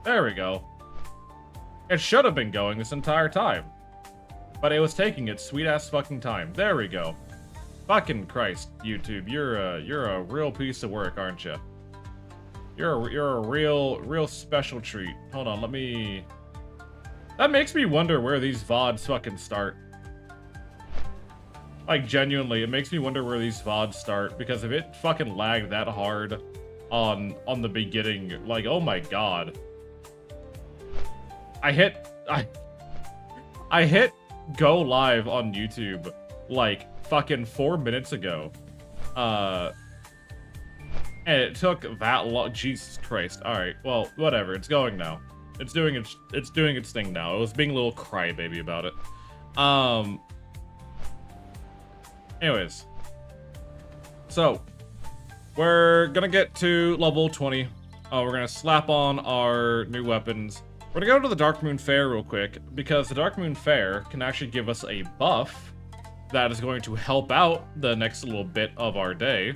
There we go. It should have been going this entire time. But it was taking its sweet-ass fucking time. There we go. Fucking Christ, YouTube. You're a real piece of work, aren't you? You're a real special treat. Hold on, let me... That makes me wonder where these VODs fucking start. Like, genuinely, it makes me wonder where these VODs start, because if it fucking lagged that hard on the beginning, like, oh my god. I hit go live on YouTube, like, fucking 4 minutes ago. And it took that long. Jesus Christ. Alright, well, whatever, it's going now. It's doing its thing now. It was being a little crybaby about it. Anyways. So, we're gonna get to level 20. We're gonna slap on our new weapons. We're gonna go to the Darkmoon Fair real quick, because the Darkmoon Fair can actually give us a buff that is going to help out the next little bit of our day.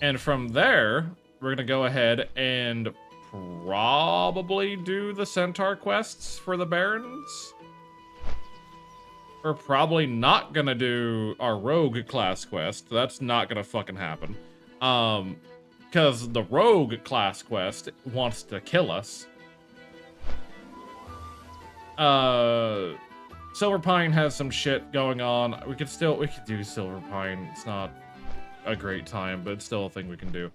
And from there, we're gonna go ahead and probably do the Centaur quests for the Barons. We're probably not gonna do our Rogue class quest. That's not gonna fucking happen. Because the Rogue class quest wants to kill us. Silver Pine has some shit going on. We could do Silver Pine. It's not a great time, but it's still a thing we can do.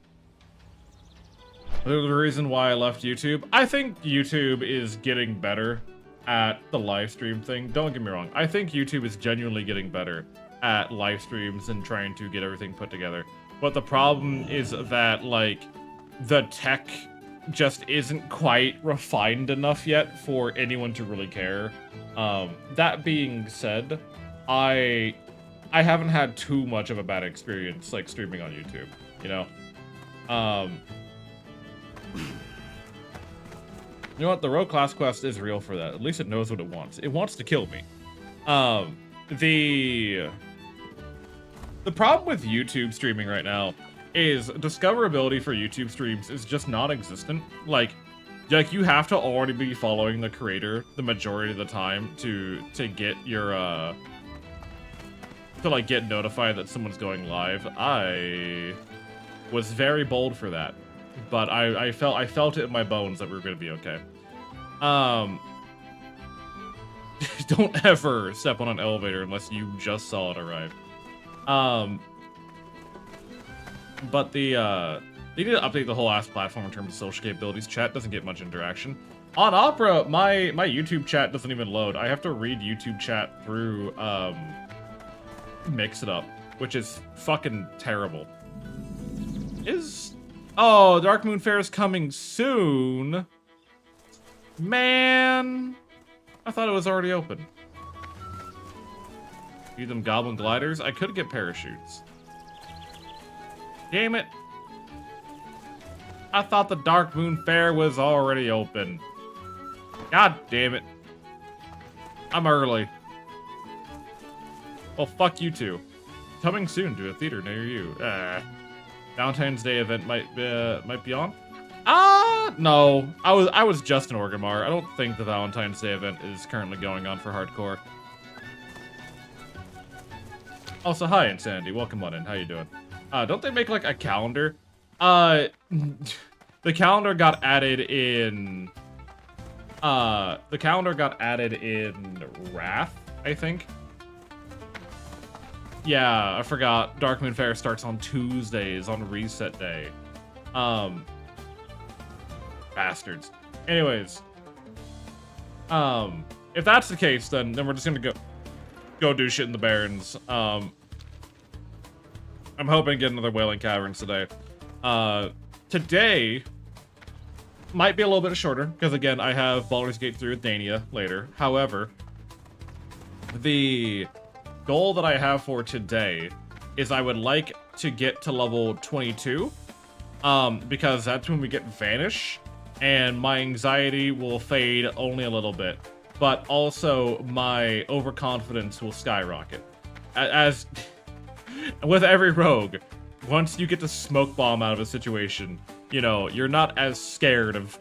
The reason why I left YouTube, I think YouTube is getting better at the live stream thing. Don't get me wrong. I think YouTube is genuinely getting better at live streams and trying to get everything put together. But the problem is that, like, the tech just isn't quite refined enough yet for anyone to really care. That being said, I haven't had too much of a bad experience, like, streaming on YouTube, you know? You know what? The Rogue class quest is real for that. At least it knows what it wants. It wants to kill me. The problem with YouTube streaming right now is discoverability for YouTube streams is just non-existent. Like you have to already be following the creator the majority of the time to get your to like get notified that someone's going live. I was very bold for that, but I felt it in my bones that we were gonna be okay. Don't ever step on an elevator unless you just saw it arrive. But they need to update the whole ass platform in terms of social capabilities. Chat doesn't get much interaction. On Opera, my YouTube chat doesn't even load. I have to read YouTube chat through Mix It Up, which is fucking terrible. Oh, Darkmoon Fair is coming soon. Man, I thought it was already open. Need them goblin gliders? I could get parachutes. Damn it. I thought the Darkmoon Fair was already open. God damn it. I'm early. Well, fuck you two. Coming soon to a theater near you. Valentine's Day event might be on? No. I was just in Orgrimmar. I don't think the Valentine's Day event is currently going on for hardcore. Also, hi, Insanity. Welcome on in. How you doing? Don't they make, like, a calendar? The calendar got added in... the calendar got added in Wrath, I think. Yeah, I forgot. Darkmoon Fair starts on Tuesdays, on Reset Day. Bastards. Anyways. If that's the case, then we're just gonna go do shit in the Barrens. I'm hoping to get another Wailing Caverns today. Today might be a little bit shorter, because again, I have Baldur's Gate 3 with Dania later. However, the goal that I have for today is I would like to get to level 22, because that's when we get Vanish, and my anxiety will fade only a little bit, but also my overconfidence will skyrocket. As with every rogue, once you get the smoke bomb out of a situation, you know, you're not as scared of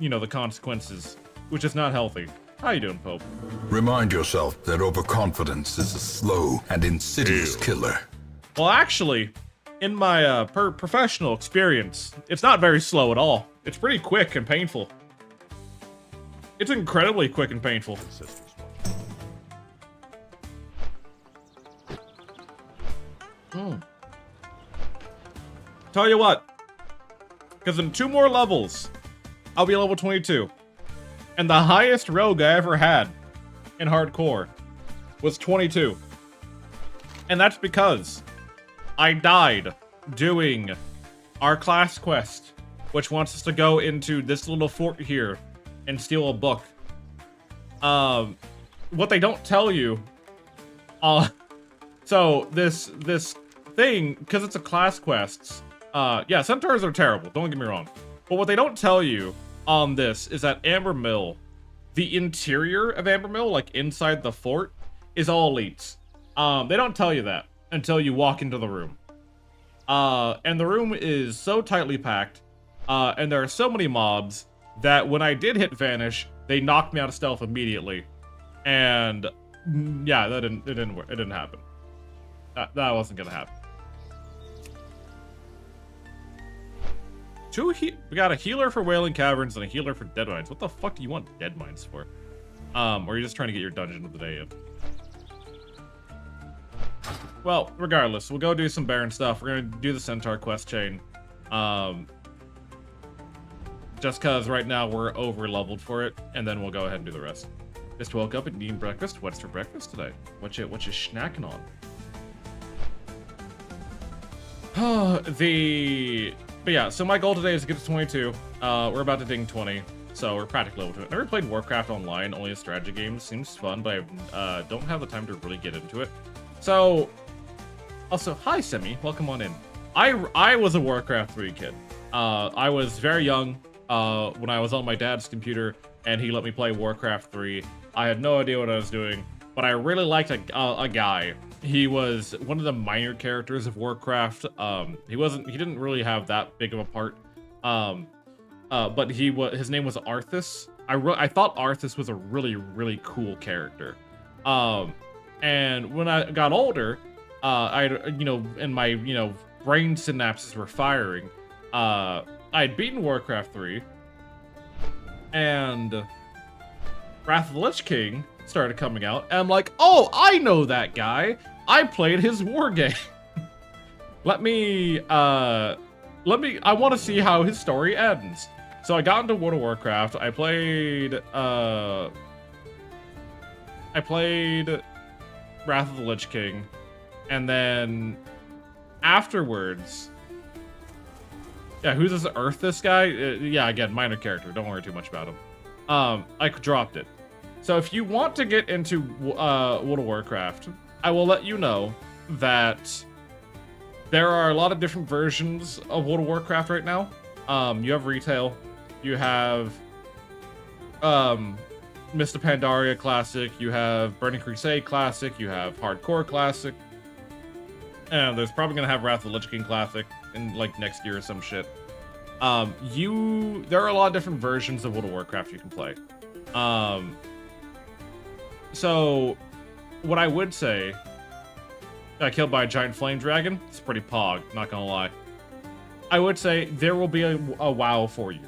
the consequences, which is not healthy. How you doing, Pope? Remind yourself that overconfidence is a slow and insidious killer. Well, actually, in my professional experience, it's not very slow at all. It's pretty quick and painful. It's incredibly quick and painful. Tell you what, because in 2 more levels, I'll be level 22. And the highest rogue I ever had in hardcore was 22. And that's because I died doing our class quest, which wants us to go into this little fort here and steal a book. What they don't tell you, so this thing, because it's a class quests, yeah, centaurs are terrible, don't get me wrong. But what they don't tell you on this is that Amber Mill, the interior of Amber Mill, like inside the fort, is all elites. They don't tell you that until you walk into the room. And the room is so tightly packed, and there are so many mobs that when I did hit vanish, they knocked me out of stealth immediately. And yeah, it didn't work. It didn't happen. That wasn't gonna happen. We got a healer for Wailing Caverns and a healer for Dead Mines. What the fuck do you want Dead Mines for? Or are you just trying to get your dungeon of the day in? Well, regardless, we'll go do some Baron stuff. We're gonna do the Centaur quest chain. Just cause right now we're over leveled for it, and then we'll go ahead and do the rest. Just woke up and eating breakfast. What's for breakfast today? What you snacking on? But yeah, so my goal today is to get to 22. We're about to ding 20, so we're practically level 2. Never played Warcraft Online, only a strategy game. Seems fun, but I don't have the time to really get into it. So, also, hi Semi, welcome on in. I was a Warcraft 3 kid. I was very young when I was on my dad's computer, and he let me play Warcraft 3. I had no idea what I was doing, but I really liked a guy. He was one of the minor characters of Warcraft. He didn't really have that big of a part. But his name was Arthas. I thought Arthas was a really, really cool character. And when I got older, and my, brain synapses were firing, I had beaten Warcraft 3, and Wrath of the Lich King started coming out, and I'm like, oh, I know that guy. I played his war game. I want to see how his story ends. So I got into World of Warcraft. I played Wrath of the Lich King, and then afterwards, yeah, who's this Arthas guy? Yeah, again, minor character. Don't worry too much about him. I dropped it. So if you want to get into World of Warcraft, I will let you know that there are a lot of different versions of World of Warcraft right now. You have retail, you have Mist of Pandaria Classic, you have Burning Crusade Classic, you have Hardcore Classic, and there's probably gonna have Wrath of the Lich King Classic in like next year or some shit. There are a lot of different versions of World of Warcraft you can play. So what I would say, got killed by a giant flame dragon. It's pretty pog, not gonna lie. I would say there will be a WoW for you.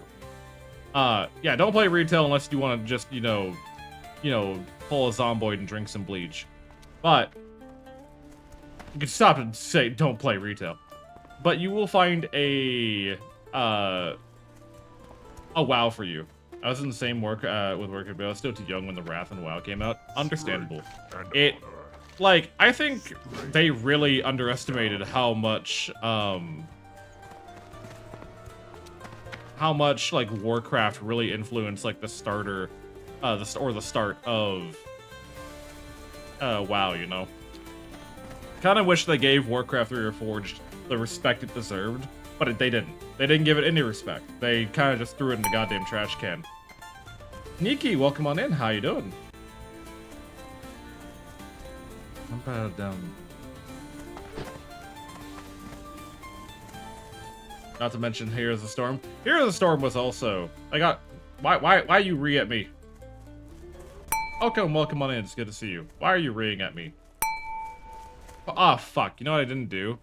Yeah, don't play retail unless you want to just, pull a zomboid and drink some bleach. But you can stop and say don't play retail. But you will find a WoW for you. I was in the same with Warcraft, but I was still too young when the Wrath and WoW came out. Understandable. I think they really underestimated how much Warcraft really influenced like the start of WoW, Kind of wish they gave Warcraft 3 Reforged the respect it deserved, but they didn't. They didn't give it any respect. They kind of just threw it in the goddamn trash can. Nikki, welcome on in. How you doing? I'm bad down. Not to mention Heroes of the Storm. Heroes of the Storm was also... I got Why you re at me? Okay, welcome on in. It's good to see you. Why are you reeing at me? Oh, fuck. You know what I didn't do?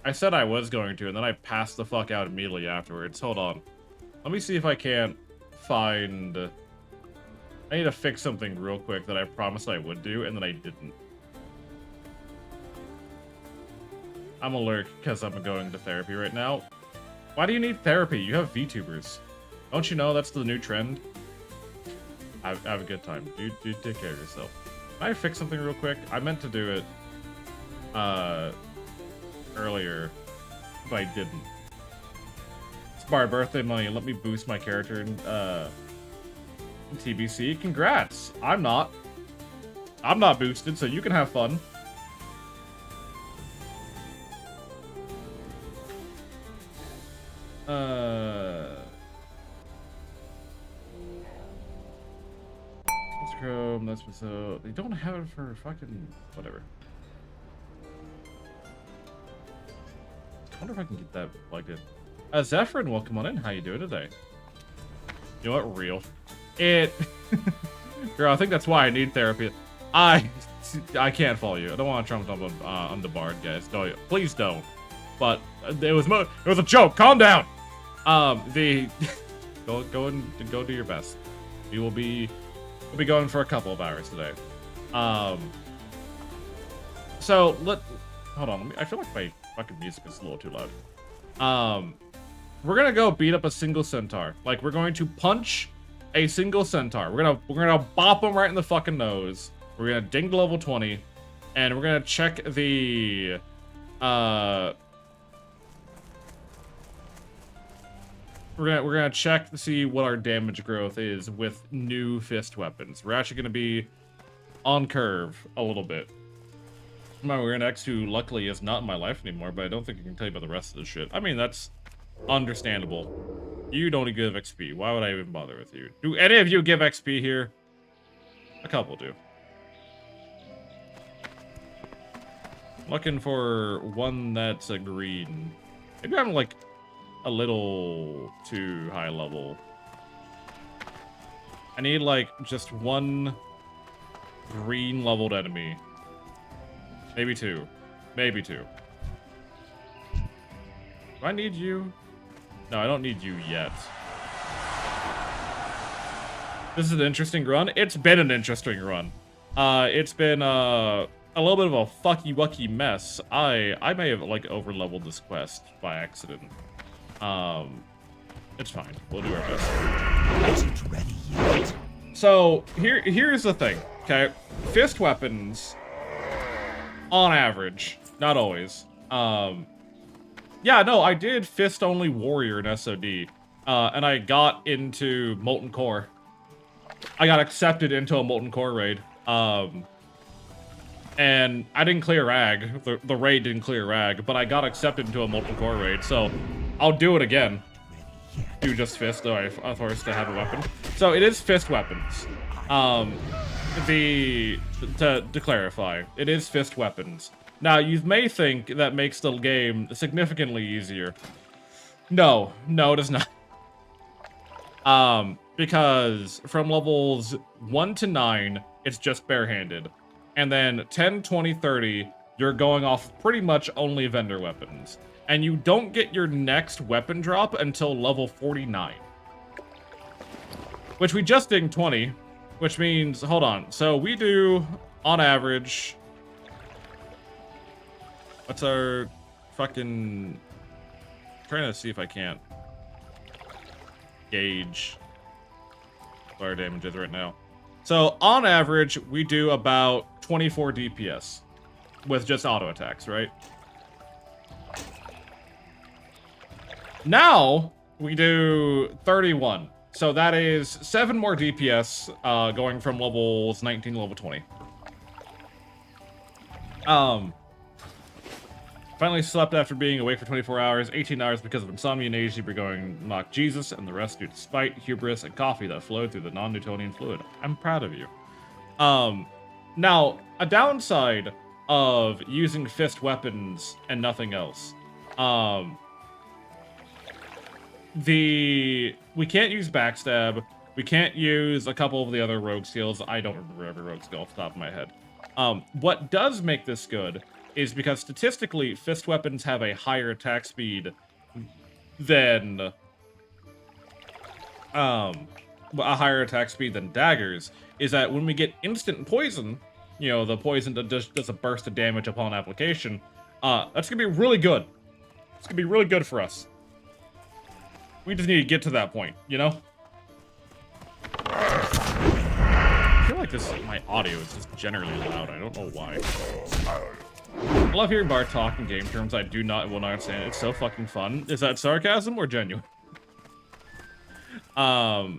I said I was going to, and then I passed the fuck out immediately afterwards. Hold on. Let me see if I can't find... I need to fix something real quick that I promised I would do, and then I didn't. I'm alert because I'm going to therapy right now. Why do you need therapy? You have VTubers. Don't you know that's the new trend? Have a good time. Dude, take care of yourself. Can I fix something real quick? I meant to do it earlier, but I didn't. It's my birthday money. Let me boost my character in TBC. Congrats. I'm not boosted, so you can have fun. Let's Chrome, that's so they don't have it for fucking whatever. I wonder if I can get that plugged in. Zephyrin, welcome on in. How you doing today? You know what? Real. Girl, I think that's why I need therapy. I can't follow you. I don't want to trump on the bard, guys. No, please don't. But it was a joke. Calm down. Go do your best. We'll be going for a couple of hours today. So hold on. I feel like my fucking music is a little too loud. We're gonna go beat up a single centaur. Like, we're going to punch a single centaur. We're gonna bop him right in the fucking nose. We're gonna ding to level 20, and we're gonna check the We're gonna check to see what our damage growth is with new fist weapons. We're actually gonna be on curve a little bit. We're an X who luckily is not in my life anymore, but I don't think I can tell you about the rest of this shit. I mean, that's understandable. You don't give XP. Why would I even bother with you? Do any of you give XP here? A couple do. Looking for one that's a green. Maybe I'm like a little too high level. I need like just one green leveled enemy. Maybe two. Maybe two. Do I need you? No, I don't need you yet. This is an interesting run. It's been an interesting run. It's been a little bit of a fucky-wucky mess. I may have like over-leveled this quest by accident. It's fine. We'll do our best. Isn't ready yet. So here's the thing, okay? Fist weapons, on average, not always. Yeah, no, I did fist only warrior in SOD, and I got into Molten Core. I got accepted into a Molten Core raid. And I didn't clear rag. The raid didn't clear rag, but I got accepted into a Molten Core raid, so I'll do it again. Do just fist, though I'm forced to have a weapon. So it is fist weapons. To clarify, it is fist weapons. Now, you may think that makes the game significantly easier. No, it does not. Because from levels 1 to 9, it's just barehanded. And then 10, 20, 30, you're going off pretty much only vendor weapons. And you don't get your next weapon drop until level 49. Which we just did in 20, which means, hold on. So we do, on average, what's our fucking, I'm trying to see if I can't gauge what our damage is right now. So on average, we do about 24 DPS with just auto attacks, right? Now we do 31. So that is 7 more DPS going from levels 19 to level 20. Finally slept after being awake for 24 hours, 18 hours because of insomnia and ADHD for going knock Jesus, and the rest due to spite, hubris, and coffee that flowed through the non-Newtonian fluid. I'm proud of you. Now, a downside of using fist weapons and nothing else. we can't use backstab. We can't use a couple of the other rogue skills. I don't remember every rogue skill off the top of my head. What does make this good is because statistically, fist weapons have a higher attack speed than a higher attack speed than daggers. Is that when we get instant poison, you know, the poison that does a burst of damage upon application, that's gonna be really good. It's gonna be really good for us. We just need to get to that point, you know? I feel like my audio is just generally loud. I don't know why. I love hearing Bart talk in game terms I will not understand. It's so fucking fun. Is that sarcasm or genuine? Because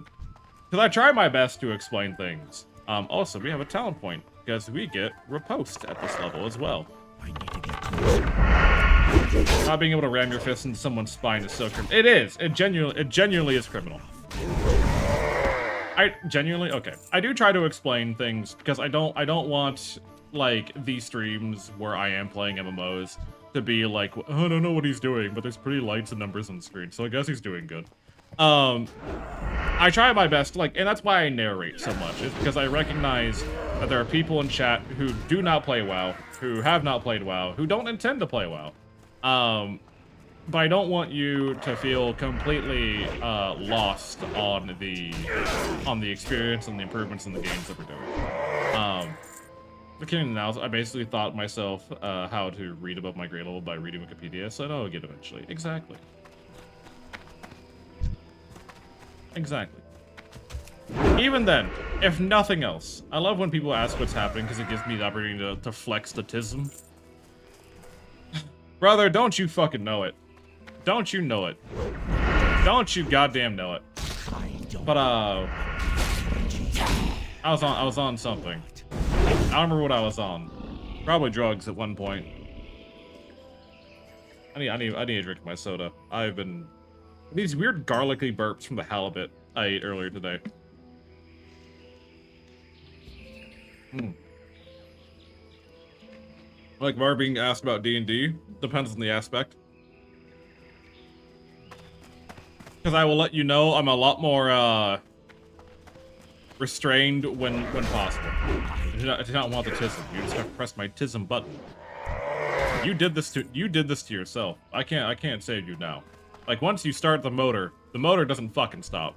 I try my best to explain things. Also, we have a talent point, because we get riposte at this level as well. I need to get close. Not being able to ram your fist into someone's spine is so criminal. It is. It genuinely is criminal. Okay. I do try to explain things because I don't want like these streams where I am playing MMOs to be like, oh, I don't know what he's doing, but there's pretty lights and numbers on the screen, so I guess he's doing good. I try my best, like, and that's why I narrate so much, is because I recognize that there are people in chat who do not play WoW, who have not played WoW, who don't intend to play WoW. But I don't want you to feel completely lost on the experience and the improvements in the games that we're doing. Beginning now, I basically thought myself how to read above my grade level by reading Wikipedia, so I know I'll get eventually. Exactly. Exactly. Even then, if nothing else, I love when people ask what's happening because it gives me the opportunity to flex statism. Brother, don't you fucking know it. Don't you know it. Don't you goddamn know it. But, I was on something. I don't remember what I was on. Probably drugs at one point. I need to drink my soda. I've been... These weird garlicky burps from the halibut I ate earlier today. Like Mar being asked about D&D, depends on the aspect. Because I will let you know I'm a lot more restrained when possible. I do not want the tism. You just have to press my tism button. You did this to yourself. I can't save you now. Like once you start the motor doesn't fucking stop.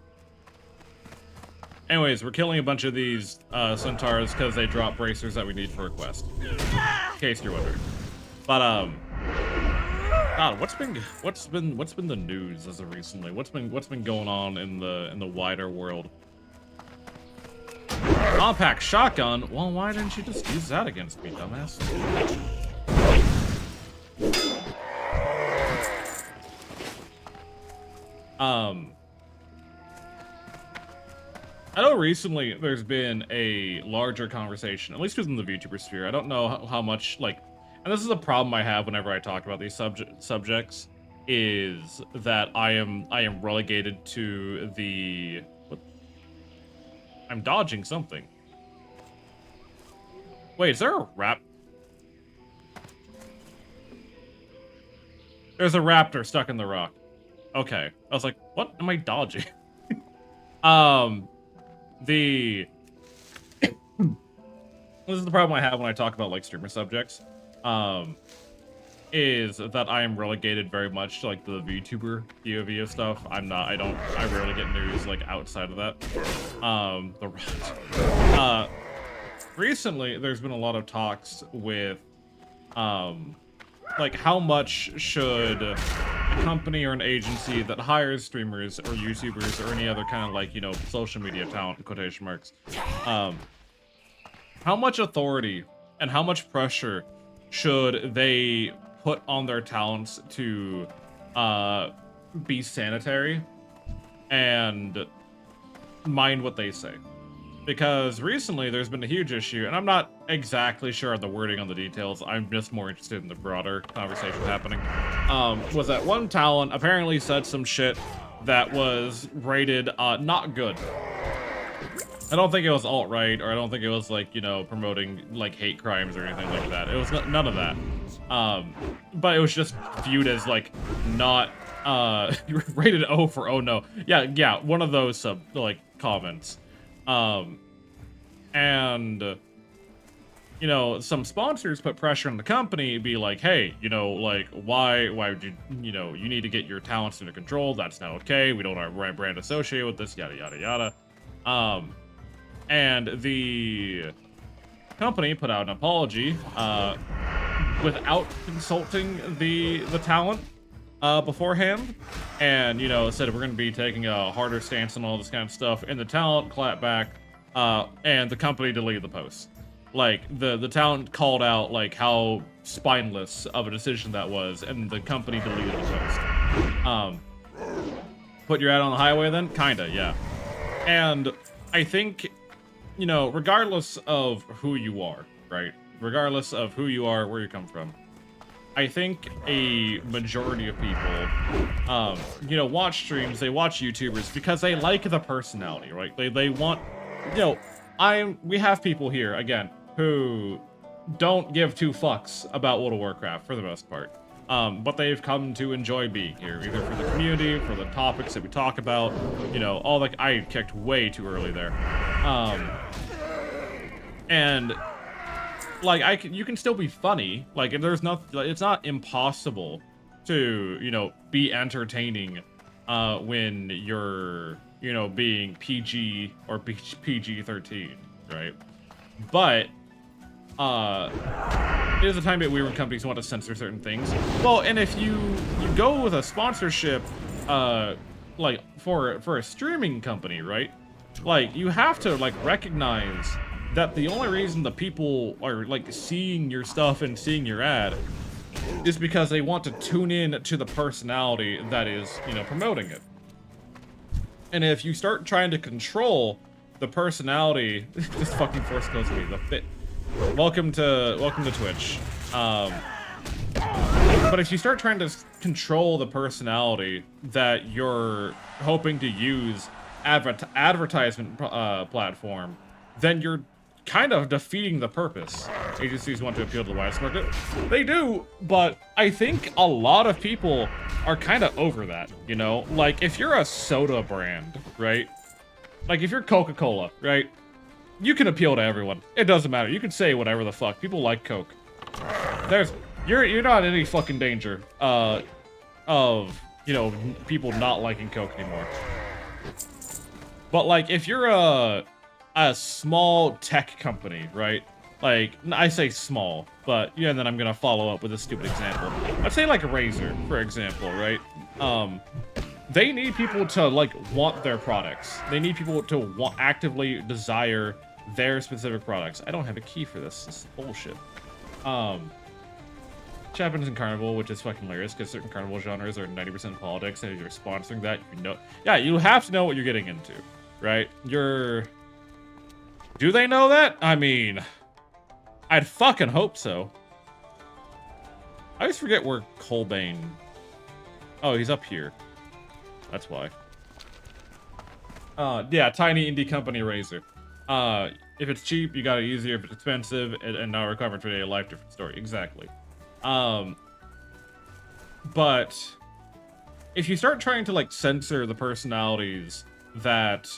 Anyways, we're killing a bunch of these centaurs because they drop bracers that we need for a quest. In case you're wondering. But God, what's been the news as of recently? What's been going on in the wider world? Compact shotgun? Well, why didn't you just use that against me, dumbass? I know recently there's been a larger conversation, at least within the VTuber sphere. I don't know how much, like, and this is a problem I have whenever I talk about these subjects, is that I am relegated to the... What? I'm dodging something. Wait, is there a rap? There's a raptor stuck in the rock. Okay. I was like, what am I dodging? This is the problem I have when I talk about, like, streamer subjects. Is that I am relegated very much to, like, the VTuber POV stuff. I rarely get news, like, outside of that. Recently, there's been a lot of talks with, like, how much should a company or an agency that hires streamers or YouTubers or any other kind of, like, you know, social media talent, in quotation marks, how much authority and how much pressure should they put on their talents to be sanitary and mind what they say? Because recently there's been a huge issue, and I'm not exactly sure of the wording on the details, I'm just more interested in the broader conversation happening, was that one talent apparently said some shit that was rated not good. I don't think it was alt-right, or I don't think it was, like, you know, promoting, like, hate crimes or anything like that. It was none of that. But it was just viewed as, like, not rated O for oh no. Yeah, one of those like comments. And you know, some sponsors put pressure on the company, be like, hey, you know, like, why would you, you know, you need to get your talents under control. That's not okay. We don't want our brand associated with this, yada, yada, yada. And the company put out an apology, without consulting the talent, beforehand. And, you know, said we're going to be taking a harder stance on all this kind of stuff. And the talent clapped back, and the company deleted the post. Like, the talent called out, like, how spineless of a decision that was, and the company deleted the post. Put your ad on the highway then? Kinda, yeah. And I think, you know, regardless of who you are, right? Regardless of who you are, where you come from, I think a majority of people, you know, watch streams, they watch YouTubers because they like the personality, right? They want, you know, we have people here, again, who don't give two fucks about World of Warcraft for the most part. But they've come to enjoy being here, either for the community, for the topics that we talk about, you know, all the, I kicked way too early there. And like, you can still be funny, like, there's it's not impossible to, you know, be entertaining, when you're, you know, being PG or PG-13, right? But, it is a time that we when companies want to censor certain things. Well, and if you go with a sponsorship, like for a streaming company, right? Like, you have to like recognize that the only reason the people are like seeing your stuff and seeing your ad is because they want to tune in to the personality that is, you know, promoting it. And if you start trying to control the personality, this fucking force kills me. The fit. Welcome to Twitch. But if you start trying to control the personality that you're hoping to use advertisement platform, then you're kind of defeating the purpose. Agencies want to appeal to the widest market. They do, but I think a lot of people are kind of over that, you know? Like, if you're a soda brand, right? Like, if you're Coca-Cola, right? You can appeal to everyone. It doesn't matter. You can say whatever the fuck. People like Coke. You're not in any fucking danger of, you know, people not liking Coke anymore. But like, if you're a small tech company, right? Like, I say small, but yeah, and then I'm gonna follow up with a stupid example. Let's say like a Razer, for example, right? They need people to like want their products. They need people to actively desire their specific products. I don't have a key for this. This is bullshit. Which happens in Carnival, which is fucking hilarious because certain Carnival genres are 90% politics, and if you're sponsoring that, you know, yeah, you have to know what you're getting into, right? Do they know that? I mean, I'd fucking hope so. I always forget where Colbane. Oh, he's up here. That's why. Yeah, tiny indie company Razer. If it's cheap, you got it easier. If it's expensive, and now recovering for a life, different story. Exactly. But if you start trying to like censor the personalities that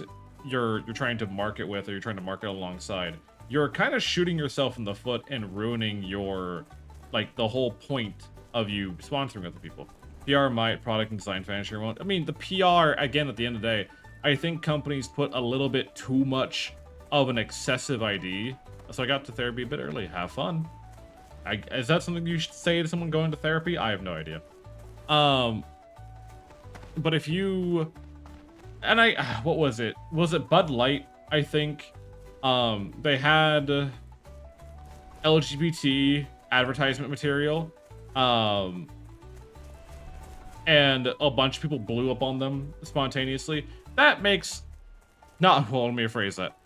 you're trying to market with, or you're trying to market alongside, you're kind of shooting yourself in the foot and ruining your, like, the whole point of you sponsoring other people. PR might, product and design finisher won't. I mean, the PR, again, at the end of the day, I think companies put a little bit too much of an excessive ID. So I got to therapy a bit early. Have fun. Is that something you should say to someone going to therapy? I have no idea. But if you... And what was it? Was it Bud Light, I think? They had LGBT advertisement material. And a bunch of people blew up on them spontaneously. That makes... Not... Well, let me rephrase that.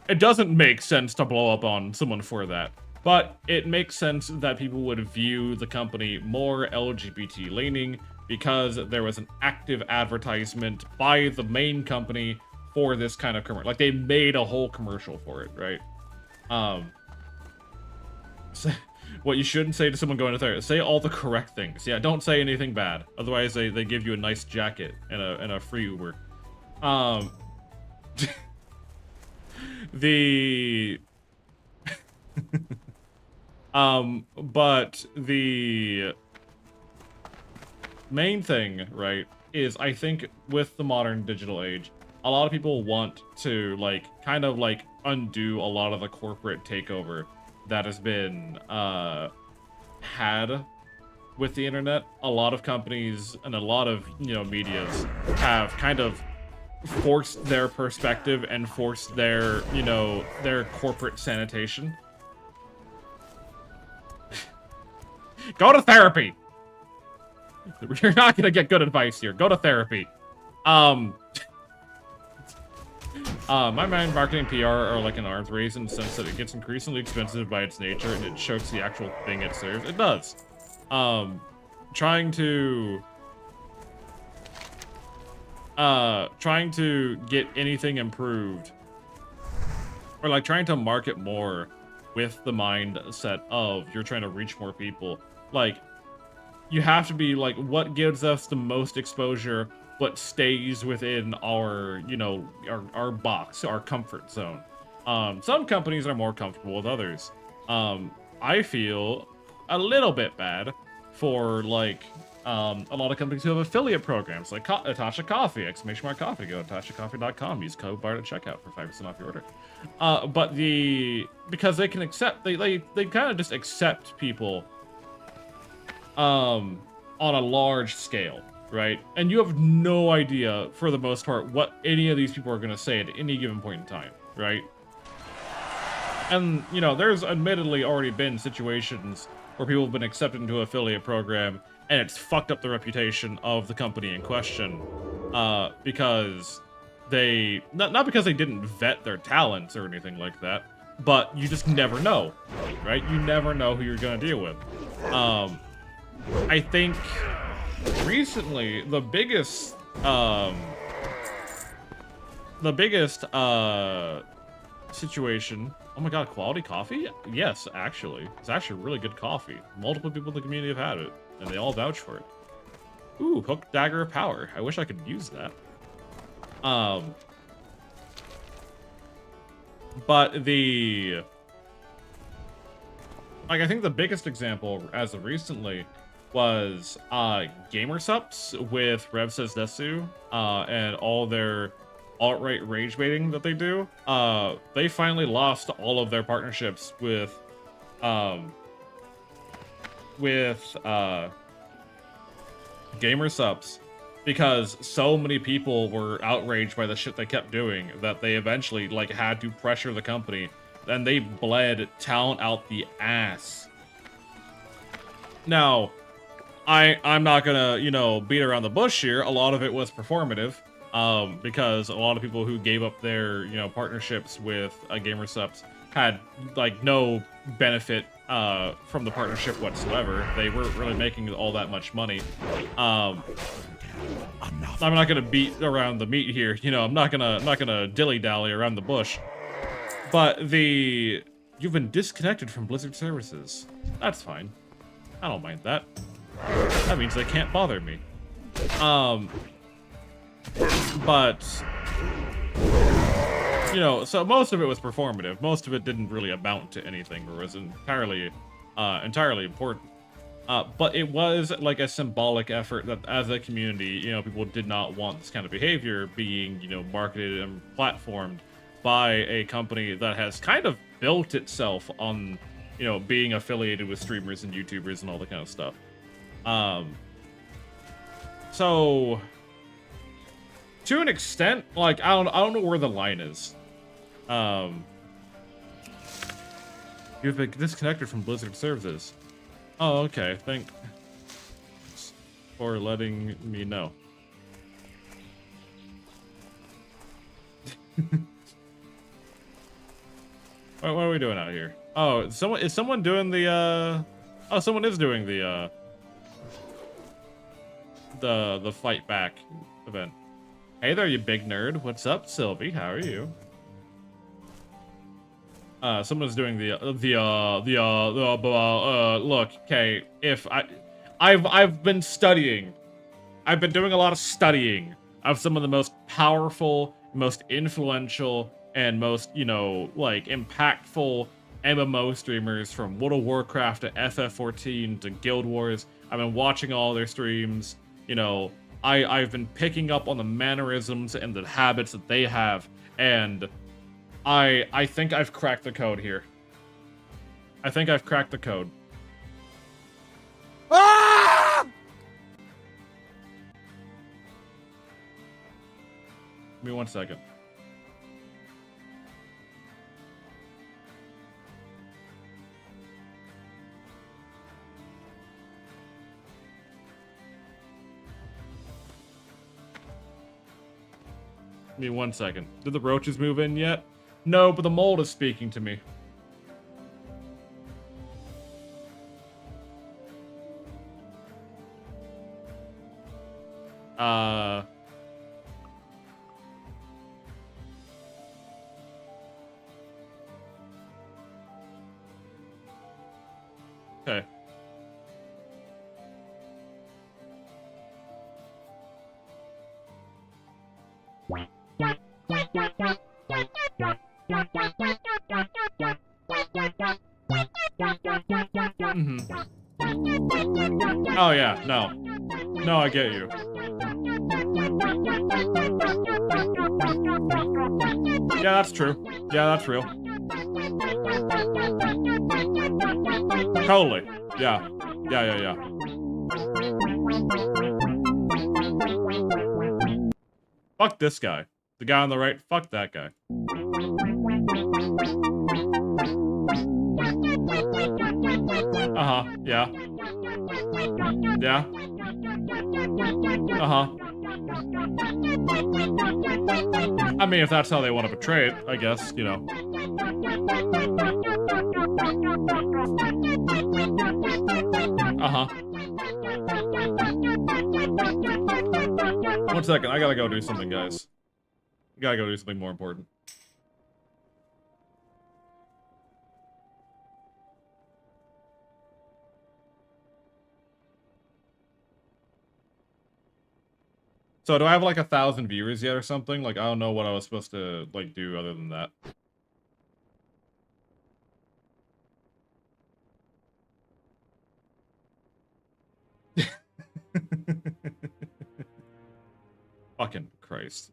It doesn't make sense to blow up on someone for that. But it makes sense that people would view the company more LGBT leaning because there was an active advertisement by the main company for this kind of commercial. Like, they made a whole commercial for it, right? What you shouldn't say to someone going to therapy. Say all the correct things. Yeah, don't say anything bad. Otherwise, they give you a nice jacket and a free Uber. The... but the main thing, right, is I think with the modern digital age, a lot of people want to, like, kind of, like, undo a lot of the corporate takeover that has been, had with the internet. A lot of companies and a lot of, you know, medias have kind of forced their perspective and forced their, you know, their corporate sanitation. Go to therapy! You're not gonna get good advice here. Go to therapy. My mind, marketing, PR are like an arms race in the sense that it gets increasingly expensive by its nature and it chokes the actual thing it serves. It does. Trying to get anything improved, or like trying to market more with the mindset of you're trying to reach more people. Like, you have to be like, what gives us the most exposure, what stays within our, you know, our box, our comfort zone. Some companies are more comfortable with others. I feel a little bit bad for, like, a lot of companies who have affiliate programs, like Natasha Coffee, !coffee, go to natashacoffee.com, use code BARD at checkout for 5% off your order. But because they can accept, they kind of just accept people, on a large scale, right? And you have no idea, for the most part, what any of these people are going to say at any given point in time, right? And, you know, there's admittedly already been situations where people have been accepted into an affiliate program, and it's fucked up the reputation of the company in question, because they, not because they didn't vet their talents or anything like that, but you just never know, right? You never know who you're going to deal with. I think recently the biggest situation. Oh my god, quality coffee? Yes, actually. It's actually really good coffee. Multiple people in the community have had it, and they all vouch for it. Ooh, Hook Dagger of Power. I wish I could use that. But the... like, I think the biggest example, as of recently, was Gamer Sups with Rev Says Desu, and all their alt-right rage baiting that they do. They finally lost all of their partnerships with Gamer Sups because so many people were outraged by the shit they kept doing that they eventually, like, had to pressure the company, and they bled talent out the ass. Now, I'm not gonna, you know, beat around the bush here. A lot of it was performative, because a lot of people who gave up their, you know, partnerships with Gamer Sups had, like, no benefit from the partnership whatsoever. They weren't really making all that much money. I'm not gonna beat around the meat here. You know, I'm not gonna dilly-dally around the bush. But you've been disconnected from Blizzard services. That's fine. I don't mind that. That means they can't bother me. But, you know, so most of it was performative. Most of it didn't really amount to anything, or was entirely important. But it was like a symbolic effort that, as a community, you know, people did not want this kind of behavior being, you know, marketed and platformed by a company that has kind of built itself on, you know, being affiliated with streamers and YouTubers and all that kind of stuff. So to an extent, like, I don't know where the line is. You've been disconnected from Blizzard services. Oh, okay. Thanks for letting me know. What are we doing out here? Oh, is someone doing the oh, someone is doing the fight back event. Hey there, you big nerd. What's up, Sylvie? How are you? Someone's doing look, okay, if I've been studying. I've been doing a lot of studying of some of the most powerful, most influential, and most, you know, like, impactful MMO streamers from World of Warcraft to FF14 to Guild Wars. I've been watching all their streams, you know, I've been picking up on the mannerisms and the habits that they have, and I think I've cracked the code here. I think I've cracked the code. Ah! Give me 1 second. Give me 1 second. Did the roaches move in yet? No, but the mold is speaking to me. Okay. Oh yeah, no. No, I get you. Yeah, that's true. Yeah, that's real. Totally. Yeah. Yeah. Fuck this guy. The guy on the right, fuck that guy. Uh-huh, yeah. Yeah. Uh-huh. I mean, if that's how they want to portray it, I guess, you know. Uh-huh. 1 second, I gotta go do something, guys. I gotta go do something more important. So do I have like 1,000 viewers yet or something? Like, I don't know what I was supposed to like do other than that. Fucking Christ.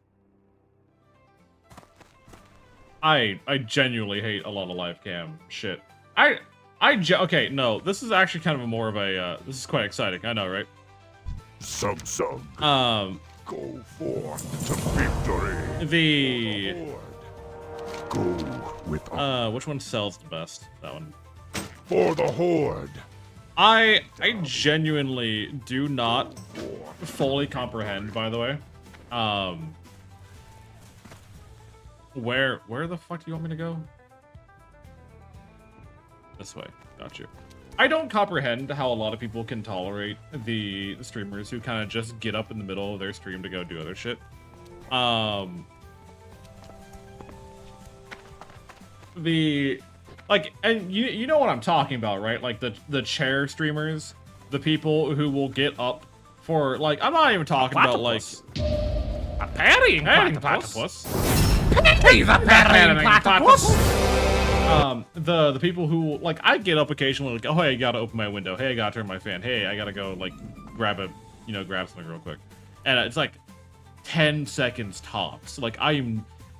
I genuinely hate a lot of live cam shit. Okay, no, this is actually kind of more of a, this is quite exciting, I know, right? Go forth to victory. The Go with which one sells the best? That one. for the horde. I genuinely do not fully comprehend, by the way. Where the fuck do you want me to go? This way. Got you. I don't comprehend how a lot of people can tolerate the streamers who kind of just get up in the middle of their stream to go do other shit. And you know what I'm talking about, right? Like the chair streamers, the people who will get up for, like, I'm not even talking about like a parrying platypus. He's a parrying platypus. The people who, like, I get up occasionally, like, oh, hey, I gotta open my window. Hey, I gotta turn my fan. Hey, I gotta go, like, grab something real quick. And it's like 10 seconds tops. Like, I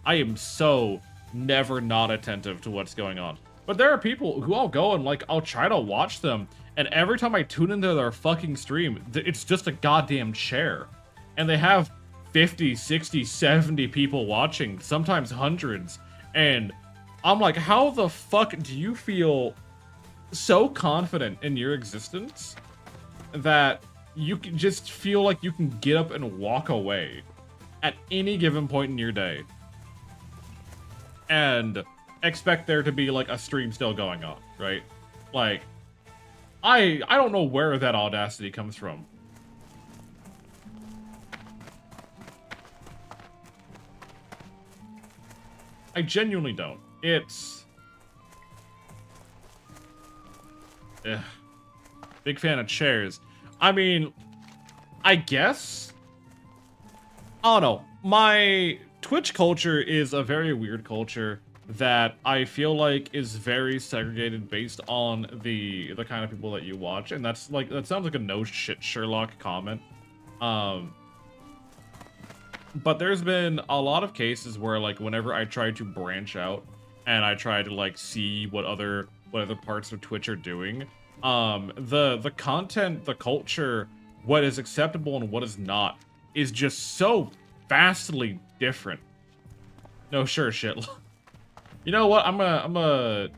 am so never not attentive to what's going on. But there are people who I'll go and, like, I'll try to watch them, and every time I tune into their fucking stream, it's just a goddamn chair. And they have 50, 60, 70 people watching, sometimes hundreds, and I'm like, how the fuck do you feel so confident in your existence that you can just feel like you can get up and walk away at any given point in your day and expect there to be, like, a stream still going on, right? Like, I don't know where that audacity comes from. I genuinely don't. It's Ugh. Big fan of chairs. I mean, I guess. I don't know. My Twitch culture is a very weird culture that I feel like is very segregated based on the kind of people that you watch, and that's like, that sounds like a no shit Sherlock comment. But there's been a lot of cases where, like, whenever I try to branch out and I try to, like, see what other parts of Twitch are doing, the content, the culture, what is acceptable and what is not, is just so vastly different. No, sure, shit. You know what? I'm gonna.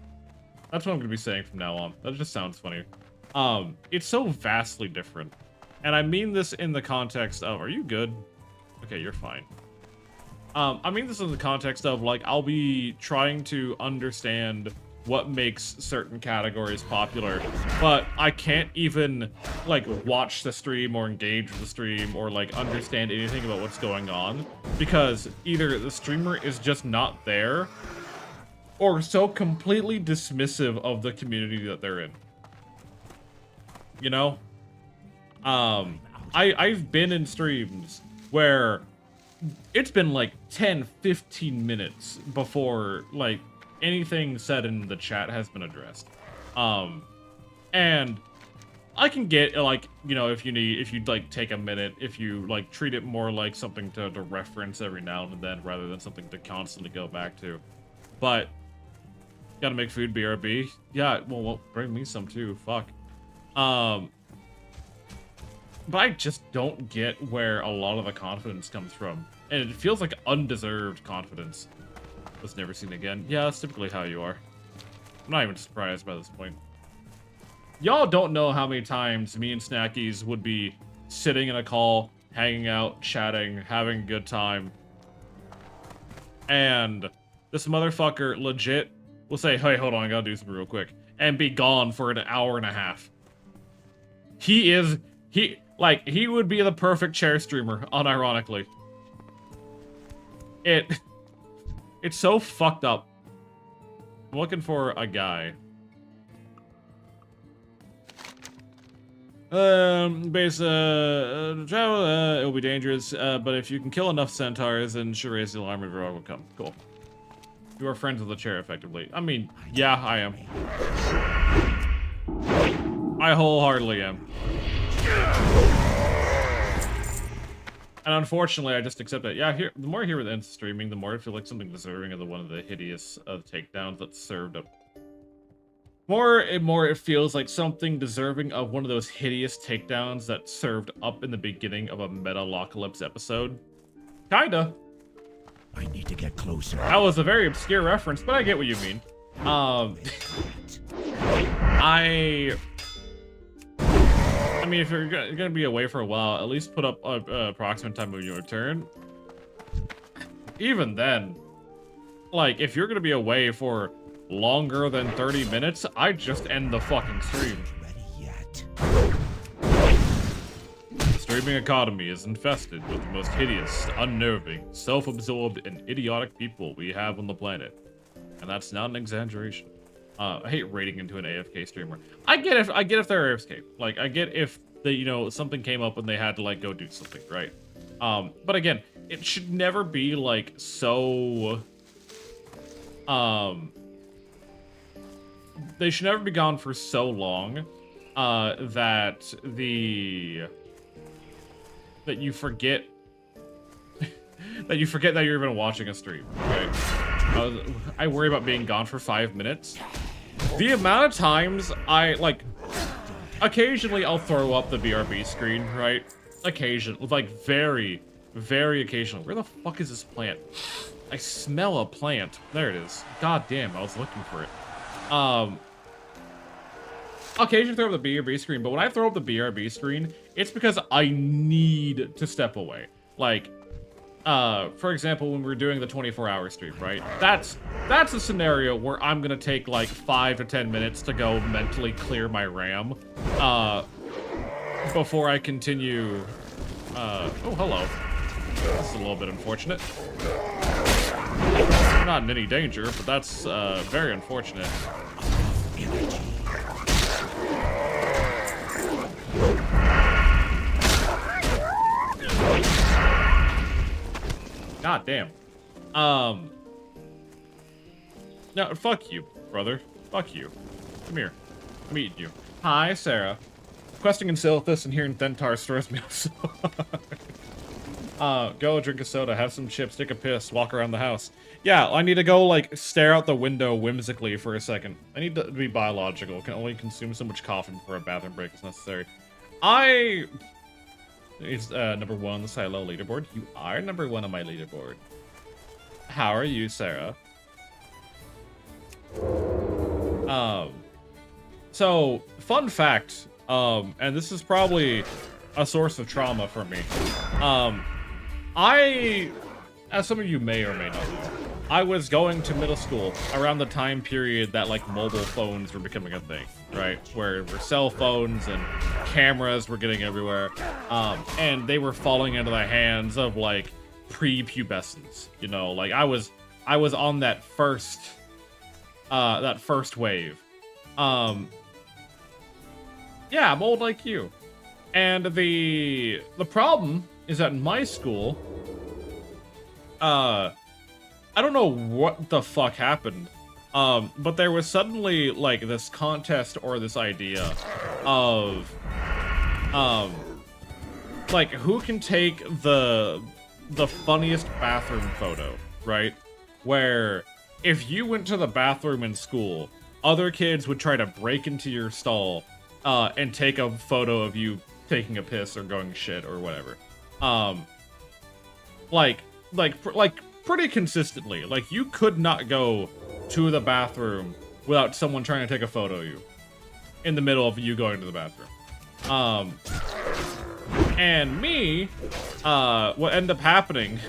That's what I'm gonna be saying from now on. That just sounds funny. It's so vastly different, and I mean this in the context of, are you good? Okay, you're fine. I mean this in the context of, like, I'll be trying to understand what makes certain categories popular, but I can't even, like, watch the stream or engage with the stream or, like, understand anything about what's going on, because either the streamer is just not there, or so completely dismissive of the community that they're in. You know? I've been in streams where it's been like 10, 15 minutes before, like, anything said in the chat has been addressed. And I can get, like, you know, if you'd like take a minute, if you like treat it more like something to reference every now and then rather than something to constantly go back to. But gotta make food, BRB. Yeah, well, bring me some too. Fuck. But I just don't get where a lot of the confidence comes from. And it feels like undeserved confidence. Was never seen again. Yeah, that's typically how you are. I'm not even surprised by this point. Y'all don't know how many times me and Snackies would be sitting in a call, hanging out, chatting, having a good time. And this motherfucker legit will say, hey, hold on, I gotta do something real quick. And be gone for an hour and a half. He would be the perfect chair streamer, unironically. It's so fucked up. I'm looking for a guy. Travel, it'll be dangerous, but if you can kill enough centaurs, then Shirazi armored rogue will come. Cool. You are friends with the chair, effectively. I mean, yeah, I am. I wholeheartedly am. And unfortunately, I just accept that. Yeah, the more I hear with instant streaming, the more I feel like something deserving of one of the hideous takedowns that's served up. More and more, it feels like something deserving of one of those hideous takedowns that served up in the beginning of a Metalocalypse episode. Kinda. I need to get closer. That was a very obscure reference, but I get what you mean. I mean, if you're gonna be away for a while, at least put up approximate time of your return. Even then, like, if you're gonna be away for longer than 30 minutes, I'd just end the fucking stream. Ready yet? The streaming economy is infested with the most hideous, unnerving, self-absorbed, and idiotic people we have on the planet. And that's not an exaggeration. I hate raiding into an AFK streamer. I get if they're AFK. Like, I get if they, you know, something came up and they had to, like, go do something, right? But again, it should never be, like, so... They should never be gone for so long, that you forget... that you forget that you're even watching a stream, okay? I worry about being gone for 5 minutes. The amount of times occasionally I'll throw up the BRB screen, right? Occasionally, like very, very occasionally. Where the fuck is this plant? I smell a plant. There it is. God damn, I was looking for it. Occasionally throw up the BRB screen, but when I throw up the BRB screen, it's because I need to step away. Like, for example, when we're doing the 24-hour stream, right? That's a scenario where I'm gonna take like 5 to 10 minutes to go mentally clear my RAM, before I continue. Oh, hello. This is a little bit unfortunate. Not in any danger, but that's very unfortunate. God damn. No, fuck you, brother. Fuck you. Come here. I'm eating you. Hi, Sarah. Questing in Silithus and hearing Thentar throws me off so hard. Go drink a soda, have some chips, take a piss, walk around the house. Yeah, I need to go, like, stare out the window whimsically for a second. I need to be biological. Can only consume so much coffee before a bathroom break is necessary. It's number 1 on the silo leaderboard. You are number 1 on my leaderboard. How are you, Sarah? So, fun fact, and this is probably a source of trauma for me. As some of you may or may not know, I was going to middle school around the time period that, like, mobile phones were becoming a thing, right? Where cell phones and cameras were getting everywhere, and they were falling into the hands of, like, pre-pubescents, you know? Like, I was on that first wave. Yeah, I'm old like you. And the problem is that in my school, I don't know what the fuck happened, but there was suddenly, like, this contest or this idea of, like, who can take the funniest bathroom photo, right? Where if you went to the bathroom in school, other kids would try to break into your stall, and take a photo of you taking a piss or going shit or whatever. Like pretty consistently. Like, you could not go to the bathroom without someone trying to take a photo of you in the middle of you going to the bathroom. And me, what ended up happening,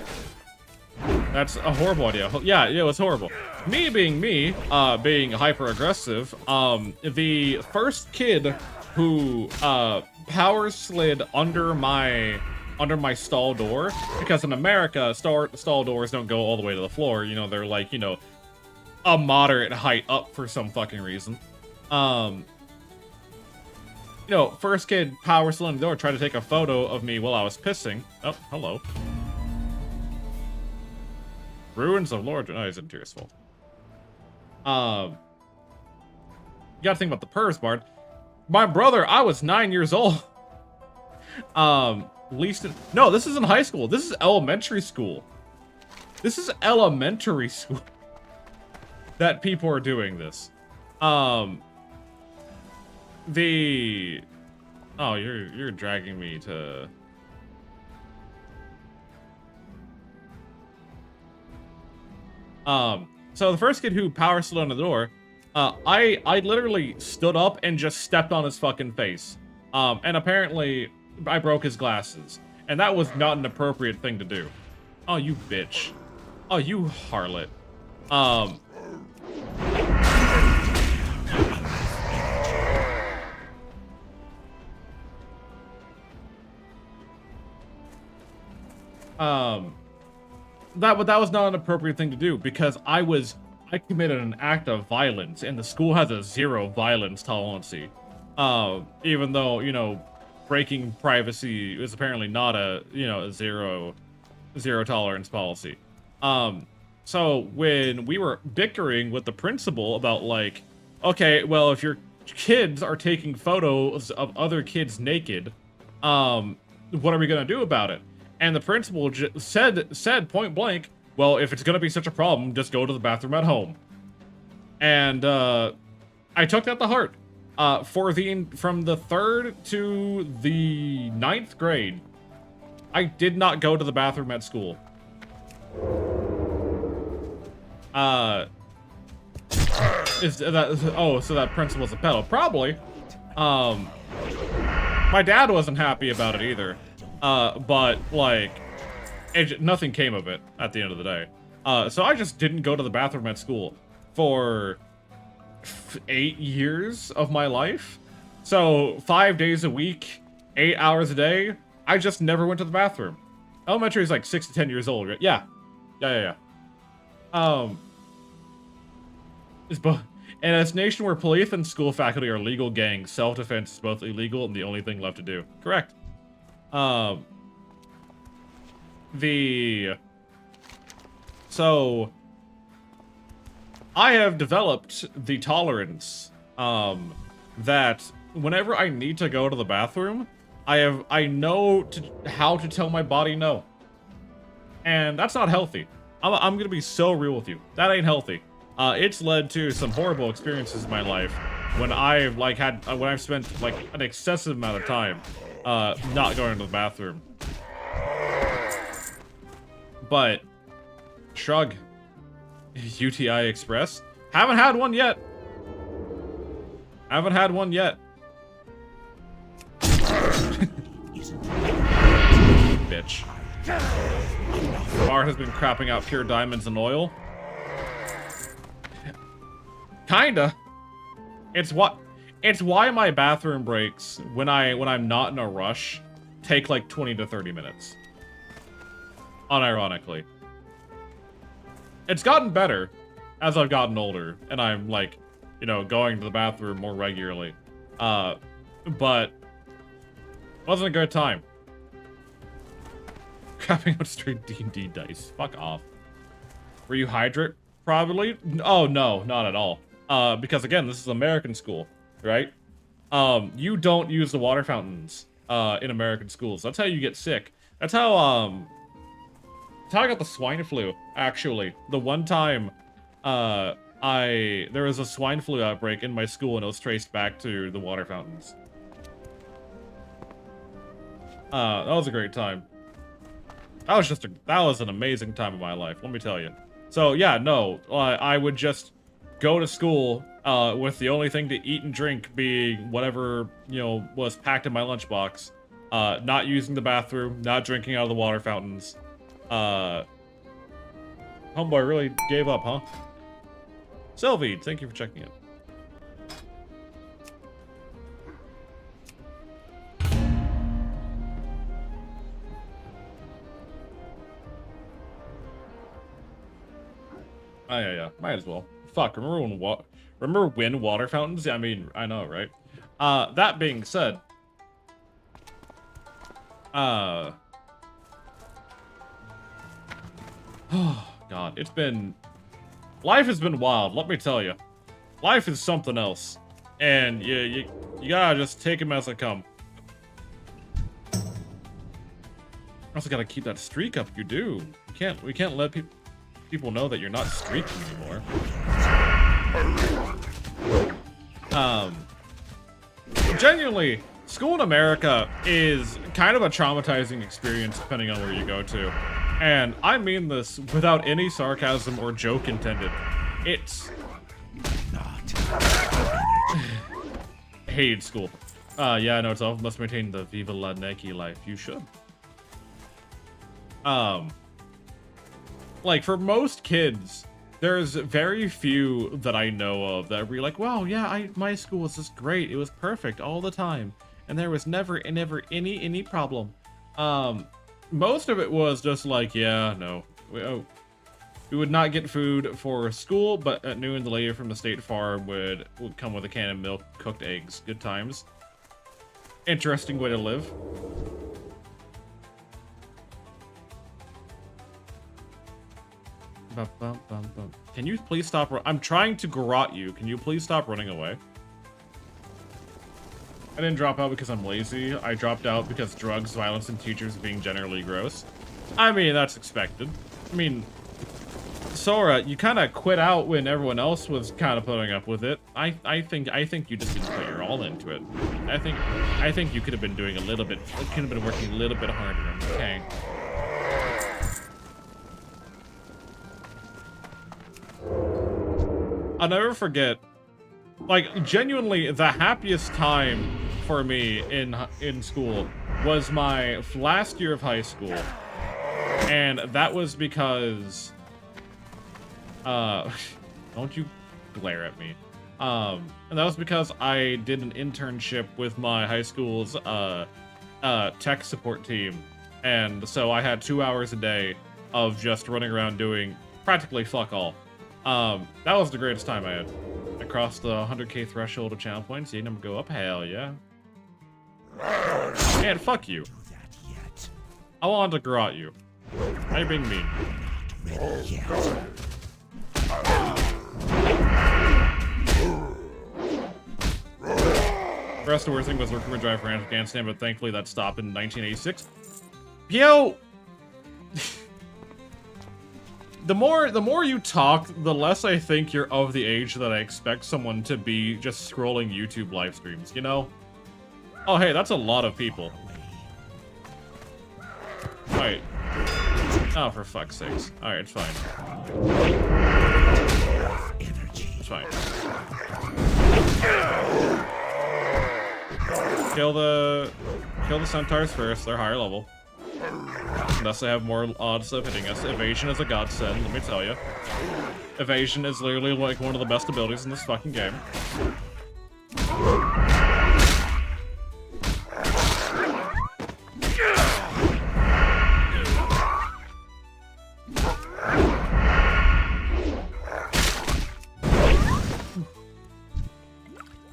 that's a horrible idea. Yeah, it was horrible. Me, being hyper-aggressive, the first kid who, power slid under my stall door, because in America, stall doors don't go all the way to the floor, you know, they're like, you know, a moderate height up for some fucking reason. You know, first kid power slid under the door, tried to take a photo of me while I was pissing. Oh, hello. Ruins of Lord... Oh, he's in Tearsful. You gotta think about the pervs, Bard. My brother, I was 9 years old. No, this isn't high school. This is elementary school. This is elementary school that people are doing this. Oh, you're dragging me to... So the first kid who power slid under the door, I literally stood up and just stepped on his fucking face. And apparently I broke his glasses. And that was not an appropriate thing to do. Oh, you bitch. Oh, you harlot. That was not an appropriate thing to do, because I committed an act of violence, and the school has a 0 violence tolerancy. Even though, you know, breaking privacy is apparently not a, you know, a zero tolerance policy. So when we were bickering with the principal about, like, okay, well, if your kids are taking photos of other kids naked, what are we gonna do about it? And the principal said point blank, well, if it's gonna be such a problem, just go to the bathroom at home. And I took that to heart. From the 3rd to the 9th grade, I did not go to the bathroom at school. So that principal's a pedo. Probably. My dad wasn't happy about it either. But, like, nothing came of it at the end of the day. So I just didn't go to the bathroom at school for 8 years of my life. So 5 days a week, 8 hours a day, I just never went to the bathroom. Elementary is like 6 to 10 years old, right? Yeah. In a nation where police and school faculty are legal gangs, self-defense is both illegal and the only thing left to do. Correct. So I have developed the tolerance that whenever I need to go to the bathroom, I know how to tell my body no. And that's not healthy. I'm gonna be so real with you. That ain't healthy. It's led to some horrible experiences in my life when I've when I've spent like an excessive amount of time not going to the bathroom. But shrug. UTI Express. Haven't had one yet. Haven't had one yet. Bitch. The bar has been crapping out pure diamonds and oil. Kinda. It's why my bathroom breaks when I'm not in a rush take like 20 to 30 minutes. Unironically. It's gotten better as I've gotten older and I'm like, you know, going to the bathroom more regularly. But wasn't a good time. Crapping out straight D&D dice. Fuck off. Were you hydrate? Probably. Oh, no, not at all. Because again, this is American school, right? You don't use the water fountains in American schools. That's how you get sick. That's how I got the swine flu, actually. The one time there was a swine flu outbreak in my school and it was traced back to the water fountains. That was a great time. That was an amazing time of my life, let me tell you. So yeah, no, I would just go to school with the only thing to eat and drink being whatever, you know, was packed in my lunchbox. Not using the bathroom, not drinking out of the water fountains. Homeboy really gave up, huh? Sylvie, thank you for checking in. Oh, yeah, might as well. Fuck, remember when water fountains? I mean, I know, right? That being said, oh, God, life has been wild, let me tell you. Life is something else. And you gotta just take them as they come. Also gotta keep that streak up, you do. We can't let people know that you're not streaking anymore. Genuinely, school in America is kind of a traumatizing experience depending on where you go to. And I mean this without any sarcasm or joke intended. It's... hated school. Yeah, no, it's all must maintain the Viva La Nike life. You should. Like, for most kids, there's very few that I know of that are like, wow, yeah, my school was just great. It was perfect all the time. And there was never any problem. Most of it was just like, yeah, no. We would not get food for school, but at noon, the lady from the state farm would come with a can of milk, cooked eggs. Good times. Interesting way to live. Can you please stop? I'm trying to garrote you. Can you please stop running away? I didn't drop out because I'm lazy. I dropped out because drugs, violence, and teachers being generally gross. I mean, that's expected. I mean, Sora, you kind of quit out when everyone else was kind of putting up with it. I think you just didn't put your all into it. I think you could have been doing a little bit. Could have been working a little bit harder. Okay. I'll never forget, like, genuinely the happiest time for me in school was my last year of high school. And that was because, don't you glare at me. And that was because I did an internship with my high school's, tech support team. And so I had 2 hours a day of just running around doing practically fuck all. That was the greatest time I had. I crossed the 100k threshold of channel points. See number go up. Hell yeah. And fuck you. I wanted to garrote you. Why are you being mean? ready yet. The rest of the worst thing was working with drive for Afghanistan, but thankfully that stopped in 1986. Yo! The more you talk, the less I think you're of the age that I expect someone to be just scrolling YouTube live streams, you know? Oh, hey, that's a lot of people. Alright. Oh, for fuck's sakes. Alright, it's fine. It's fine. Kill the centaurs first, they're higher level. Thus they have more odds of hitting us. Evasion is a godsend, let me tell you. Evasion is literally like one of the best abilities in this fucking game.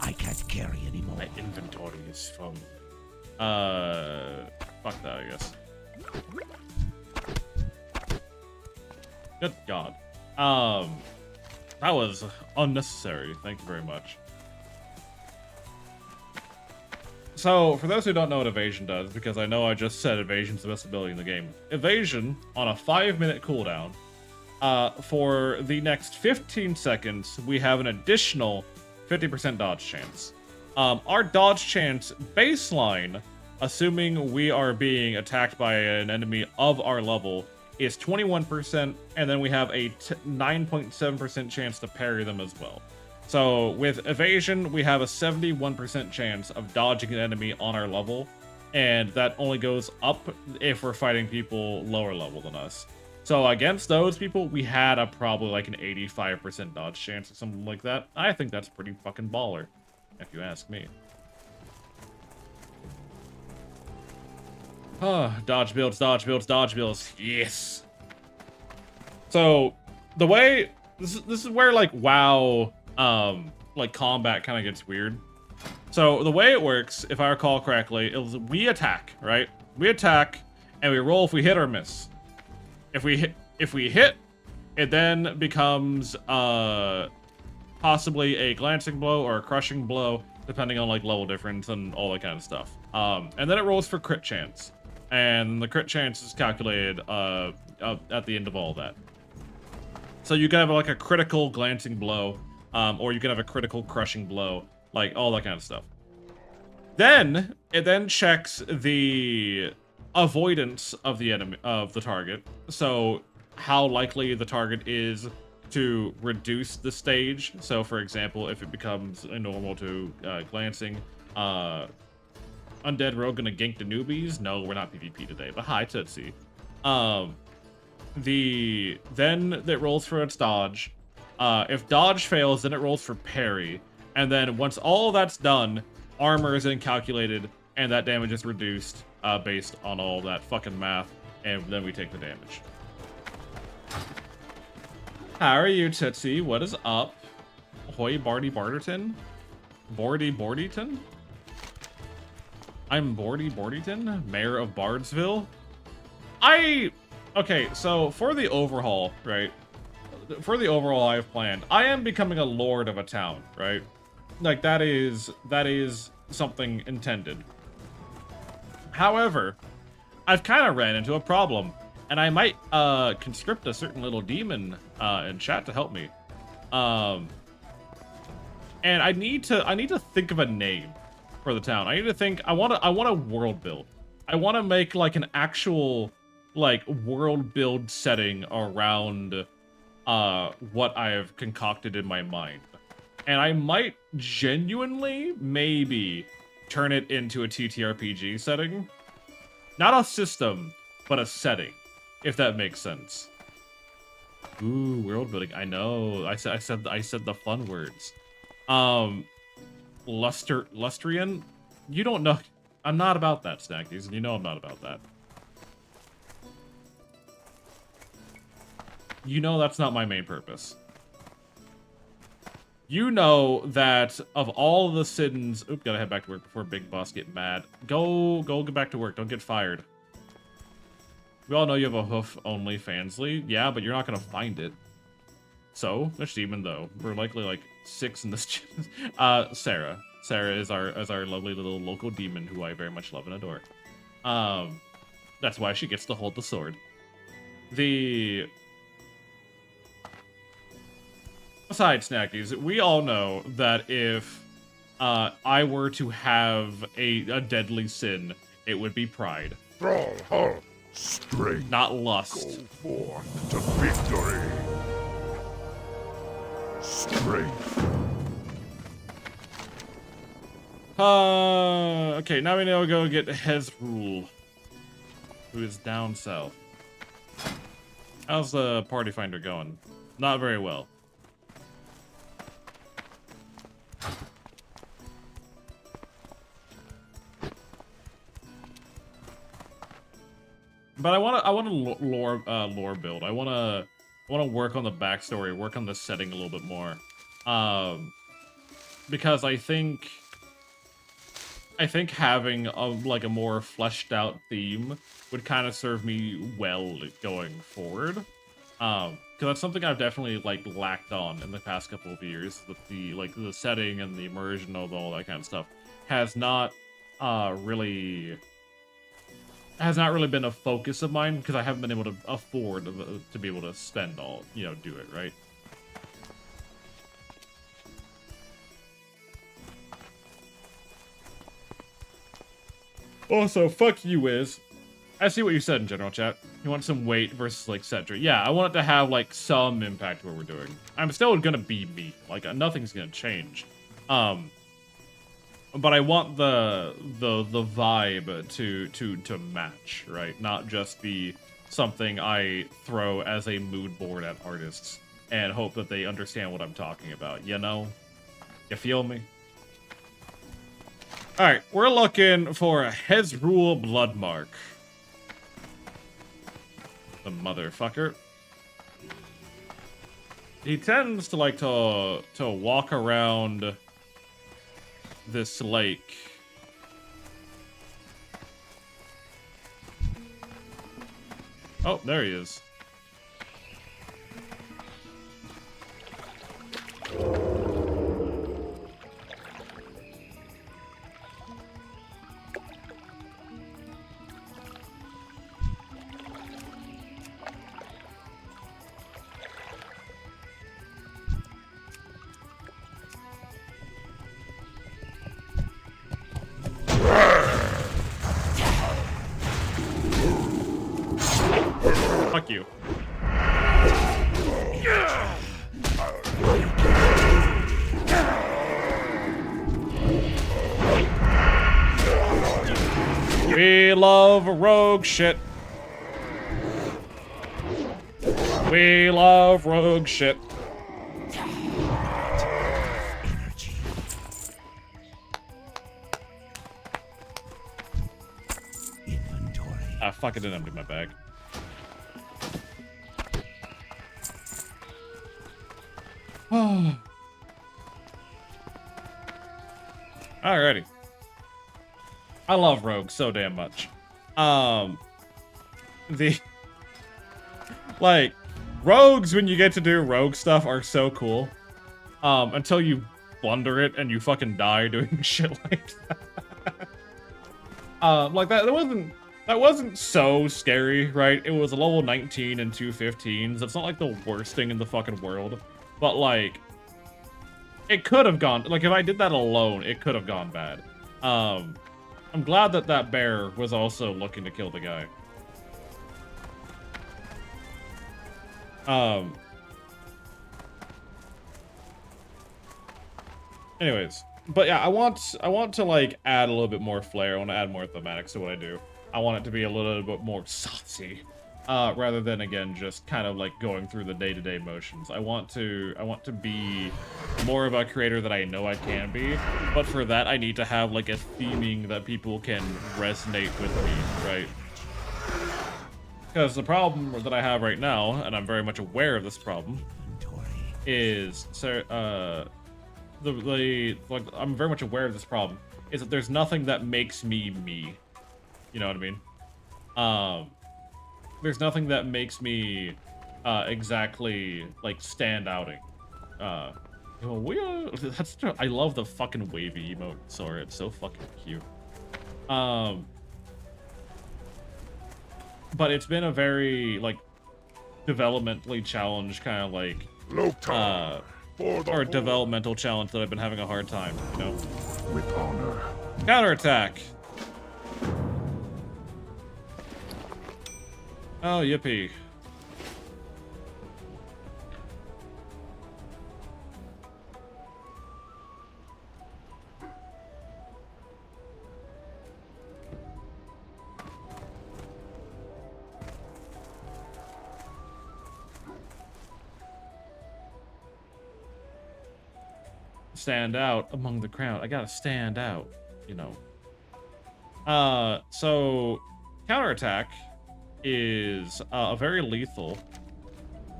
I can't carry anymore. My inventory is full. Fuck that, I guess. Good God. That was unnecessary. Thank you very much. So, for those who don't know what evasion does, because I know I just said evasion's the best ability in the game. Evasion, on a 5-minute cooldown, for the next 15 seconds, we have an additional 50% dodge chance. Our dodge chance baseline, assuming we are being attacked by an enemy of our level, is 21%, and then we have a 9.7% chance to parry them as well. So with evasion, we have a 71% chance of dodging an enemy on our level, and that only goes up if we're fighting people lower level than us. So against those people, we had a probably like an 85% dodge chance or something like that. I think that's pretty fucking baller, if you ask me. Dodge builds, dodge builds, dodge builds. Yes. So the way this is where like WoW like combat kind of gets weird. So the way it works, if I recall correctly, is we attack, right? We attack and we roll if we hit or miss. If we hit, it then becomes possibly a glancing blow or a crushing blow, depending on like level difference and all that kind of stuff. And then it rolls for crit chance. And the crit chance is calculated at the end of all that. So you can have like a critical glancing blow, or you can have a critical crushing blow, like all that kind of stuff. Then it then checks the avoidance of the enemy of the target. So how likely the target is to reduce the stage. So for example, if it becomes normal to glancing, Undead Rogue gonna gank the newbies? No, we're not PvP today, but hi, Tootsie. Then it rolls for its dodge. If dodge fails, then it rolls for parry. And then once all that's done, armor is then calculated, and that damage is reduced based on all that fucking math, and then we take the damage. How are you, Tootsie? What is up? Hoy Barty Barterton? Bordy Bordyton? I'm Bordy Bordyton, Mayor of Bardsville. Okay, so for the overhaul, right? For the overhaul I've planned, I am becoming a lord of a town, right? Like, that is something intended. However, I've kind of ran into a problem, and I might conscript a certain little demon in chat to help me. And I need to think of a name for the town. I need to think. I want a world build. I want to make like an actual like world build setting around what I have concocted in my mind, and I might genuinely maybe turn it into a TTRPG setting, not a system, but a setting, if that makes sense. Ooh, world building. I know. I said the fun words. Lustrian? You don't know. I'm not about that, Snackies, and you know I'm not about that. You know that's not my main purpose. You know that of all the sins... Oop, gotta head back to work before Big Boss get mad. Go get back to work. Don't get fired. We all know you have a hoof only Fansly. Yeah, but you're not gonna find it. So, which demon though? We're likely like 6 in this. Sarah. Sarah is our lovely little local demon who I very much love and adore. That's why she gets to hold the sword. Besides, Snackies, we all know that if I were to have a deadly sin, it would be pride, Thrall Hull, strength. not Go lust. forth to victory. Strength. Okay, now we know to go get Hezrul, who is down south. How's the party finder going? Not very well. But I want a lore build. I want to work on the backstory, work on the setting a little bit more, because I think having a more fleshed out theme would kind of serve me well going forward. Because that's something I've definitely lacked on in the past couple of years. With the setting and the immersion of all that kind of stuff has not really been a focus of mine because I haven't been able to afford to be able to spend all, do it, right? Also, fuck you, Wiz. I see what you said in general chat. You want some weight versus Cedric. Yeah, I want it to have some impact to what we're doing. I'm still gonna be me. Nothing's gonna change. But I want the vibe to match, right? Not just be something I throw as a mood board at artists and hope that they understand what I'm talking about, you know? You feel me? Alright, we're looking for a Hezrul Bloodmark. The motherfucker. He tends to like to walk around this lake. Oh, there he is. Fuck you. We love rogue shit. We love rogue shit. Energy. Inventory. Ah, fuck, it didn't empty my bag. Alrighty. I love rogues so damn much. Rogues, when you get to do rogue stuff, are so cool. Until you blunder it and you fucking die doing shit like that. That wasn't so scary, right? It was a level 19 and 2 15s. It's not like the worst thing in the fucking world. But it could have gone, if I did that alone, it could have gone bad. I'm glad that bear was also looking to kill the guy. Anyways, but yeah, I want to add a little bit more flair. I want to add more thematics to what I do. I want it to be a little bit more saucy, rather than again just kind of going through the day-to-day motions. I want to be more of a creator that I know I can be, but for that I need to have a theming that people can resonate with me, right? Because the problem that I have right now, and I'm very much aware of this problem, is I'm very much aware of this problem, is that there's nothing that makes me me. You know what I mean? there's nothing that makes me exactly like stand outing. That's true. I love the fucking wavy emote. Sorry, it's so fucking cute. But it's been a very like developmentally challenged kind of like or developmental challenge that I've been having a hard time, you know. With honor. Counterattack. Oh, yippee. Stand out among the crowd. I gotta stand out, you know. So counterattack is very lethal.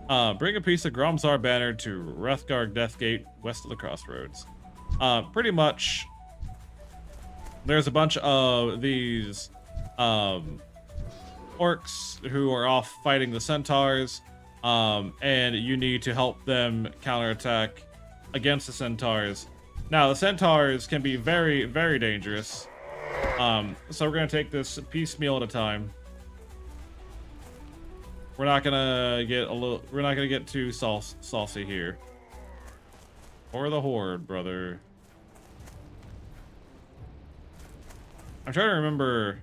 Bring a piece of Gromzar banner to Rethgar Deathgate, west of the crossroads. Pretty much, there's a bunch of these orcs who are off fighting the centaurs, and you need to help them counterattack against the centaurs. Now, the centaurs can be very, very dangerous. So we're gonna take this piecemeal at a time. We're not gonna get too saucy here. Or the horde, brother. I'm trying to remember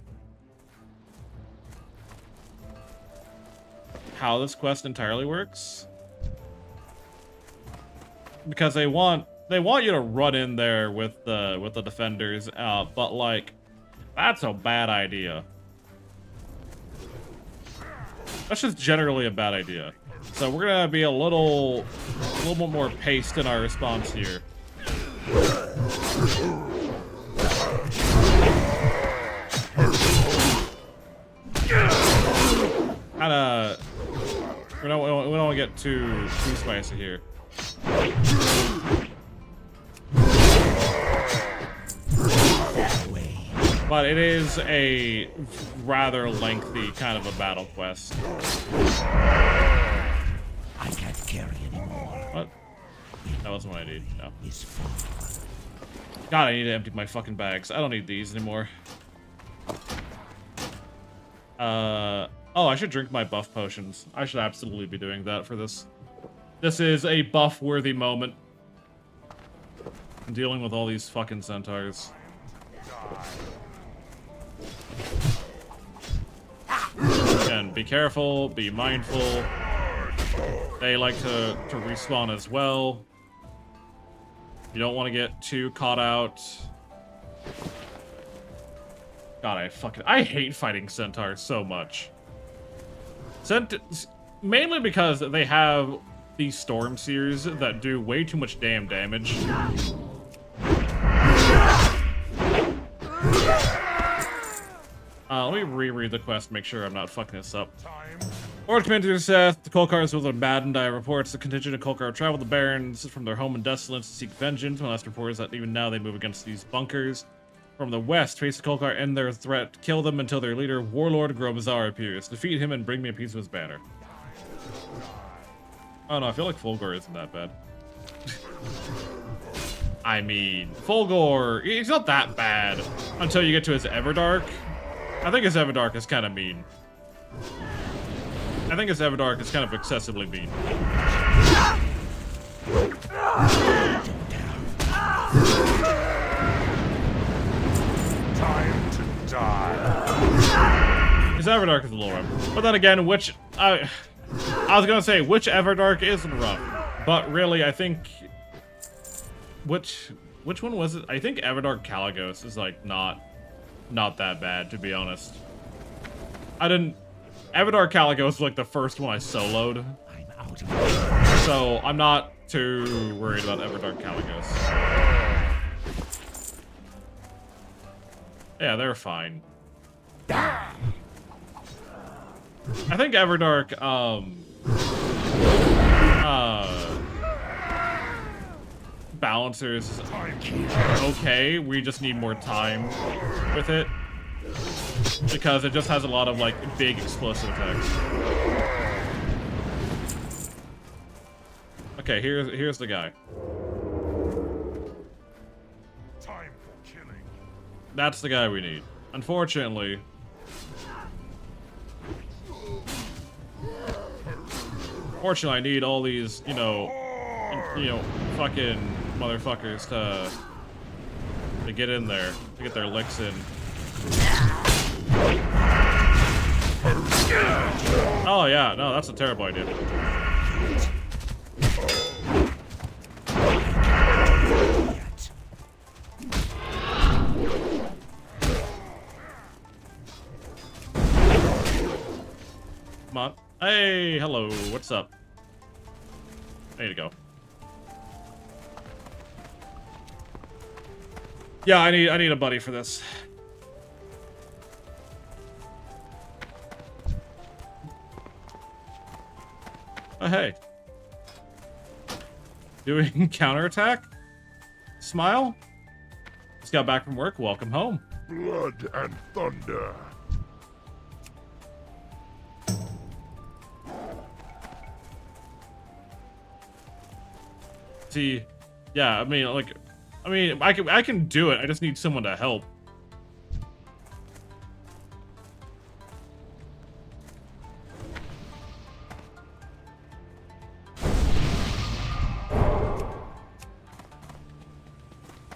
how this quest entirely works, because they want you to run in there with the defenders, but like that's a bad idea. That's just generally a bad idea. So we're gonna be a little bit more paced in our response here. Kinda, we don't want to get too spicy here. But it is a rather lengthy kind of a battle quest. I can't carry anymore. What? That wasn't what I need. No. God, I need to empty my fucking bags. I don't need these anymore. Oh, I should drink my buff potions. I should absolutely be doing that for this. This is a buff-worthy moment. I'm dealing with all these fucking centaurs. And be careful, be mindful. They like to respawn as well. You don't want to get too caught out. God, I hate fighting centaurs so much. Mainly because they have these storm seers that do way too much damn damage. Let me reread the quest, make sure I'm not fucking this up. Lord Commander Seth, the Kolkars with a maddened eye reports the contingent of Kolkar traveled the Barrens from their home in Desolence to seek vengeance. My last report is that even now they move against these bunkers. From the west, face the Kolkar and their threat. Kill them until their leader, Warlord Gromazar, appears. Defeat him and bring me a piece of his banner. Oh no, I feel like Fulgor isn't that bad. I mean, Fulgor, he's not that bad until you get to his Everdark. I think his Everdark is kind of mean. I think his Everdark is kind of excessively mean. Time to die. His Everdark is a little rough. But then again, I was gonna say, which Everdark isn't rough? But really, I think... Which one was it? I think Everdark Caligos is, like, not that bad, to be honest. Everdark Caligos was, like, the first one I soloed. I'm out of here. So, I'm not too worried about Everdark Caligos. Yeah, they're fine. I think Everdark, Balancers is okay. We just need more time with it. because it just has a lot of like big explosive attacks. Okay, here's the guy. Time for killing. That's the guy we need. Unfortunately. Fortunately, I need all these, you know, fucking motherfuckers to get in there, to get their licks in. Oh yeah, no, that's a terrible idea. Come on. Hey, hello, what's up? There you go. Yeah, I need a buddy for this. Oh, hey. Doing counterattack? Smile? Just got back from work, welcome home. Blood and thunder. See, yeah, I mean, like, I can do it. I just need someone to help.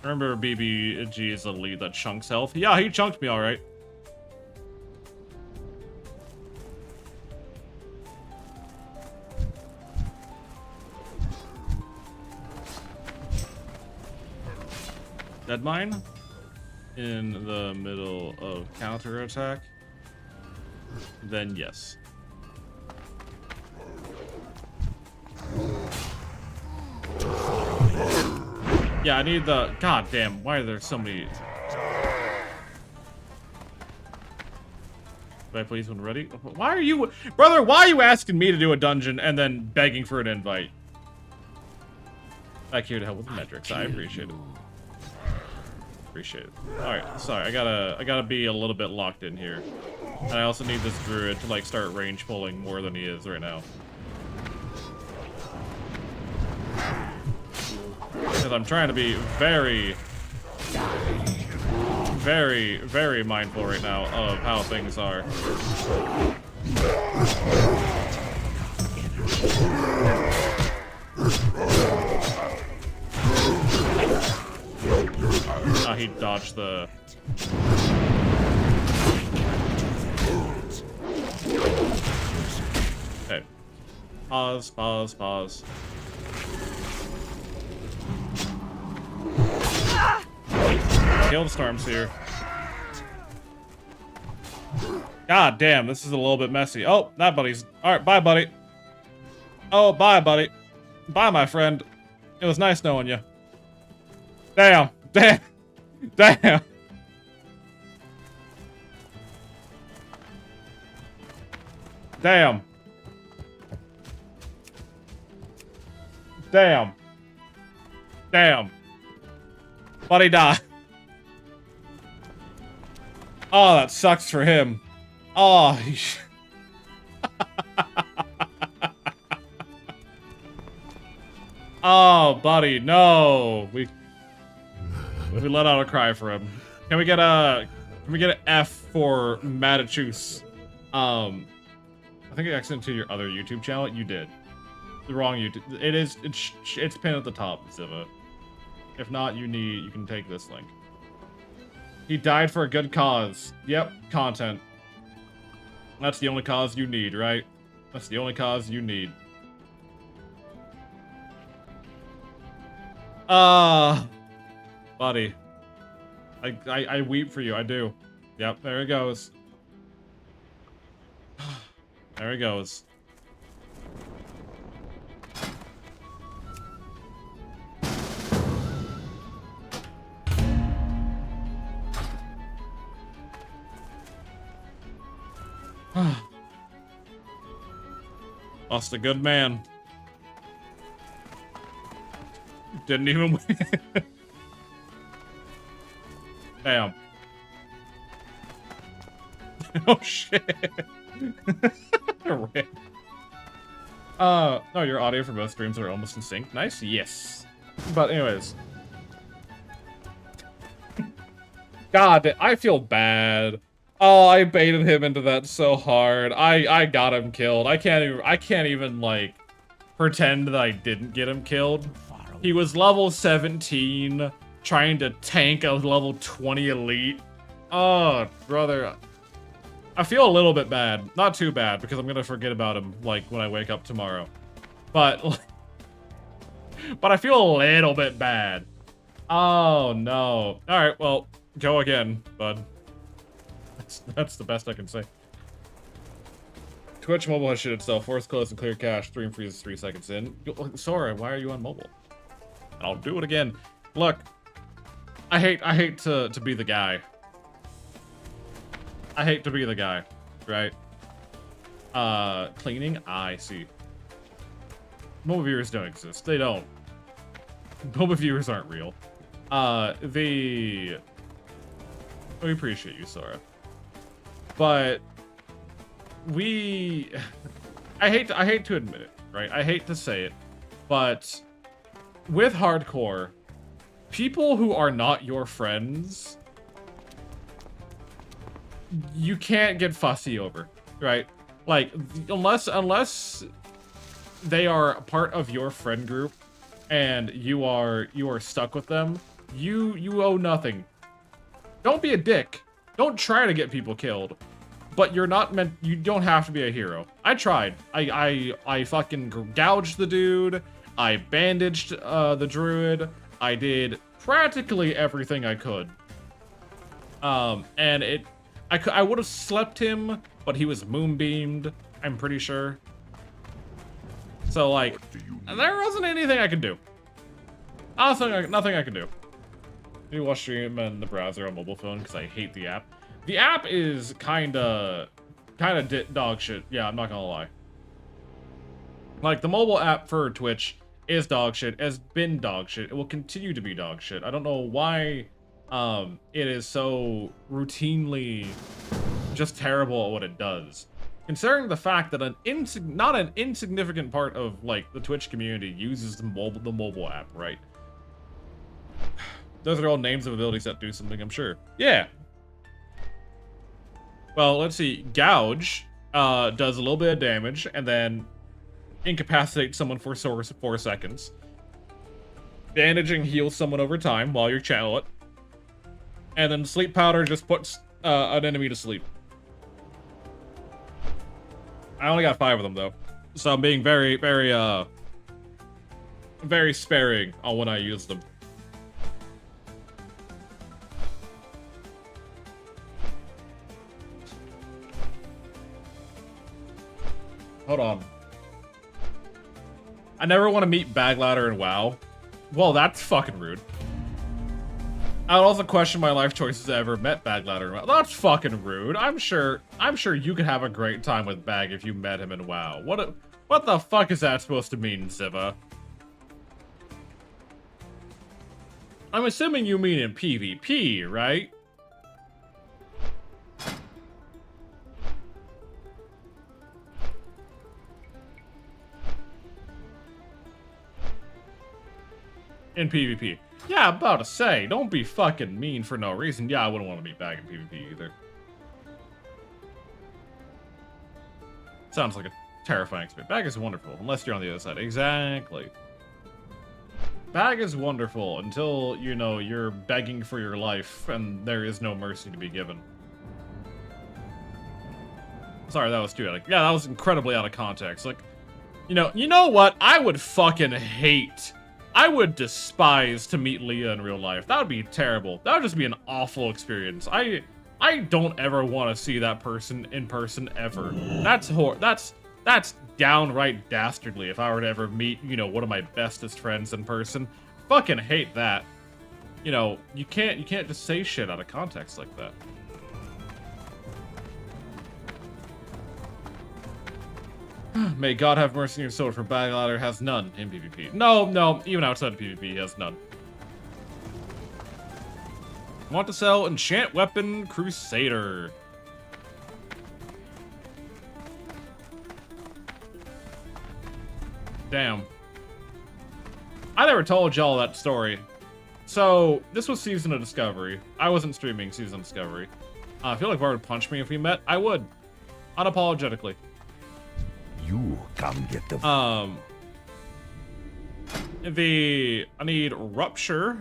Remember BBG is the lead that chunks health? Yeah, he chunked me all right. Dead mine in the middle of counter attack, then yes. Yeah, I need the. God damn! Why are there so many? Can I please when ready? Why are you, brother? Why are you asking me to do a dungeon and then begging for an invite? Back here to help with the metrics. I appreciate it. Appreciate it. Alright, sorry, I gotta be a little bit locked in here. And I also need this druid to like start range pulling more than he is right now. Because I'm trying to be very, very, very mindful right now of how things are. Oh, he dodged the... Okay. Pause, pause, pause. Kill the storms here. God damn, this is a little bit messy. Oh, that buddy's... Alright, bye, buddy. Oh, bye, buddy. Bye, my friend. It was nice knowing you. Damn. Damn. Damn. Damn. Damn. Damn. Buddy died. Oh, that sucks for him. Oh. Oh, buddy, no. We let out a cry for him. Can we get an F for Madachus? I think I accidentally to your other YouTube channel. You did. The wrong YouTube. It's pinned at the top, Ziva. If not, you can take this link. He died for a good cause. Yep, content. That's the only cause you need, right? That's the only cause you need. Buddy. I weep for you, I do. Yep, there he goes. There he goes. Lost a good man. Didn't even win. Damn. Oh shit. Rip. No, your audio for both streams are almost in sync. Nice, yes. But anyways. God, I feel bad. Oh, I baited him into that so hard. I got him killed. I can't even like pretend that I didn't get him killed. He was level 17 trying to tank a level 20 elite. Oh, brother. I feel a little bit bad. Not too bad, because I'm gonna forget about him, like, when I wake up tomorrow. But I feel a little bit bad. Oh, no. Alright, well, go again, bud. That's the best I can say. Twitch mobile has shit itself. Force close and clear cache. Stream freezes 3 seconds in. Sora, why are you on mobile? I'll do it again. Look, I hate to be the guy. I hate to be the guy, right? Cleaning? I see. Mobile viewers don't exist. They don't. Mobile viewers aren't real. We appreciate you, Sora. But I hate to admit it, right? I hate to say it, but with hardcore, people who are not your friends, you can't get fussy over, right? Like, unless they are a part of your friend group and you are stuck with them, you owe nothing. Don't be a dick. Don't try to get people killed. But you don't have to be a hero. I tried. I fucking gouged the dude. I bandaged the druid. I did practically everything I could. And I would have slept him, but he was moonbeamed, I'm pretty sure. So, like, there wasn't anything I could do. Honestly, nothing I could do. Maybe watch stream in the browser on mobile phone, because I hate the app. The app is kinda dog shit. Yeah, I'm not gonna lie. Like, the mobile app for Twitch is dog shit, has been dog shit. It will continue to be dog shit. I don't know why it is so routinely just terrible at what it does. Considering the fact that not an insignificant part of, like, the Twitch community uses the mobile app, right? Those are all names of abilities that do something, I'm sure. Yeah. Well, let's see. Gouge does a little bit of damage, and then incapacitate someone for 4 seconds. Bandaging heals someone over time while you channel it. And then Sleep Powder just puts an enemy to sleep. I only got 5 of them, though. So I'm being very, very, very sparing on when I use them. Hold on. I never want to meet Bagladder in WoW. Well, that's fucking rude. I would also question my life choices I ever met Bagladder in WoW. That's fucking rude. I'm sure you could have a great time with Bag if you met him in WoW. What the fuck is that supposed to mean, Ziva? I'm assuming you mean in PvP, right? In PvP. Yeah, I'm about to say, don't be fucking mean for no reason. Yeah, I wouldn't want to meet Bag in PvP either. Sounds like a terrifying experience. Bag is wonderful, unless you're on the other side. Exactly. Bag is wonderful until, you know, you're begging for your life and there is no mercy to be given. Sorry, that was too out of... Yeah, that was incredibly out of context. Like, you know what? I would fucking hate... I would despise to meet Leah in real life. That would be terrible. That would just be an awful experience. I don't ever want to see that person in person ever. That's downright dastardly if I were to ever meet, you know, one of my bestest friends in person. Fucking hate that. You know, you can't just say shit out of context like that. May God have mercy on your soul, for Bagladder has none in PvP. No, even outside of PvP, he has none. Want to sell enchant weapon Crusader. Damn. I never told y'all that story. So, this was Season of Discovery. I wasn't streaming Season of Discovery. I feel like Var would punch me if we met. I would. Unapologetically. You come get the. I need Rupture.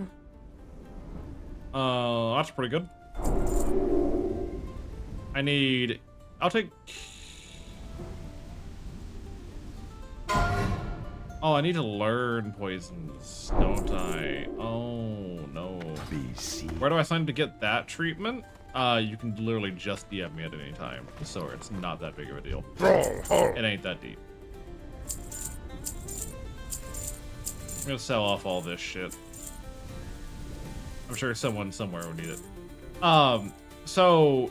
That's pretty good. I'll take... Oh, I need to learn poisons, don't I? Oh, no. BC. Where do I sign to get that treatment? You can literally just DM me at any time, so it's not that big of a deal. It ain't that deep. I'm gonna sell off all this shit. I'm sure someone somewhere will need it. So...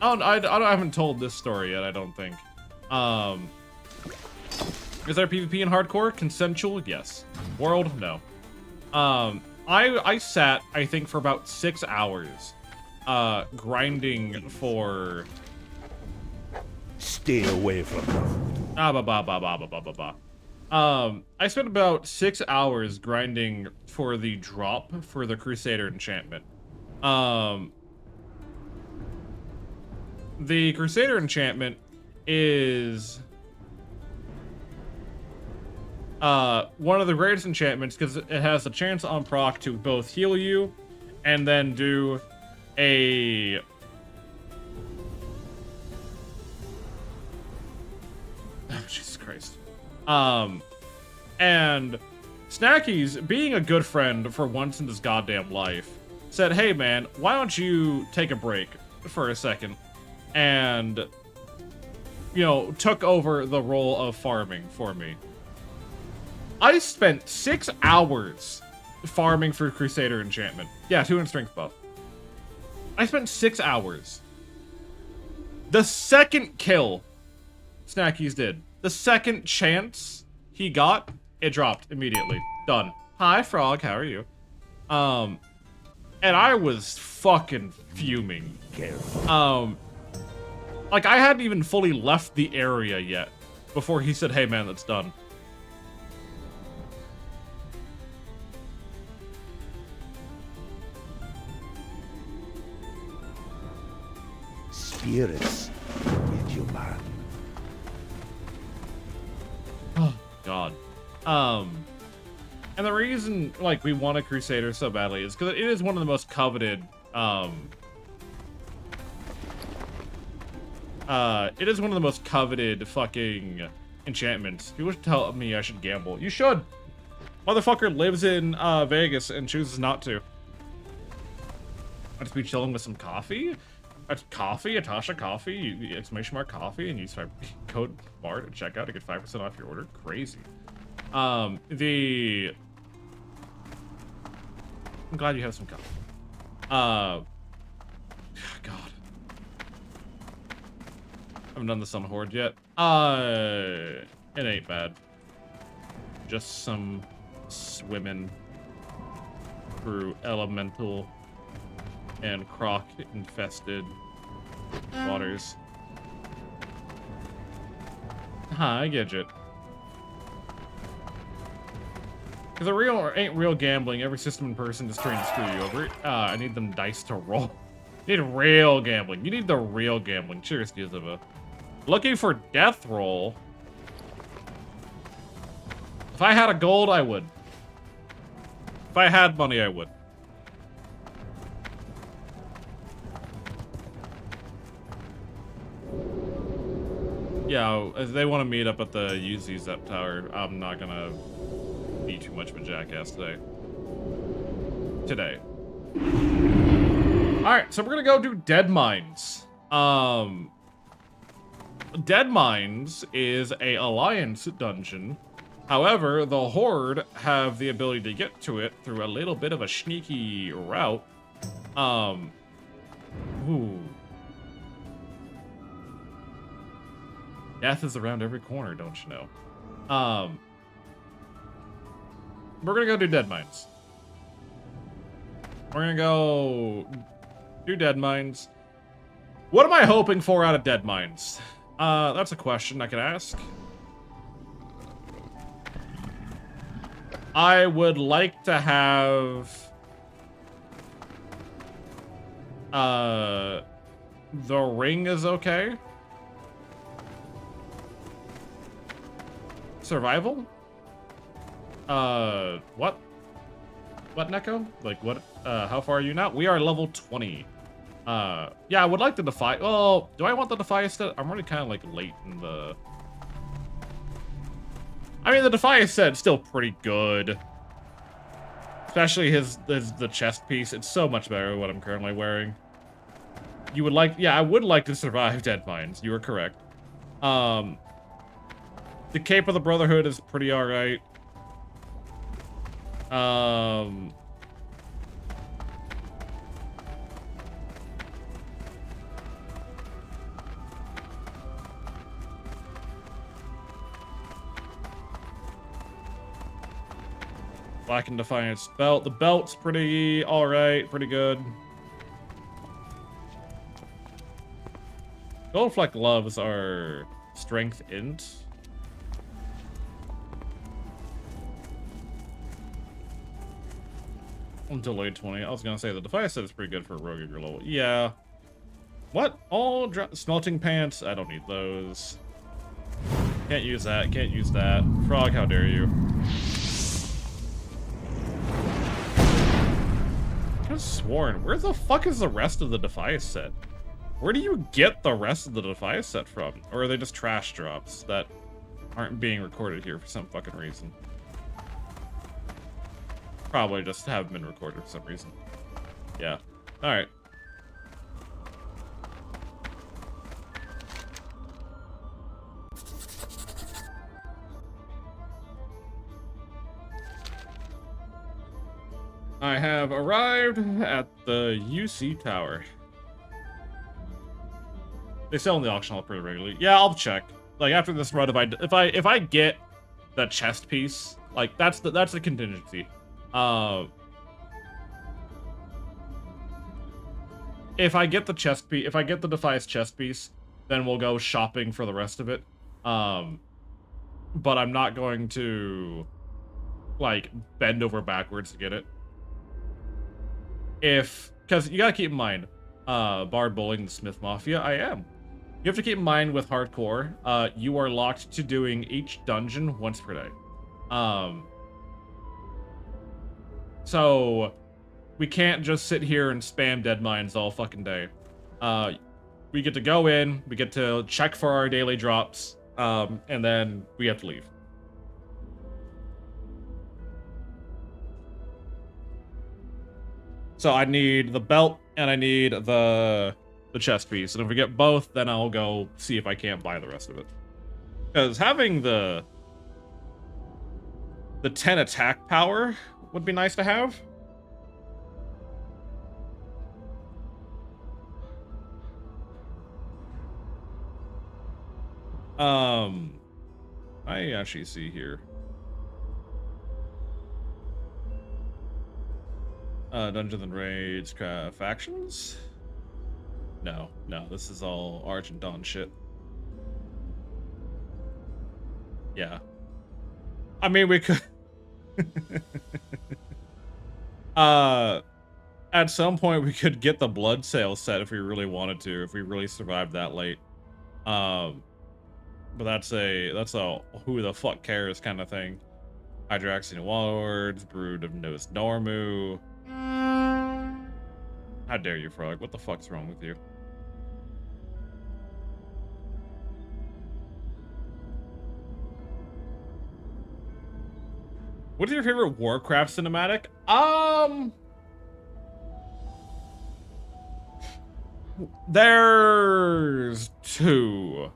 I haven't told this story yet, I don't think. Is there PvP in hardcore? Consensual? Yes. World? No. I sat, I think, for about 6 hours, grinding for... Stay away from them. I spent about 6 hours grinding for the drop for the Crusader enchantment. The Crusader enchantment is one of the greatest enchantments because it has a chance on proc to both heal you and then do a... Oh, Jesus Christ. And Snackies, being a good friend for once in his goddamn life, said, hey man, why don't you take a break for a second? And, you know, took over the role of farming for me. I spent 6 hours farming for Crusader enchantment. Yeah, 2 in strength buff. I spent 6 hours. The second kill Snackies did, the second chance he got, it dropped immediately. Done. Hi, Frog, how are you? And I was fucking fuming. Careful. Like, I hadn't even fully left the area yet before he said, hey man, that's done. Spirits with you, man. Oh, God. And the reason, like, we want a Crusader so badly is because it is one of the most coveted, it is one of the most coveted fucking enchantments. People should tell me I should gamble. You should! Motherfucker lives in, Vegas and chooses not to. I just be chilling with some coffee? That's coffee, Atasha coffee, you exclamation mark coffee, and you use my code BART at checkout to get 5% off your order. Crazy. I'm glad you have some coffee. God. I haven't done this on Horde yet. It ain't bad. Just some swimming through elemental and croc infested waters. Hi, Gidget. Because the real ain't real gambling. Every system and person is trying to screw you over. I need them dice to roll. You need real gambling. You need the real gambling. Cheers, Gizova. Looking for death roll. If I had a gold, I would. If I had money, I would. Yeah, if they want to meet up at the UZ Zep Tower, I'm not gonna be too much of a jackass today. Alright, so we're gonna go do Dead Mines. Dead Mines is a Alliance dungeon. However, the Horde have the ability to get to it through a little bit of a sneaky route. Ooh. Death is around every corner, don't you know? We're gonna go do Dead Mines. We're gonna go do Dead Mines. What am I hoping for out of Dead Mines? That's a question I could ask. I would like to have the ring is okay. Survival? What? What, Neko? Like, what, how far are you now? We are level 20. Yeah, I would like to defy. Well, do I want the Defias set? I'm already kind of like late in the. I mean, the Defias set's still pretty good. Especially the chest piece. It's so much better than what I'm currently wearing. You would like, yeah, I would like to survive Dead Mines. You are correct. The Cape of the Brotherhood is pretty alright. Black and Defiance belt. The belt's pretty alright, pretty good. Gold Fleck gloves are strength int. Until late 20. I was gonna say the Defiance set is pretty good for a rogue at your level. Yeah. What? All smelting pants? I don't need those. Can't use that. Can't use that. Frog, how dare you? I could have sworn. Where the fuck is the rest of the Defiance set? Where do you get the rest of the Defiance set from? Or are they just trash drops that aren't being recorded here for some fucking reason? Probably just haven't been recorded for some reason. Yeah. Alright. I have arrived at the UC Tower. They sell in the auction hall pretty regularly. Yeah, I'll check. Like after this run, if I get the chest piece, like that's the contingency. If I get the chest piece, if I get the Defiance chest piece, then we'll go shopping for the rest of it. But I'm not going to like bend over backwards to get it. Because you gotta keep in mind, Bard Bowling, the Smith Mafia, I am. You have to keep in mind with hardcore, you are locked to doing each dungeon once per day. So we can't just sit here and spam Dead Mines all fucking day. We get to go in, we get to check for our daily drops, and then we have to leave. So I need the belt and I need the chest piece. And if we get both, then I'll go see if I can't buy the rest of it. Because having the 10 attack power would be nice to have. I actually see here. Dungeons and Raids, factions? No, this is all Argent Dawn shit. Yeah. I mean, we could... at some point we could get the Blood Sale set if we really wanted to, if we really survived that late. But that's a who the fuck cares kind of thing. Hydraxian Warlords, Brood of Nos Normu. How dare you, Frog? What the fuck's wrong with you? What's your favorite Warcraft cinematic? There's two.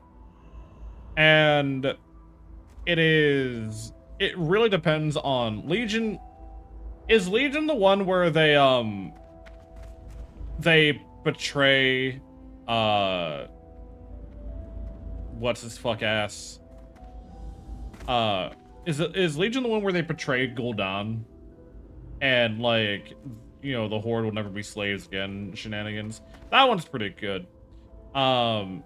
And it really depends on Legion. Is Legion the one where they betray what's his fuck ass? Is Legion the one where they betray Gul'dan and like, you know, the Horde will never be slaves again shenanigans? That one's pretty good. The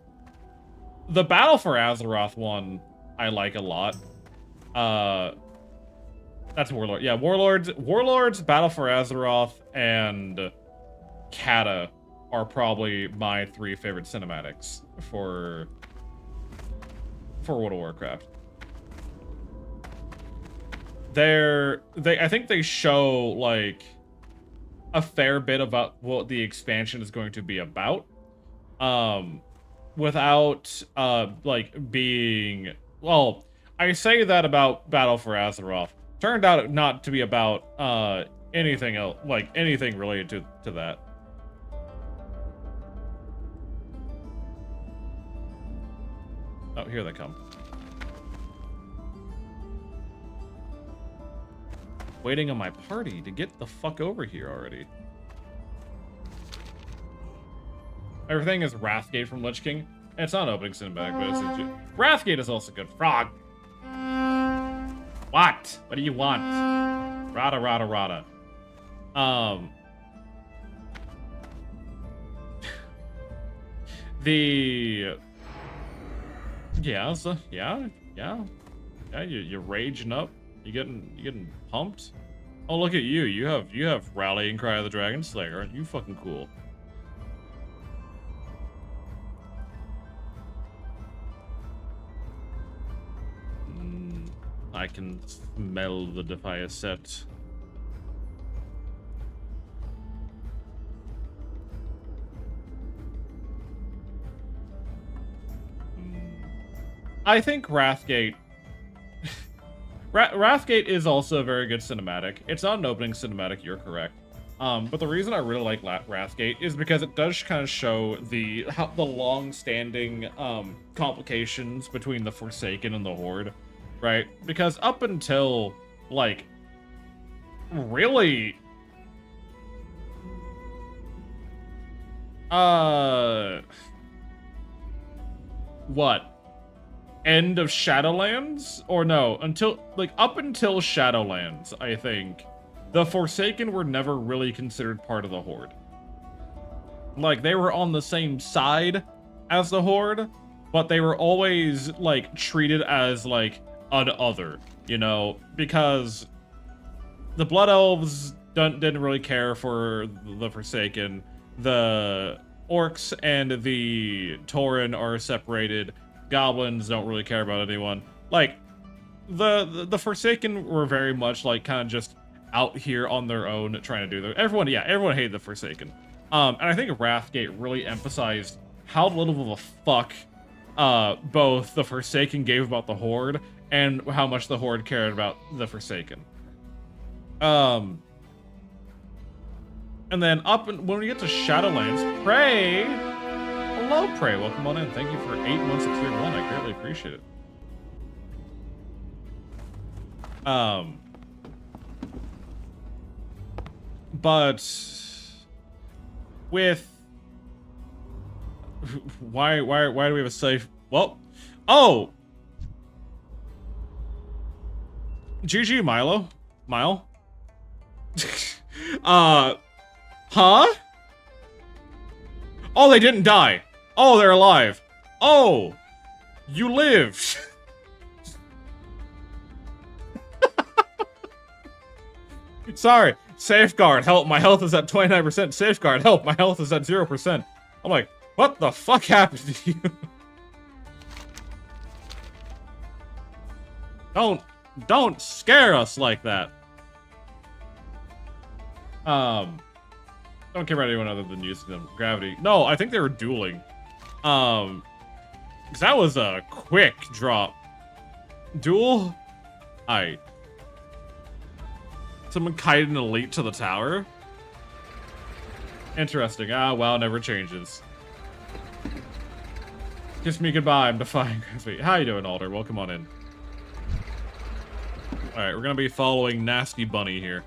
Battle for Azeroth one I like a lot. That's Warlord. Yeah, Warlords, Battle for Azeroth, and Kata are probably my 3 favorite cinematics for World of Warcraft. I think they show like a fair bit about what the expansion is going to be about, without like being, well, I say that about Battle for Azeroth. Turned out not to be about anything else, like anything related to that. Oh, here they come. Waiting on my party to get the fuck over here already. Everything is Wrathgate from Lich King. It's not an opening cinematic, but it's Wrathgate is also good. Frog. What? What do you want? Rada, rada, rada. Yeah, so, yeah, you're raging up. You getting pumped? Oh, look at you. You have Rallying Cry of the Dragon Slayer. Aren't you fucking cool? I can smell the Defias set. I think Wrathgate... Wrathgate is also a very good cinematic. It's not an opening cinematic, you're correct. But the reason I really like Wrathgate is because it does kind of show the long-standing complications between the Forsaken and the Horde, right? Because up until, like, really... what? End of Shadowlands? Or no, until, like, up until Shadowlands, I think, the Forsaken were never really considered part of the Horde. Like, they were on the same side as the Horde, but they were always, like, treated as, like, an other, you know? Because the Blood Elves didn't really care for the Forsaken. The Orcs and the Tauren are separated. Goblins don't really care about anyone. Like, the Forsaken were very much, like, kind of just out here on their own trying to do their... Everyone hated the Forsaken. And I think Wrathgate really emphasized how little of a fuck both the Forsaken gave about the Horde and how much the Horde cared about the Forsaken. And then when we get to Shadowlands, Prey... Hello, Prey. Welcome on in. Thank you for 8 months of Tier 1. I greatly appreciate it. But with why do we have a safe? Well, oh, GG Mile. Huh? Oh, they didn't die. Oh, they're alive. Oh, you lived. Sorry. Safeguard, help, my health is at 29%. Safeguard, help, my health is at 0%. I'm like, what the fuck happened to you? Don't scare us like that. Don't care about anyone other than using them. Gravity. No, I think they were dueling. Because that was a quick drop. Duel? Aight. Someone kited an elite to the tower? Interesting. Ah, wow, never changes. Kiss me goodbye, I'm defying gravity. How you doing, Alder? Welcome on in. Alright, we're gonna be following Nasty Bunny here.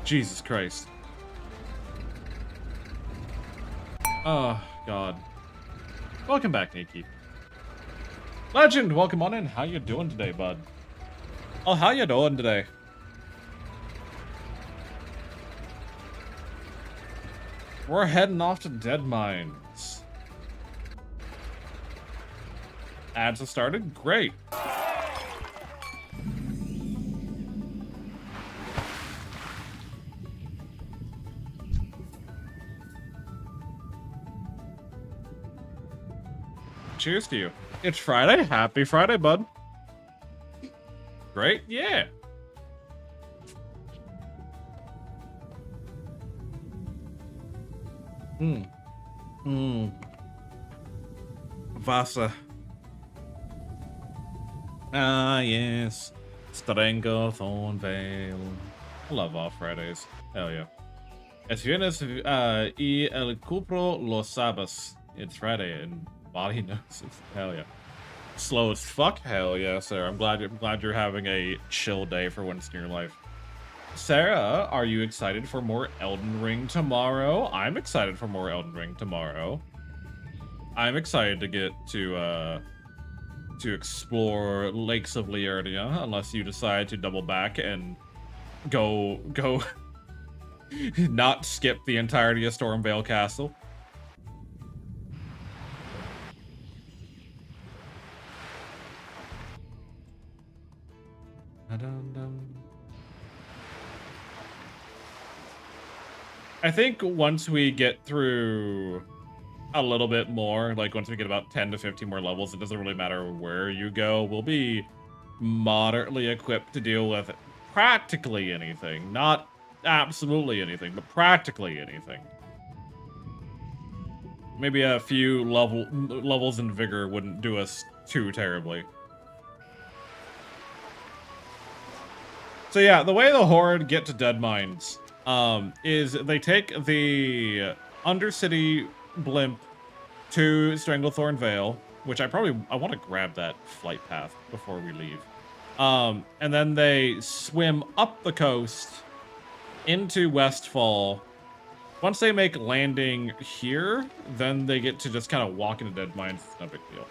Jesus Christ. Oh, God. Welcome back, Nikki. Legend, welcome on in. How you doing today, bud? Oh, how you doing today? We're heading off to Dead Mines. Ads have started. Great. Cheers to you. It's Friday. Happy Friday, bud. Great. Yeah. Vasa. Ah, yes. Strango Thornvale. I love off Fridays. Hell yeah. Es viernes y el cupro los sabes. It's Friday and body knows it. Hell yeah. Slow as fuck? Hell yeah, sir. I'm glad you're having a chill day for once in your life. Sarah, are you excited for more Elden Ring tomorrow? I'm excited for more Elden Ring tomorrow. I'm excited to get to explore Lakes of Liurnia, unless you decide to double back and go not skip the entirety of Stormvale Castle. I think once we get through a little bit more, like once we get about 10 to 15 more levels, it doesn't really matter where you go. We'll be moderately equipped to deal with practically anything. Not absolutely anything, but practically anything. Maybe a few levels in vigor wouldn't do us too terribly. So yeah, the way the Horde get to Deadmines is they take the Undercity blimp to Stranglethorn Vale, which I want to grab that flight path before we leave. And then they swim up the coast into Westfall. Once they make landing here, then they get to just kind of walk into Deadmines. It's no big deal.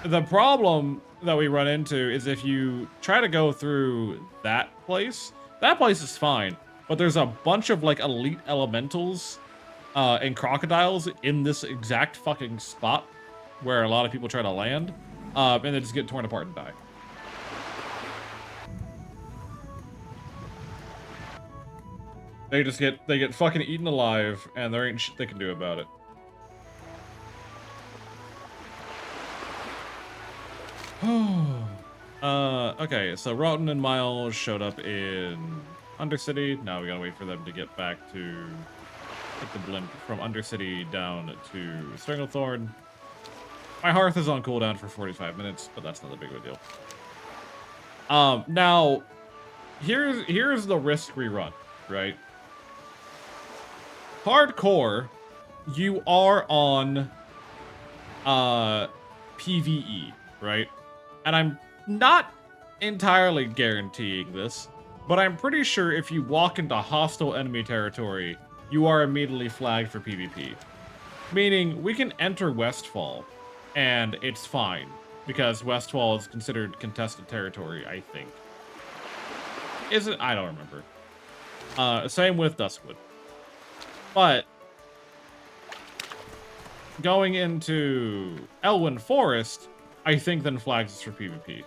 The problem that we run into is if you try to go through that place is fine, but there's a bunch of like elite elementals and crocodiles in this exact fucking spot where a lot of people try to land, and they just get torn apart and die. They get fucking eaten alive, and there ain't shit they can do about it. Okay, so Rotten and Miles showed up in Undercity. Now we gotta wait for them to get back to get the blimp from Undercity down to Stranglethorn. My hearth is on cooldown for 45 minutes, but that's not a big of a deal. Now, here's the risk we run, right? Hardcore, you are on PvE, right? And I'm not entirely guaranteeing this, but I'm pretty sure if you walk into hostile enemy territory, you are immediately flagged for PvP. Meaning, we can enter Westfall, and it's fine, because Westfall is considered contested territory, I think. Is it? I don't remember. Same with Duskwood. But going into Elwyn Forest, I think then flags us for PvP.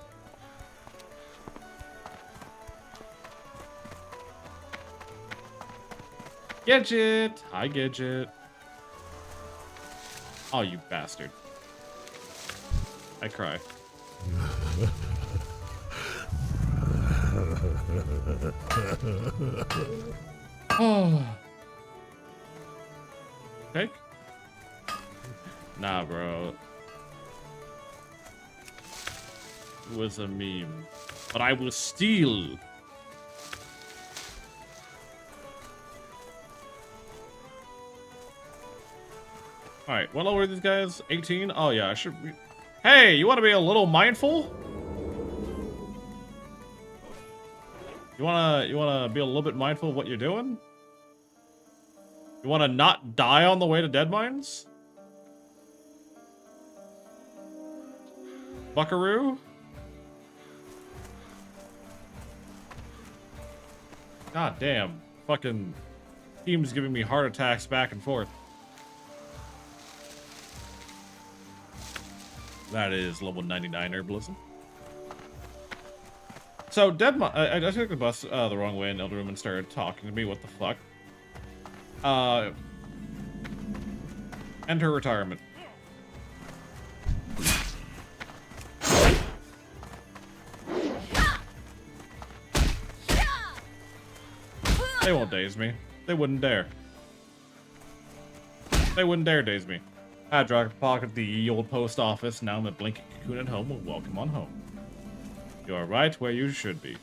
Gidget! Hi, Gidget. Oh, you bastard. I cry. Oh. Cake? Nah, bro. It was a meme. But I will steal. Alright, what level are these guys? 18? Oh yeah, I should be... Hey, you want to be a little mindful? You wanna be a little bit mindful of what you're doing? You wanna not die on the way to Deadmines? Buckaroo? God damn. Fucking team's giving me heart attacks back and forth. That is level 99 herbalism. So, I took the bus the wrong way, and Elderwoman started talking to me. What the fuck? Enter retirement. They won't daze me. They wouldn't dare. They wouldn't dare daze me. I dropped a pocket at the old post office. Now I'm a blinking cocoon at home. Well, welcome on home. You are right where you should be.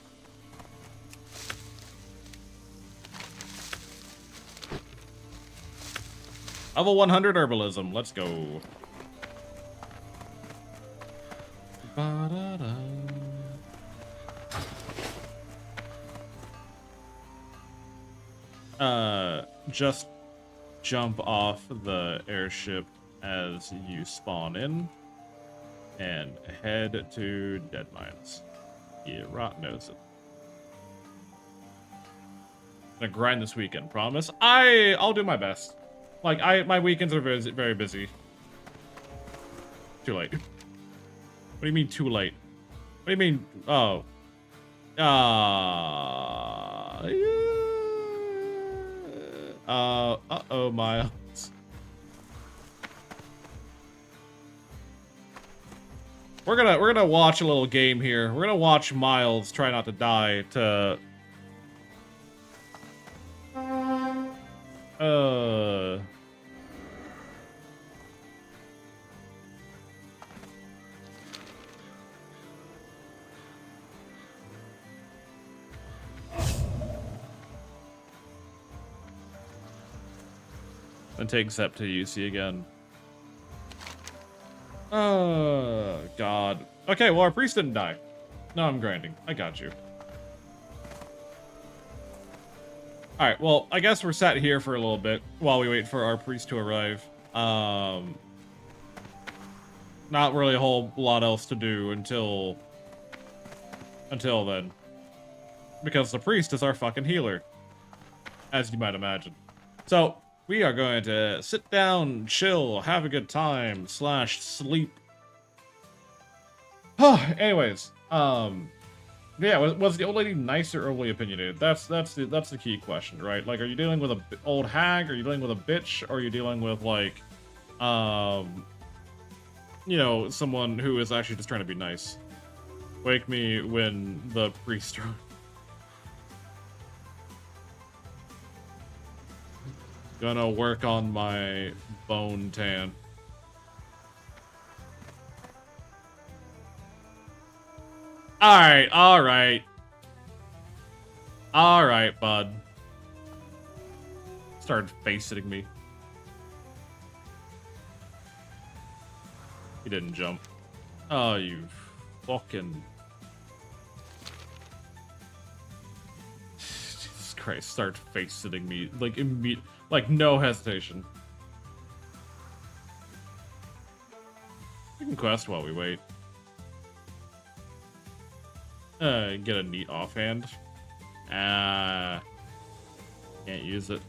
Level 100 herbalism. Let's go. Ba-da-da. Just jump off the airship as you spawn in and head to dead mines. Yeah, rot knows it. Gonna grind this weekend, promise. I'll do my best. Like, my weekends are very busy. Too late. What do you mean too late? What do you mean? Oh. Uh-oh, Miles. We're gonna watch a little game here. We're gonna watch Miles try not to die to... And take Zep to UC again. Oh, God. Okay, well, our priest didn't die. No, I'm grinding. I got you. Alright, well, I guess we're sat here for a little bit while we wait for our priest to arrive. Not really a whole lot else to do until then. Because the priest is our fucking healer. As you might imagine. So, we are going to sit down, chill, have a good time, / sleep. Anyways, yeah, was the old lady nice or overly opinionated? That's the key question, right? Like, are you dealing with a old hag? Are you dealing with a bitch? Or are you dealing with, like, you know, someone who is actually just trying to be nice? Wake me when the priest... Gonna work on my bone tan. Alright, alright. Alright, bud. Started face-sitting me. He didn't jump. Oh, you fucking... Jesus Christ, start face-sitting me. Like, immediately. Like, no hesitation. We can quest while we wait. Get a neat offhand. Can't use it.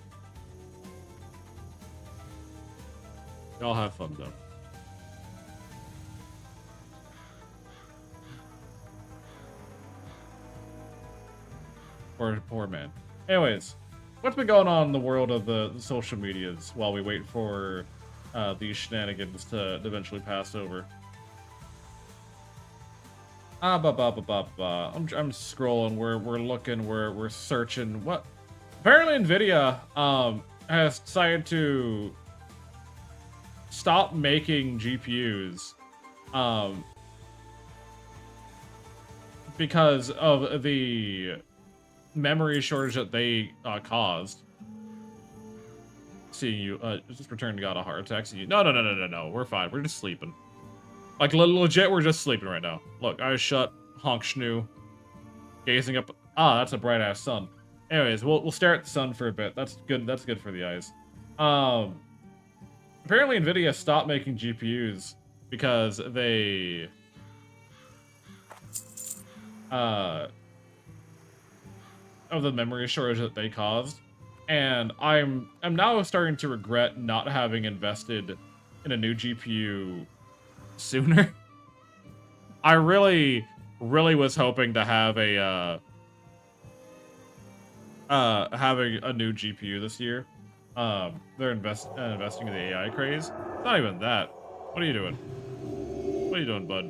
Y'all have fun, though. Poor man. Anyways. What's been going on in the world of the social medias while we wait for these shenanigans to eventually pass over? I'm scrolling. We're looking. We're searching. What? Apparently, Nvidia has decided to stop making GPUs because of the memory shortage that they caused. Seeing you, just returned got a heart attack. Seeing you, no, we're fine. We're just sleeping. Like legit, we're just sleeping right now. Look, eyes shut, honk schnoo, gazing up. Ah, that's a bright ass sun. Anyways, we'll stare at the sun for a bit. That's good. That's good for the eyes. Apparently, Nvidia stopped making GPUs because they of the memory shortage that they caused, and I'm now starting to regret not having invested in a new GPU sooner. I really was hoping to have having a new GPU this year. They're investing in the AI craze. It's not even that. What are you doing? What are you doing, bud?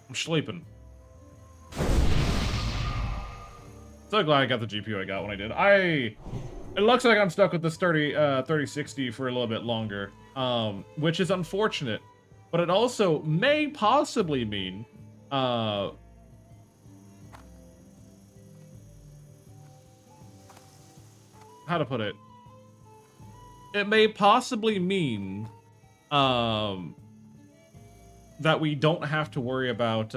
I'm sleeping. So glad I got the GPU I got when I did. It looks like I'm stuck with this 3060 for a little bit longer, which is unfortunate. But it also may possibly mean, how to put it? It may possibly mean, that we don't have to worry about,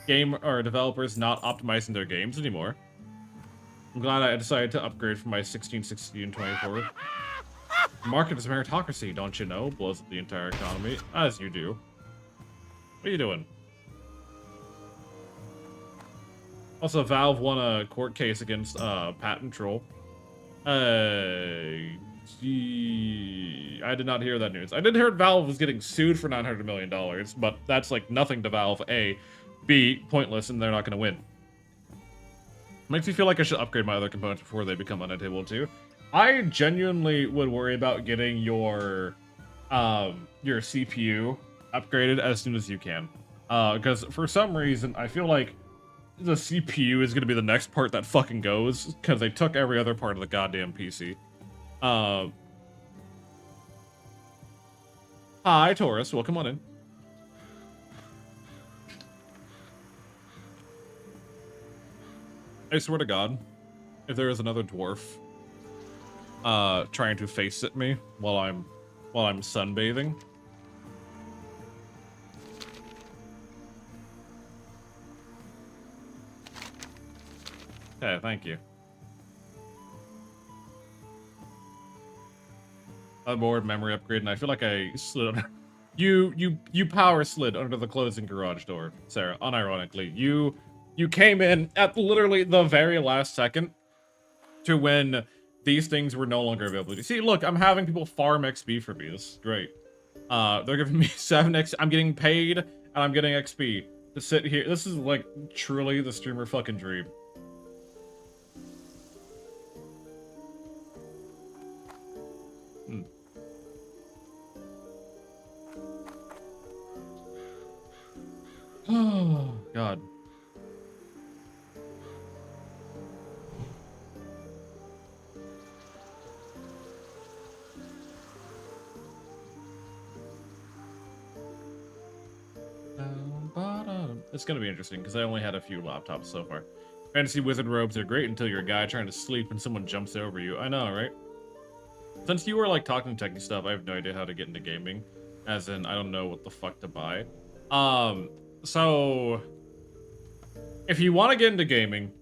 game or developers not optimizing their games anymore. I'm glad I decided to upgrade from my 1660 and 24. The market is meritocracy, don't you know? Blows up the entire economy, as you do. What are you doing? Also, Valve won a court case against patent troll. Gee, I did not hear that news. I did hear Valve was getting sued for $900 million, but that's like nothing to Valve. A, B, pointless, and they're not going to win. Makes me feel like I should upgrade my other components before they become unatable too. I genuinely would worry about getting your CPU upgraded as soon as you can. Because for some reason, I feel like the CPU is going to be the next part that fucking goes, because they took every other part of the goddamn PC. Hi, Taurus. Welcome on in. I swear to God, if there is another dwarf trying to face at me while I'm sunbathing. Okay, thank you. Motherboard memory upgrade, and I feel like I slid under. You power slid under the closing garage door, Sarah. Unironically, you came in at literally the very last second to when these things were no longer available. You see, look, I'm having people farm XP for me. This is great. They're giving me 7x. I'm getting paid, and I'm getting XP to sit here. This is like truly the streamer fucking dream. Oh, God. It's gonna be interesting because I only had a few laptops so far. Fantasy wizard robes are great until you're a guy trying to sleep and someone jumps over you. I know, right? Since you were like talking techie stuff, I have no idea how to get into gaming. As in, I don't know what the fuck to buy. So if you want to get into gaming,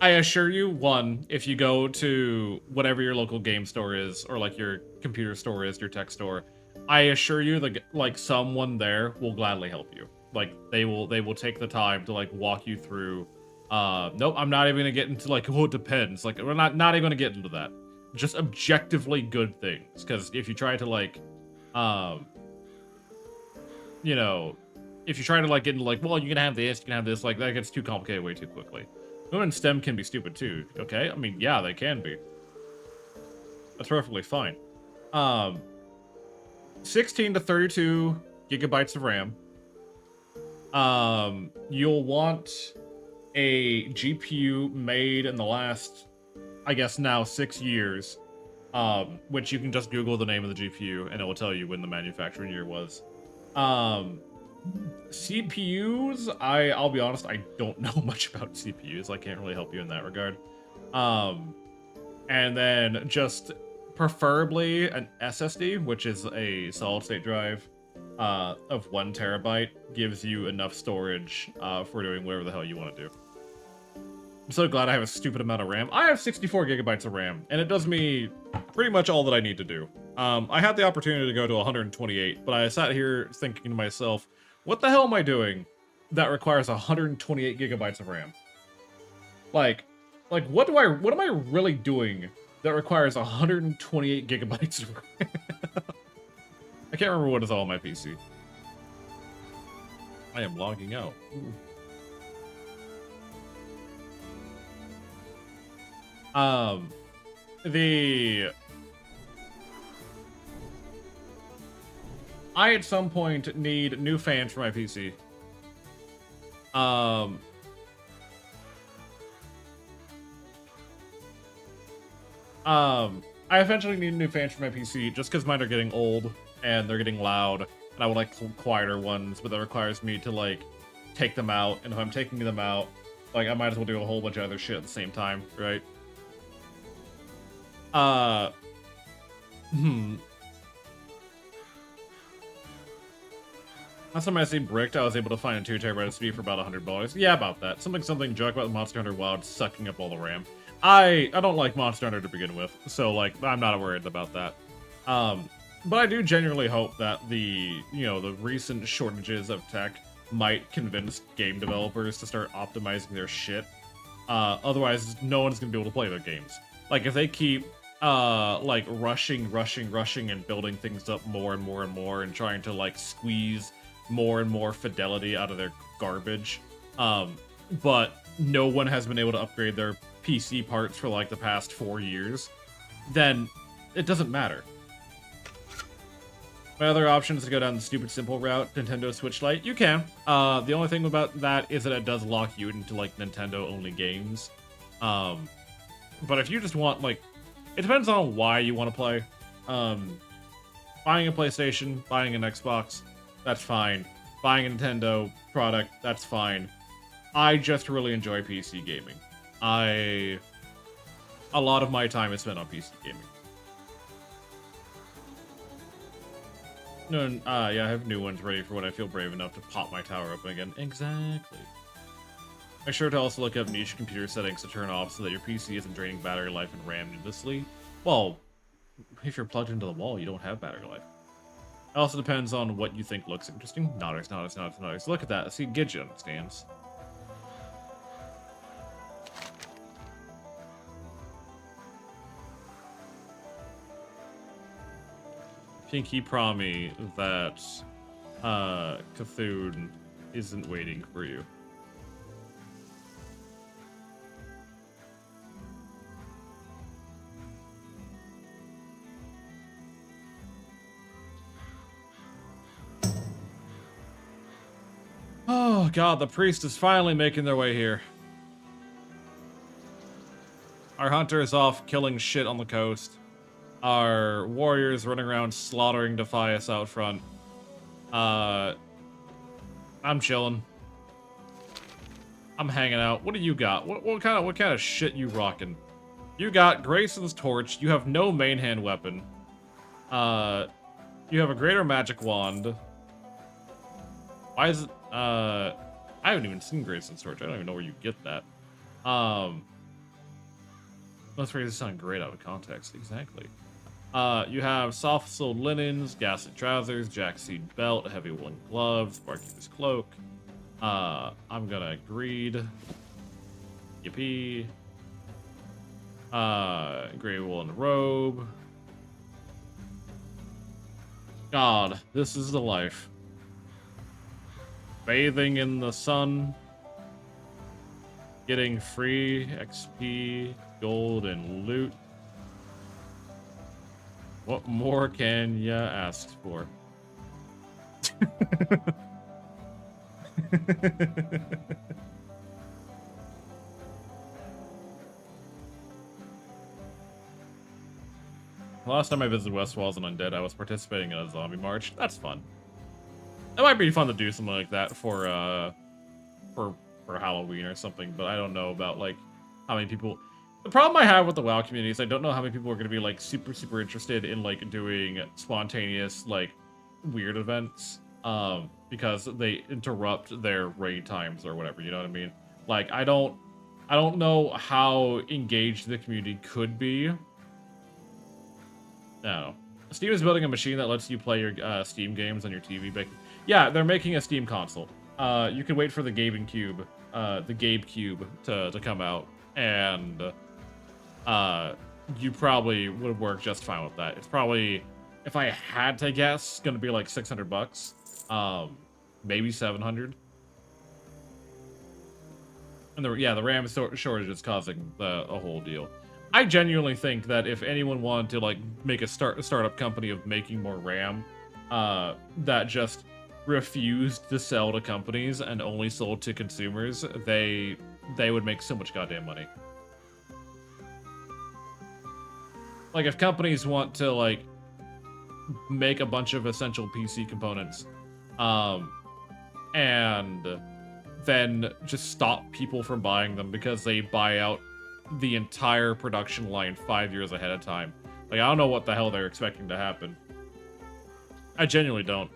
I assure you, one, if you go to whatever your local game store is, or like your computer store is, your tech store, I assure you that like someone there will gladly help you. Like they will take the time to like walk you through. Nope, I'm not even gonna get into like, oh, it depends. Like we're not even gonna get into that. Just objectively good things. Because if you try to like, you know, if you try to like get into like, well, you can have this, you can have this, like that gets too complicated way too quickly. Women in STEM can be stupid too, okay? I mean, yeah, they can be. That's perfectly fine. 16 to 32 gigabytes of RAM. You'll want a GPU made in the last, I guess now 6 years, which you can just Google the name of the GPU and it will tell you when the manufacturing year was. CPUs, I'll be honest, I don't know much about CPUs. I can't really help you in that regard. And then just preferably an SSD, which is a solid state drive of 1 terabyte, gives you enough storage for doing whatever the hell you want to do. I'm so glad I have a stupid amount of RAM. I have 64 gigabytes of RAM, and it does me pretty much all that I need to do. I had the opportunity to go to 128, but I sat here thinking to myself, what the hell am I doing that requires 128 gigabytes of RAM? Like what am I really doing that requires 128 gigabytes of RAM? can't remember what is all on my PC. I am logging out. Ooh. I at some point need new fans for my PC. I eventually need new fans for my PC just because mine are getting old and they're getting loud, and I would like quieter ones, but that requires me to like take them out, and if I'm taking them out, like I might as well do a whole bunch of other shit at the same time, right? Last time I seen Bricked, I was able to find a 2 TB SSD for about $100. Yeah, about that. Something joke about Monster Hunter Wild sucking up all the RAM. I don't like Monster Hunter to begin with, so like I'm not worried about that. But I do genuinely hope that the recent shortages of tech might convince game developers to start optimizing their shit. Otherwise, no one's gonna be able to play their games. Like if they keep like rushing and building things up more and more and more and trying to like squeeze more and more fidelity out of their garbage, but no one has been able to upgrade their PC parts for like the past 4 years, then it doesn't matter. My other option is to go down the stupid simple route, Nintendo Switch Lite. You can. The only thing about that is that it does lock you into like Nintendo only games. But if you just want like, it depends on why you want to play. Buying a PlayStation, buying an Xbox, that's fine. Buying a Nintendo product, that's fine. I just really enjoy PC gaming. A lot of my time is spent on PC gaming. No, yeah, I have new ones ready for when I feel brave enough to pop my tower open again. Exactly. Make sure to also look up niche computer settings to turn off so that your PC isn't draining battery life and RAM needlessly. Well, if you're plugged into the wall, you don't have battery life. It also depends on what you think looks interesting. Nodders. Look at that. See, Gidget understands. Pinky Promi that Cthulhu isn't waiting for you. Oh god, the priest is finally making their way here. Our hunter is off killing shit on the coast. Our warriors running around slaughtering Defias out front. I'm chilling. I'm hanging out. What do you got? What kind of shit you rocking? You got Grayson's torch. You have no main hand weapon. You have a greater magic wand. Why is it? I haven't even seen Grayson's torch. I don't even know where you get that. Those phrases sound great out of context. Exactly. You have soft-soled linens, gaslit trousers, jackseed belt, heavy woolen gloves, barkeeper's cloak. I'm gonna greed. Yippee. Gray woolen robe. God, this is the life. Bathing in the sun. Getting free XP, gold, and loot. What more can ya ask for? Last time I visited West Walls and Undead, I was participating in a zombie march. That's fun. It might be fun to do something like that for Halloween or something, but I don't know about like how many people. The problem I have with the WoW community is I don't know how many people are going to be like super interested in like doing spontaneous like weird events because they interrupt their raid times or whatever, you know what I mean? Like I don't know how engaged the community could be. No. Steam is building a machine that lets you play your Steam games on your TV. Yeah, they're making a Steam console. You can wait for the Gabe Cube to come out, and you probably would work just fine with that. It's probably if I had to guess, it's gonna be like 600 bucks. Maybe 700. And the RAM shortage is causing a whole deal. I genuinely think that if anyone wanted to like make a startup company of making more RAM, that just refused to sell to companies and only sold to consumers, they would make so much goddamn money. Like if companies want to like make a bunch of essential PC components, and then just stop people from buying them because they buy out the entire production line 5 years ahead of time. Like, I don't know what the hell they're expecting to happen. I genuinely don't.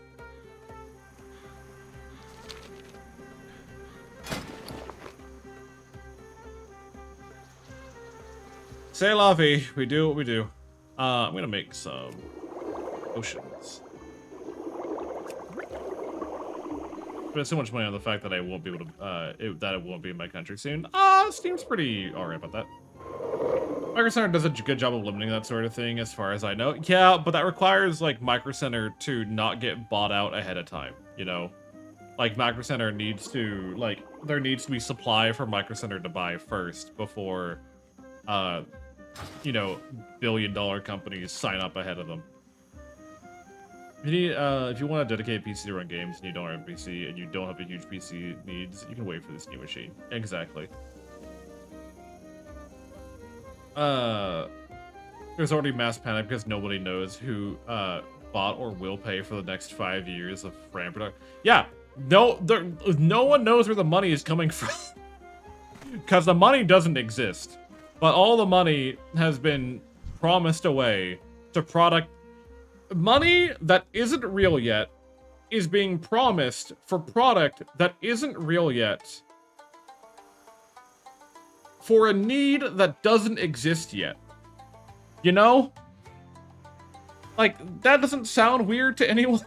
C'est la vie. We do what we do. I'm gonna make some potions. But so much money on the fact that I won't be able to, that it won't be in my country soon. Steam's pretty alright about that. Micro Center does a good job of limiting that sort of thing, as far as I know. Yeah, but that requires, like, Micro Center to not get bought out ahead of time, you know? Like, Micro Center needs to, like, there needs to be supply for Micro Center to buy first before, you know, billion-dollar companies sign up ahead of them. If you need, if you want a dedicated PC to run games and you don't have a PC and you don't have a huge PC needs, you can wait for this new machine. Exactly. There's already mass panic because nobody knows who bought or will pay for the next 5 years of RAM production. Yeah, no one knows where the money is coming from because the money doesn't exist, but all the money has been promised away to product. Money that isn't real yet is being promised for product that isn't real yet for a need that doesn't exist yet. You know? Like, that doesn't sound weird to anyone.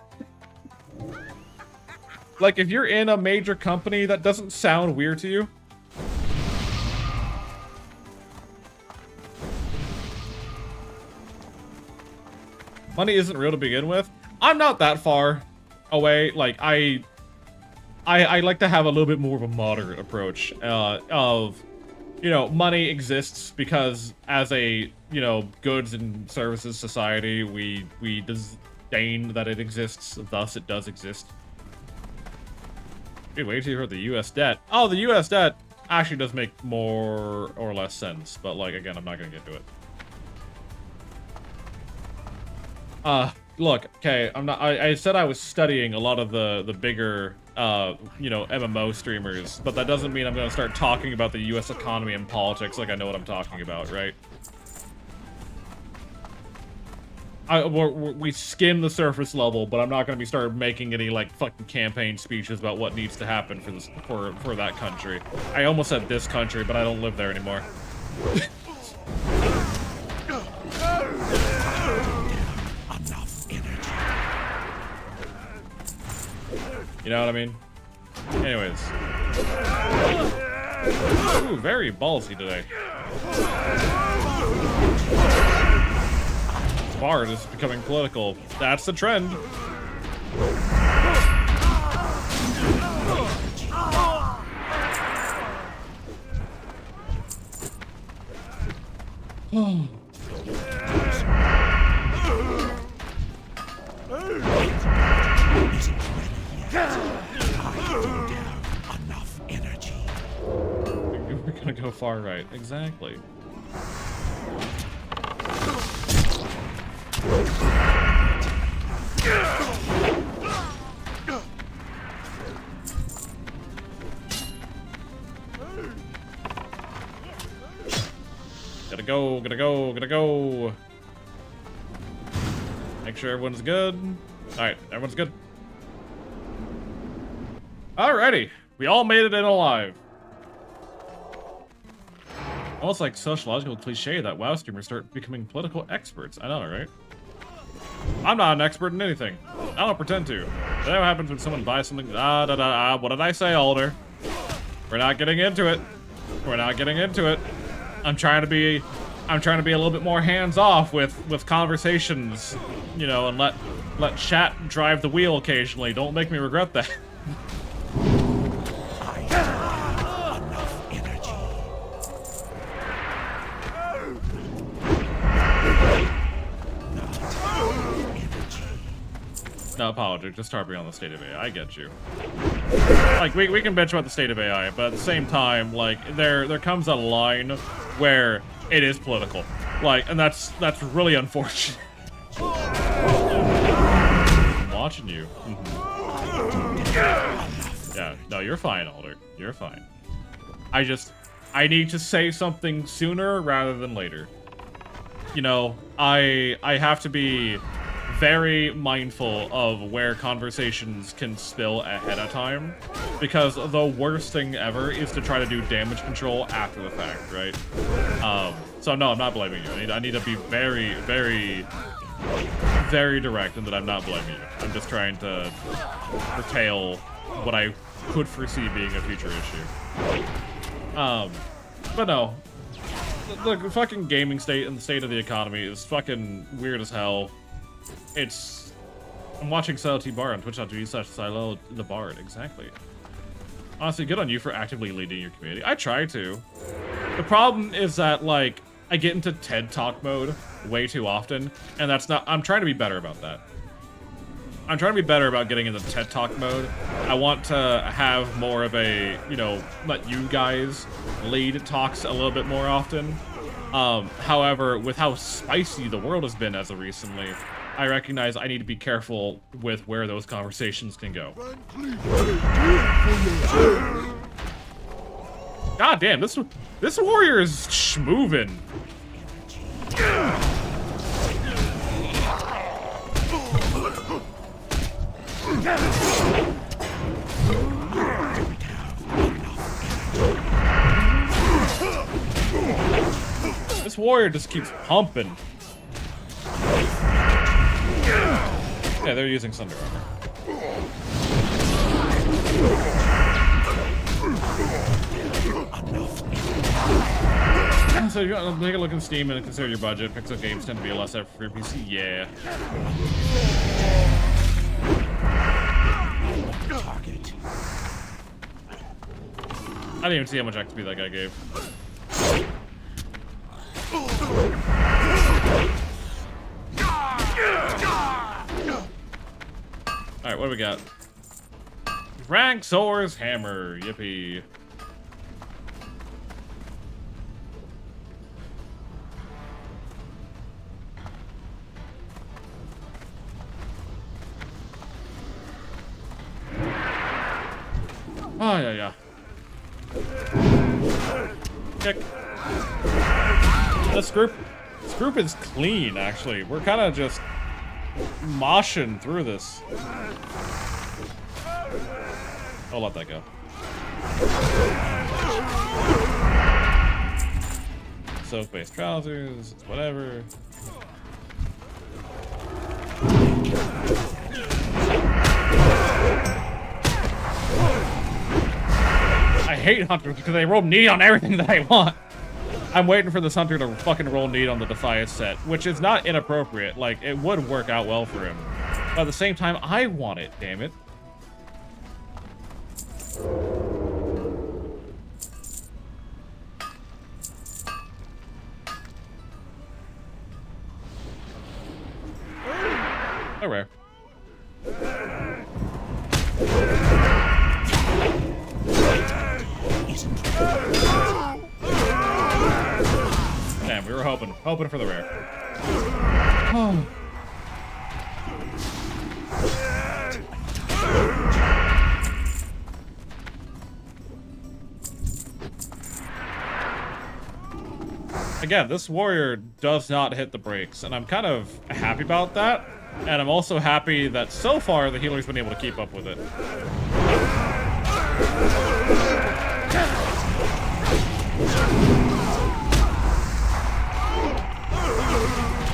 Like, if you're in a major company, that doesn't sound weird to you. Money isn't real to begin with. I'm not that far away. Like, I like to have a little bit more of a moderate approach of, you know, money exists because as a, you know, goods and services society, we disdain that it exists, thus it does exist. Wait, wait till you heard the US debt. Oh, the US debt actually does make more or less sense, but like, again, I'm not gonna get to it. Look, okay, I said I was studying a lot of the bigger, you know, MMO streamers, but that doesn't mean I'm gonna start talking about the US economy and politics like I know what I'm talking about, right? We skim the surface level, but I'm not gonna be start making any, like, fucking campaign speeches about what needs to happen for this, for that country. I almost said this country, but I don't live there anymore. You know what I mean? Anyways. Ooh, very ballsy today. Bard is becoming political. That's the trend. Enough energy. We're gonna go far right. Exactly. Gotta go, gotta go, gotta go. Make sure everyone's good. Alright, everyone's good. Alrighty, we all made it in alive. Almost like sociological cliche that WoW streamers start becoming political experts. I know, right? I'm not an expert in anything. I don't pretend to. That what happens when someone buys something. What did I say, Alder? We're not getting into it. We're not getting into it. I'm trying to be I'm trying to be a little bit more hands-off with conversations, you know, and let chat drive the wheel occasionally. Don't make me regret that. No apology, just harping on the state of AI. I get you. Like, we can bitch about the state of AI, but at the same time, like, there comes a line where it is political. Like, and that's really unfortunate. I'm watching you. Yeah, no, you're fine, Alder. You're fine. I need to say something sooner rather than later. You know, I have to be very mindful of where conversations can spill ahead of time, because the worst thing ever is to try to do damage control after the fact, right? So no, I'm not blaming you. I need to be very, very, very direct in that I'm not blaming you. I'm just trying to curtail what I could foresee being a future issue. But no, the fucking gaming state and the state of the economy is fucking weird as hell. I'm watching Silo T Bar on twitch.tv/Silo the Bard, exactly. Honestly, good on you for actively leading your community. I try to. The problem is that, like, I get into TED Talk mode way too often, and that's not, I'm trying to be better about that. I'm trying to be better about getting into TED Talk mode. I want to have more of a, you know, let you guys lead talks a little bit more often. However, with how spicy the world has been as of recently, I recognize I need to be careful with where those conversations can go. God damn, this warrior is schmoovin'. This warrior just keeps pumping. Yeah, they're using Sunder Armor. So you gotta take a look in Steam and consider your budget. Pixel games tend to be a less effort for your PC. Yeah. I didn't even see how much XP that guy gave. Alright, what do we got? Ranksaur's Hammer. Yippee. Oh, yeah. Kick. This group is clean, actually. We're kind of just moshing through this. I'll let that go. Soak-based trousers, whatever. I hate hunters because they roll need on everything that I want. I'm waiting for this hunter to fucking roll need on the Defias set, which is not inappropriate. Like, it would work out well for him. But at the same time, I want it, damn it. Oh, rare. Damn, we were hoping for the rare. Oh. Again, this warrior does not hit the brakes, and I'm kind of happy about that. And I'm also happy that so far the healer's been able to keep up with it.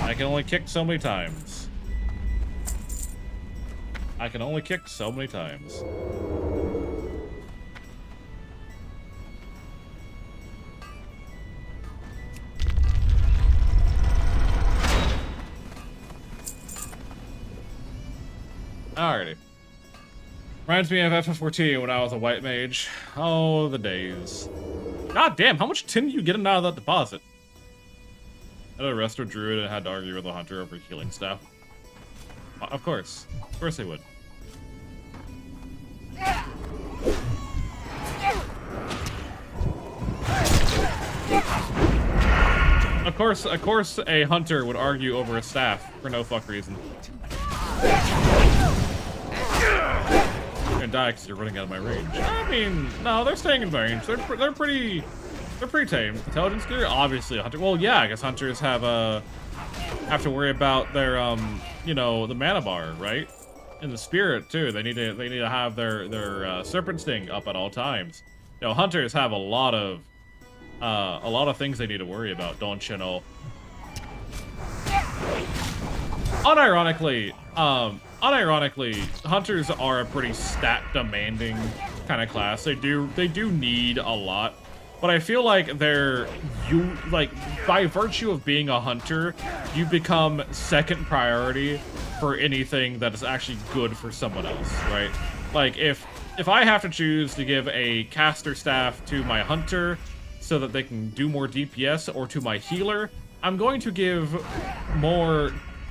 I can only kick so many times. I can only kick so many times. Alrighty. Reminds me of FF14 when I was a white mage. Oh, the days. God damn, how much tin do you get out of that deposit? I had a resto druid and had to argue with a hunter over healing stuff. Of course. Of course they would. Of course a hunter would argue over a staff for no fuck reason. You're gonna die because you're running out of my range. I mean, no, they're staying in range. They're pretty tame. Intelligence gear, obviously a hunter. Well, yeah, I guess hunters have to worry about their you know, the mana bar, right? And the spirit too. They need to have their serpent sting up at all times. You know, hunters have a lot of things they need to worry about, don't you know? Unironically, hunters are a pretty stat demanding kind of class. They do need a lot, but I feel like by virtue of being a hunter, you become second priority for anything that is actually good for someone else, right? Like if I have to choose to give a caster staff to my hunter so that they can do more DPS, or to my healer, I'm going to give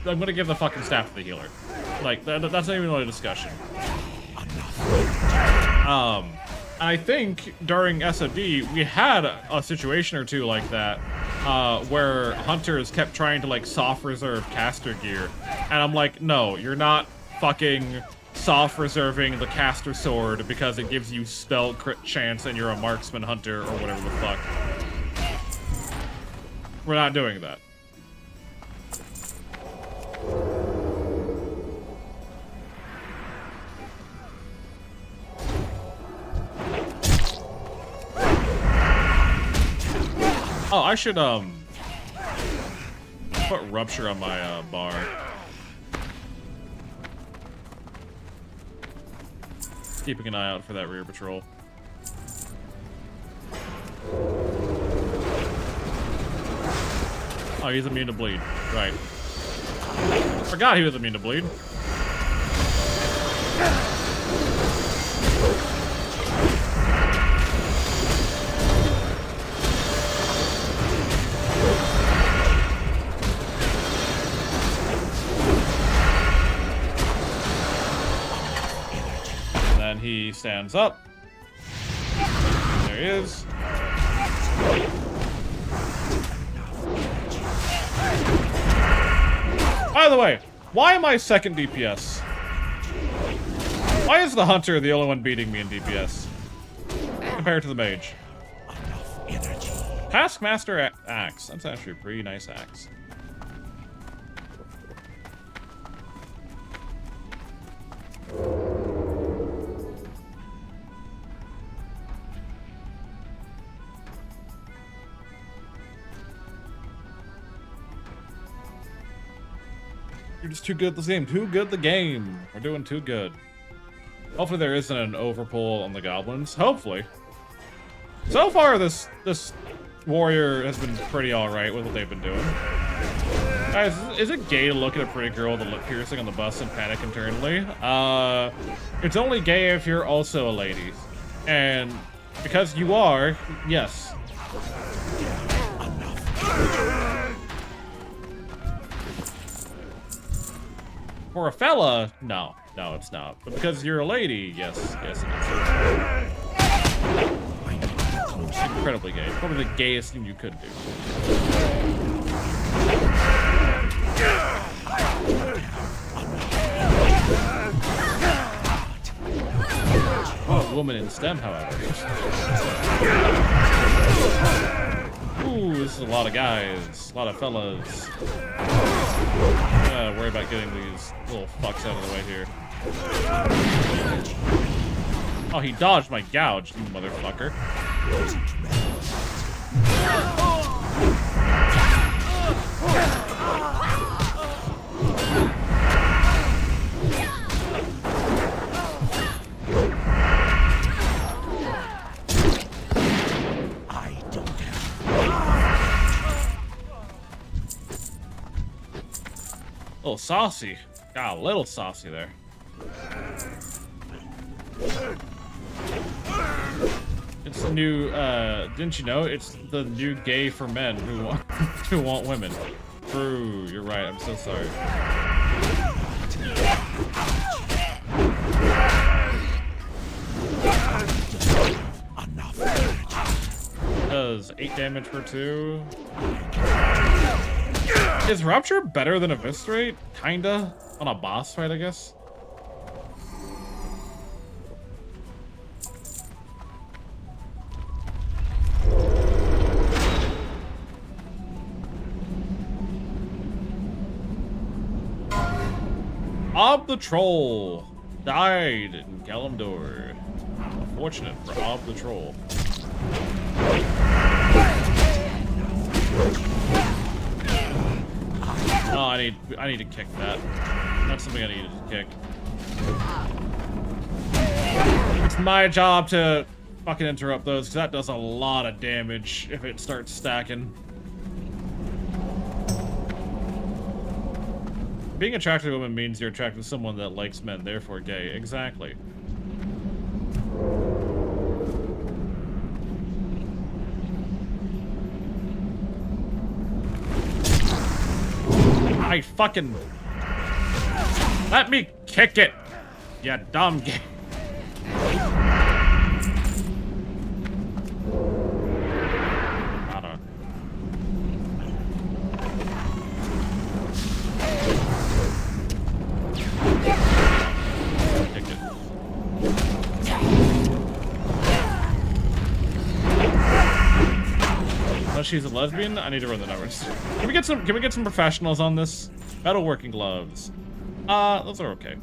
the fucking staff to the healer. Like, that's not even a discussion. I think during SOD, we had a situation or two like that, where hunters kept trying to, like, soft reserve caster gear. And I'm like, no, you're not fucking soft reserving the caster sword because it gives you spell crit chance and you're a marksman hunter or whatever the fuck. We're not doing that. Oh, I should put rupture on my bar. Keeping an eye out for that rear patrol. Oh, he's immune to bleed. Right. Forgot he was immune to bleed. He stands up. There he is. By the way, why am I second DPS? Why is the hunter the only one beating me in DPS compared to the mage? Taskmaster axe. That's actually a pretty nice axe. You're just too good at this game. Too good at the game. We're doing too good. Hopefully there isn't an overpull on the goblins. Hopefully. So far, this warrior has been pretty alright with what they've been doing. Guys, is it gay to look at a pretty girl with a lip piercing on the bus and panic internally? It's only gay if you're also a lady. And because you are, yes. For a fella, no. No, it's not. But because you're a lady, yes. Yes, it is. Incredibly gay. Probably the gayest thing you could do. Oh, woman in STEM, however. Ooh, this is a lot of guys. A lot of fellas. Worry about getting these little fucks out of the way here. Oh, he dodged my gouge, you motherfucker. A little saucy. Got a little saucy there. It's the new, didn't you know? It's the new gay for men who want, who want women. True, you're right, I'm so sorry. Does 8 damage for 2. Is Rupture better than Eviscerate? Kinda. On a boss fight, I guess. Ob the Troll died in Kalimdor. Unfortunate for Ob the Troll. Oh, I need to kick that. That's something I needed to kick. It's my job to fucking interrupt those, because that does a lot of damage if it starts stacking. Being attracted to women means you're attracted to someone that likes men, therefore gay. Exactly. I fucking... Let me kick it, you dumb gay. She's a lesbian. I need to run the numbers. Can we get some professionals on this? Metalworking gloves. Those are okay.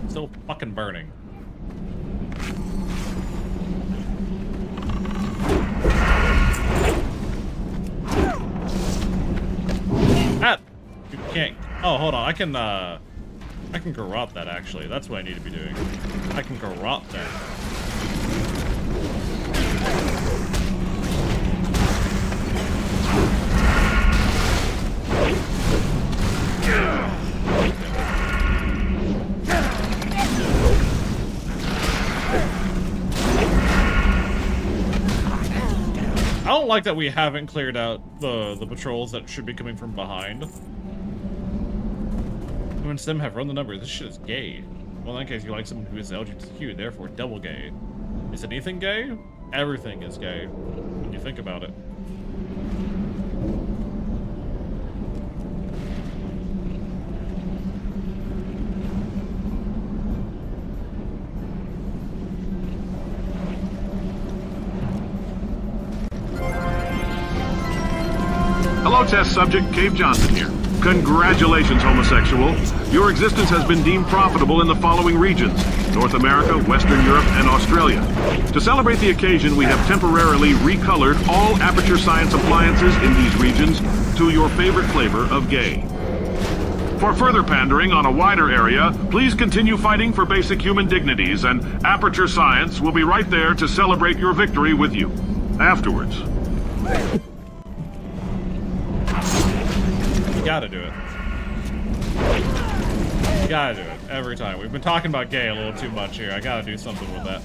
Still fucking burning. Ah! You can't. Oh, hold on. I can garrote that, actually. That's what I need to be doing. I can garrote that. I don't like that we haven't cleared out the patrols that should be coming from behind. When Sim have run the number, this shit is gay. Well, in that case, you like someone who is LGBTQ, therefore double gay. Is anything gay? Everything is gay, when you think about it. Hello, test subject. Cave Johnson here. Congratulations, homosexual. Your existence has been deemed profitable in the following regions: North America, Western Europe, and Australia. To celebrate the occasion, we have temporarily recolored all Aperture Science appliances in these regions to your favorite flavor of gay. For further pandering on a wider area, please continue fighting for basic human dignities, and Aperture Science will be right there to celebrate your victory with you. Afterwards. You gotta do it. You gotta do it every time. We've been talking about gay a little too much here. I gotta do something with that.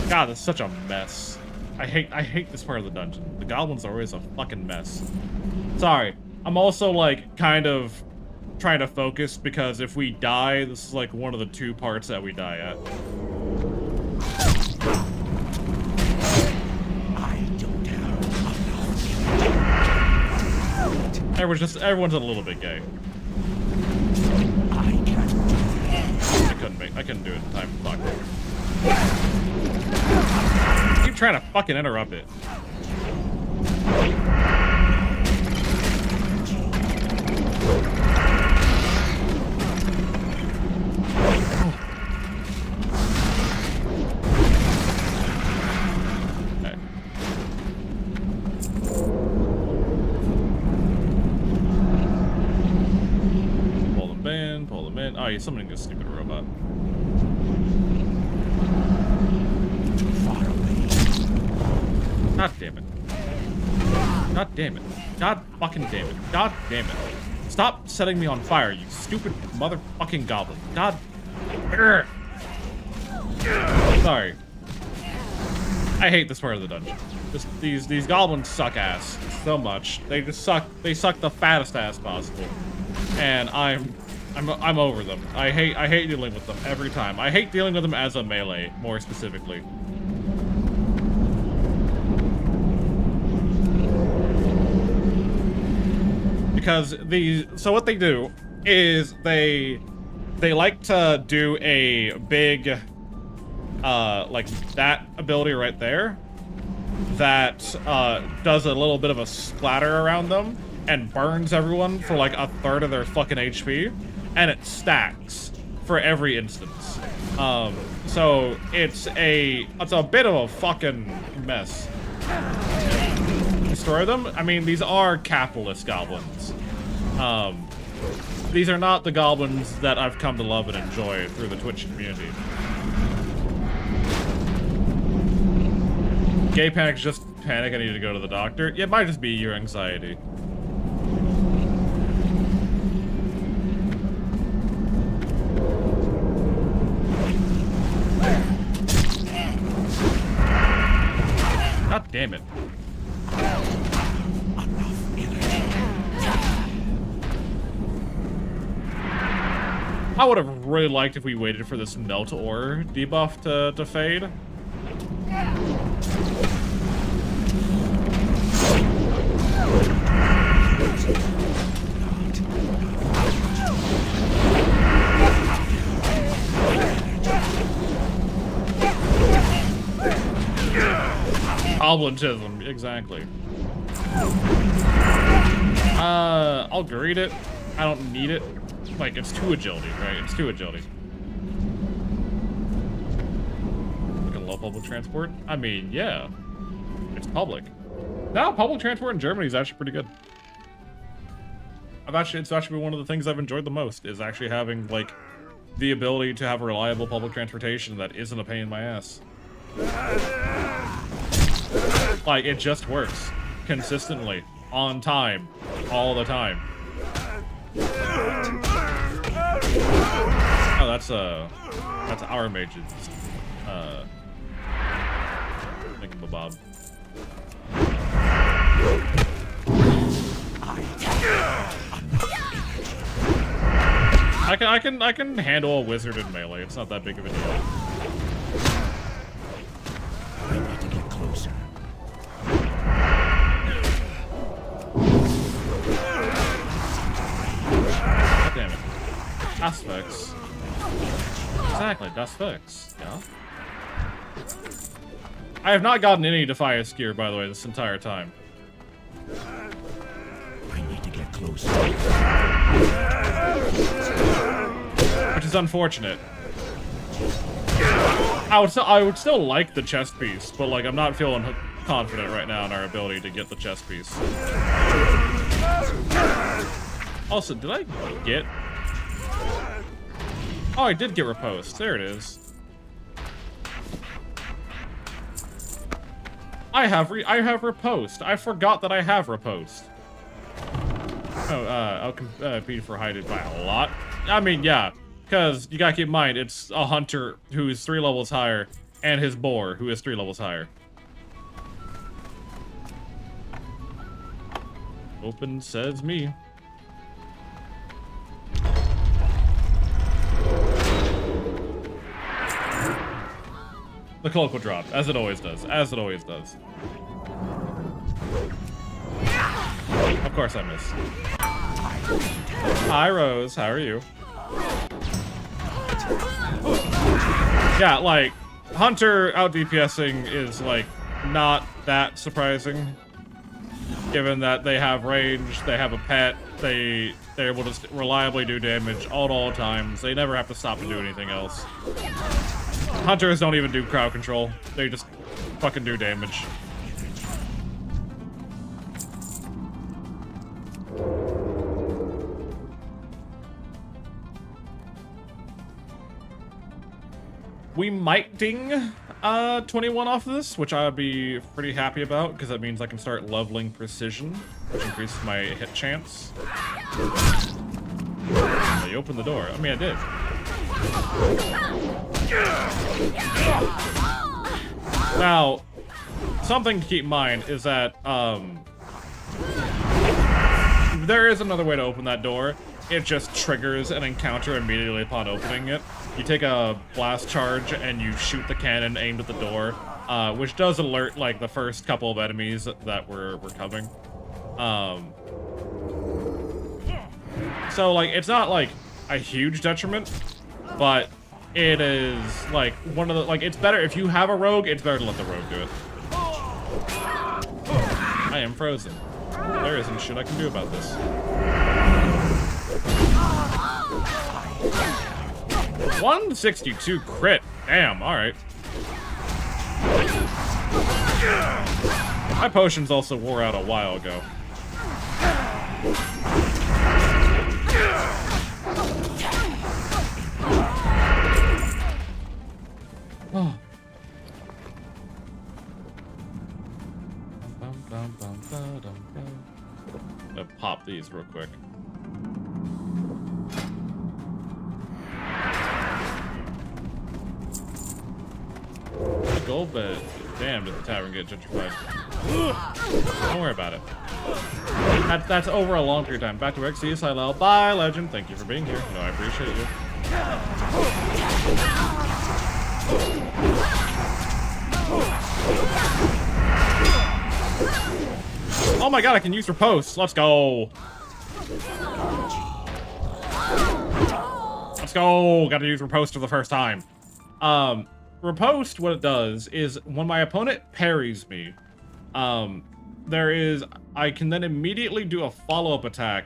God, this is such a mess. I hate this part of the dungeon. The goblins are always a fucking mess. Sorry. I'm also, like, kind of trying to focus, because if we die, this is, like, one of the 2 parts that we die at. Everyone's a little bit gay. I couldn't do it in time. Fuck. Keep trying to fucking interrupt it. summon? Oh, he's summoning this stupid robot. Far away. God damn it. God damn it. God fucking damn it. God damn it. Stop setting me on fire, you stupid motherfucking goblin. God. Urgh. Sorry. I hate this part of the dungeon. These goblins suck ass so much. They just suck. They suck the fattest ass possible. And I'm over them. I hate dealing with them every time. I hate dealing with them as a melee, more specifically. Because so what they do is they like to do a big like that ability right there that does a little bit of a splatter around them and burns everyone for like a third of their fucking HP, and it stacks for every instance. So it's a bit of a fucking mess. Destroy them? I mean, these are capitalist goblins. These are not the goblins that I've come to love and enjoy through the Twitch community. Gay panic's just panic, I need to go to the doctor. It might just be your anxiety. God damn it. I would have really liked if we waited for this melt ore debuff to fade. Goblintism, exactly. I'll greet it. I don't need it. Like, it's 2 agility, right? It's 2 agility. Like a low public transport? I mean, yeah. It's public. No, public transport in Germany is actually pretty good. It's actually one of the things I've enjoyed the most, is actually having, like, the ability to have reliable public transportation that isn't a pain in my ass. Like, it just works. Consistently. On time. All the time. Oh, that's our mage's, thingamabob. I can handle a wizard in melee. It's not that big of a deal. We need to get closer. God damn it. Das Vex. Exactly, Das Vex. Yeah. I have not gotten any Defias gear, by the way, this entire time. We need to get closer. Which is unfortunate. I would still like the chest piece, but like I'm not feeling confident right now in our ability to get the chest piece. Also, did I get? Oh, I did get riposte. There it is. I have riposte. I forgot that I have riposte. Oh, I'll compete for heighted by a lot. I mean, yeah, because you gotta keep in mind it's a hunter who is 3 levels higher, and his boar who is 3 levels higher. Open says me. The cloak will drop, as it always does. As it always does. Of course I missed. Hi, Rose. How are you? Yeah, like, Hunter out DPSing is, like, not that surprising. Given that they have range, they have a pet, they're able to reliably do damage at all times. They never have to stop to do anything else. Hunters don't even do crowd control. They just fucking do damage. We might ding 21 off of this, which I'd be pretty happy about, because that means I can start leveling precision, which increases my hit chance. Oh, you opened the door. I mean, I did. Now, something to keep in mind is that, there is another way to open that door. It just triggers an encounter immediately upon opening it. You take a blast charge and you shoot the cannon aimed at the door, which does alert, like, the first couple of enemies that were coming. So, like, it's not, like, a huge detriment, but it is, like, one of the, like, it's better, if you have a rogue, it's better to let the rogue do it. I am frozen. There isn't shit I can do about this. 162 crit. Damn, alright. My potions also wore out a while ago. Oh. I'm gonna pop these real quick. Gold, but damn, did the tavern get gentrified. Don't worry about it. That's over a long period of time. Back to work. See you, Silel. Bye, Legend. Thank you for being here. No, I appreciate you. Oh my god, I can use riposte. Let's go. Let's go. Gotta use riposte for the first time. Riposte, what it does is when my opponent parries me, I can then immediately do a follow-up attack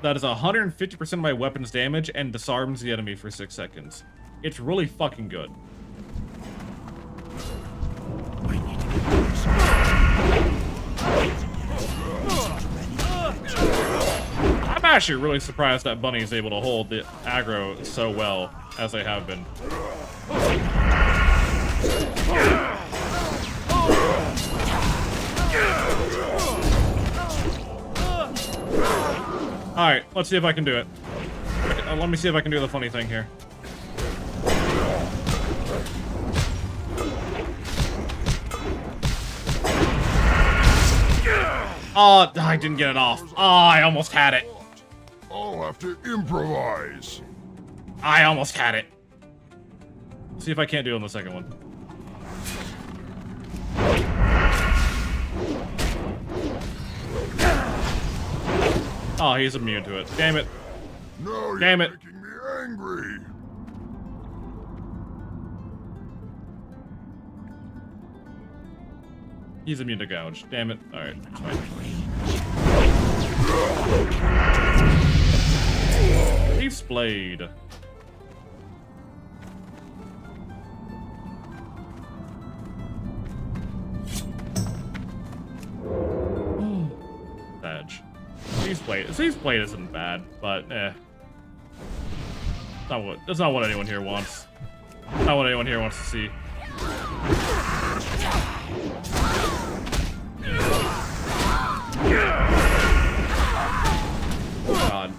that is 150% of my weapon's damage and disarms the enemy for 6 seconds. It's really fucking good. I need to get closer. I'm actually really surprised that Bunny is able to hold the aggro so well as they have been. Alright, let's see if I can do it. Let me see if I can do the funny thing here. Oh, I didn't get it off. Oh, I almost had it. I'll have to improvise. I almost had it. See if I can't do it on the second one. Oh, he's immune to it. Damn it. No, Damn you're it. making me angry. He's immune to gouge. Damn it. Alright, it's fine. Chief's Blade. Badge. Chief's Blade isn't bad, but that's not what anyone here wants. Not what anyone here wants to see. God.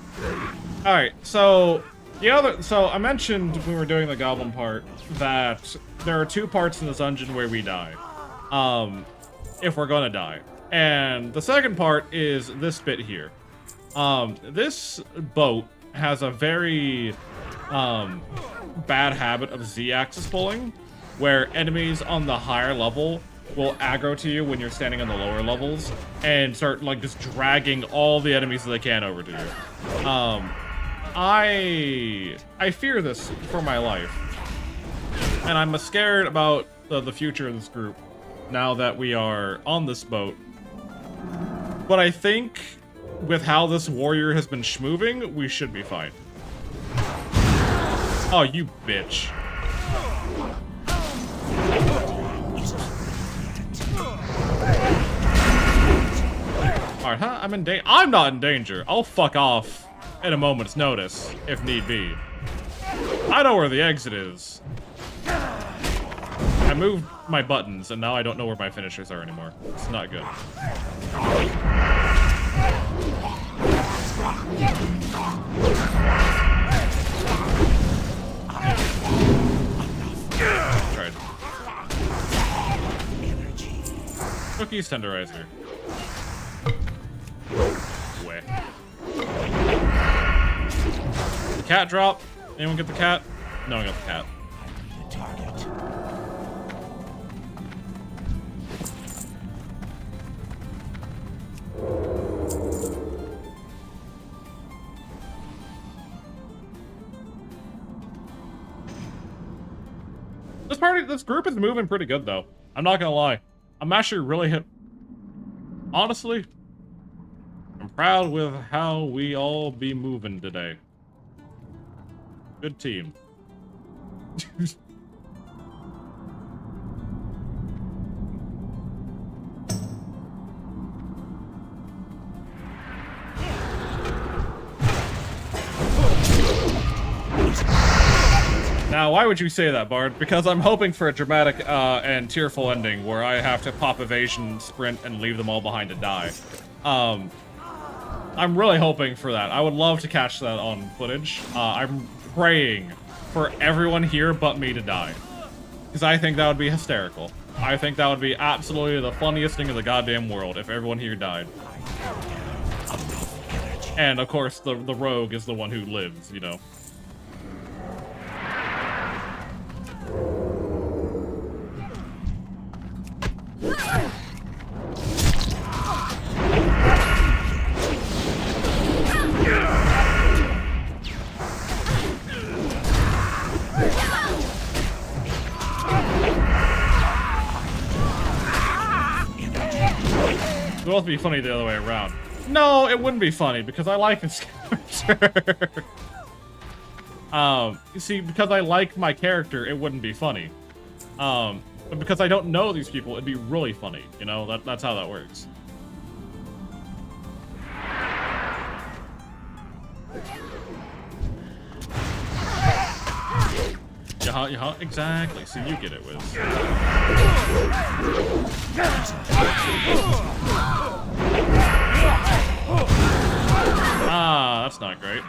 Alright, so I mentioned when we were doing the goblin part that there are 2 parts in this dungeon where we die. If we're gonna die. And the second part is this bit here. This boat has a very bad habit of Z-axis pulling, where enemies on the higher level will aggro to you when you're standing on the lower levels and start like just dragging all the enemies that they can over to you. I fear this for my life, and I'm scared about the future of this group now that we are on this boat. But I think with how this warrior has been schmoving, we should be fine. Oh, you bitch. Alright, huh? I'm not in danger. I'll fuck off at a moment's notice, if need be. I know where the exit is. moved my buttons, and now I don't know where my finishers are anymore. It's not good. Tried. Cookies tenderizer. Way. The cat drop. Anyone get the cat? No one got the cat. This group is moving pretty good, though. I'm not gonna lie. I'm actually really honestly, I'm proud with how we all be moving today. Good team. Now, why would you say that, Bard? Because I'm hoping for a dramatic and tearful ending where I have to pop evasion, sprint, and leave them all behind to die. I'm really hoping for that. I would love to catch that on footage. I'm praying for everyone here but me to die. Because I think that would be hysterical. I think that would be absolutely the funniest thing in the goddamn world if everyone here died. And, of course, the rogue is the one who lives, you know. It would be funny the other way around. No, it wouldn't be funny because I like this character. You see, because I like my character, it wouldn't be funny. But because I don't know these people, it'd be really funny. You know, that's how that works. Yeah, exactly. See, you get it, Wiz. Ah, that's not great.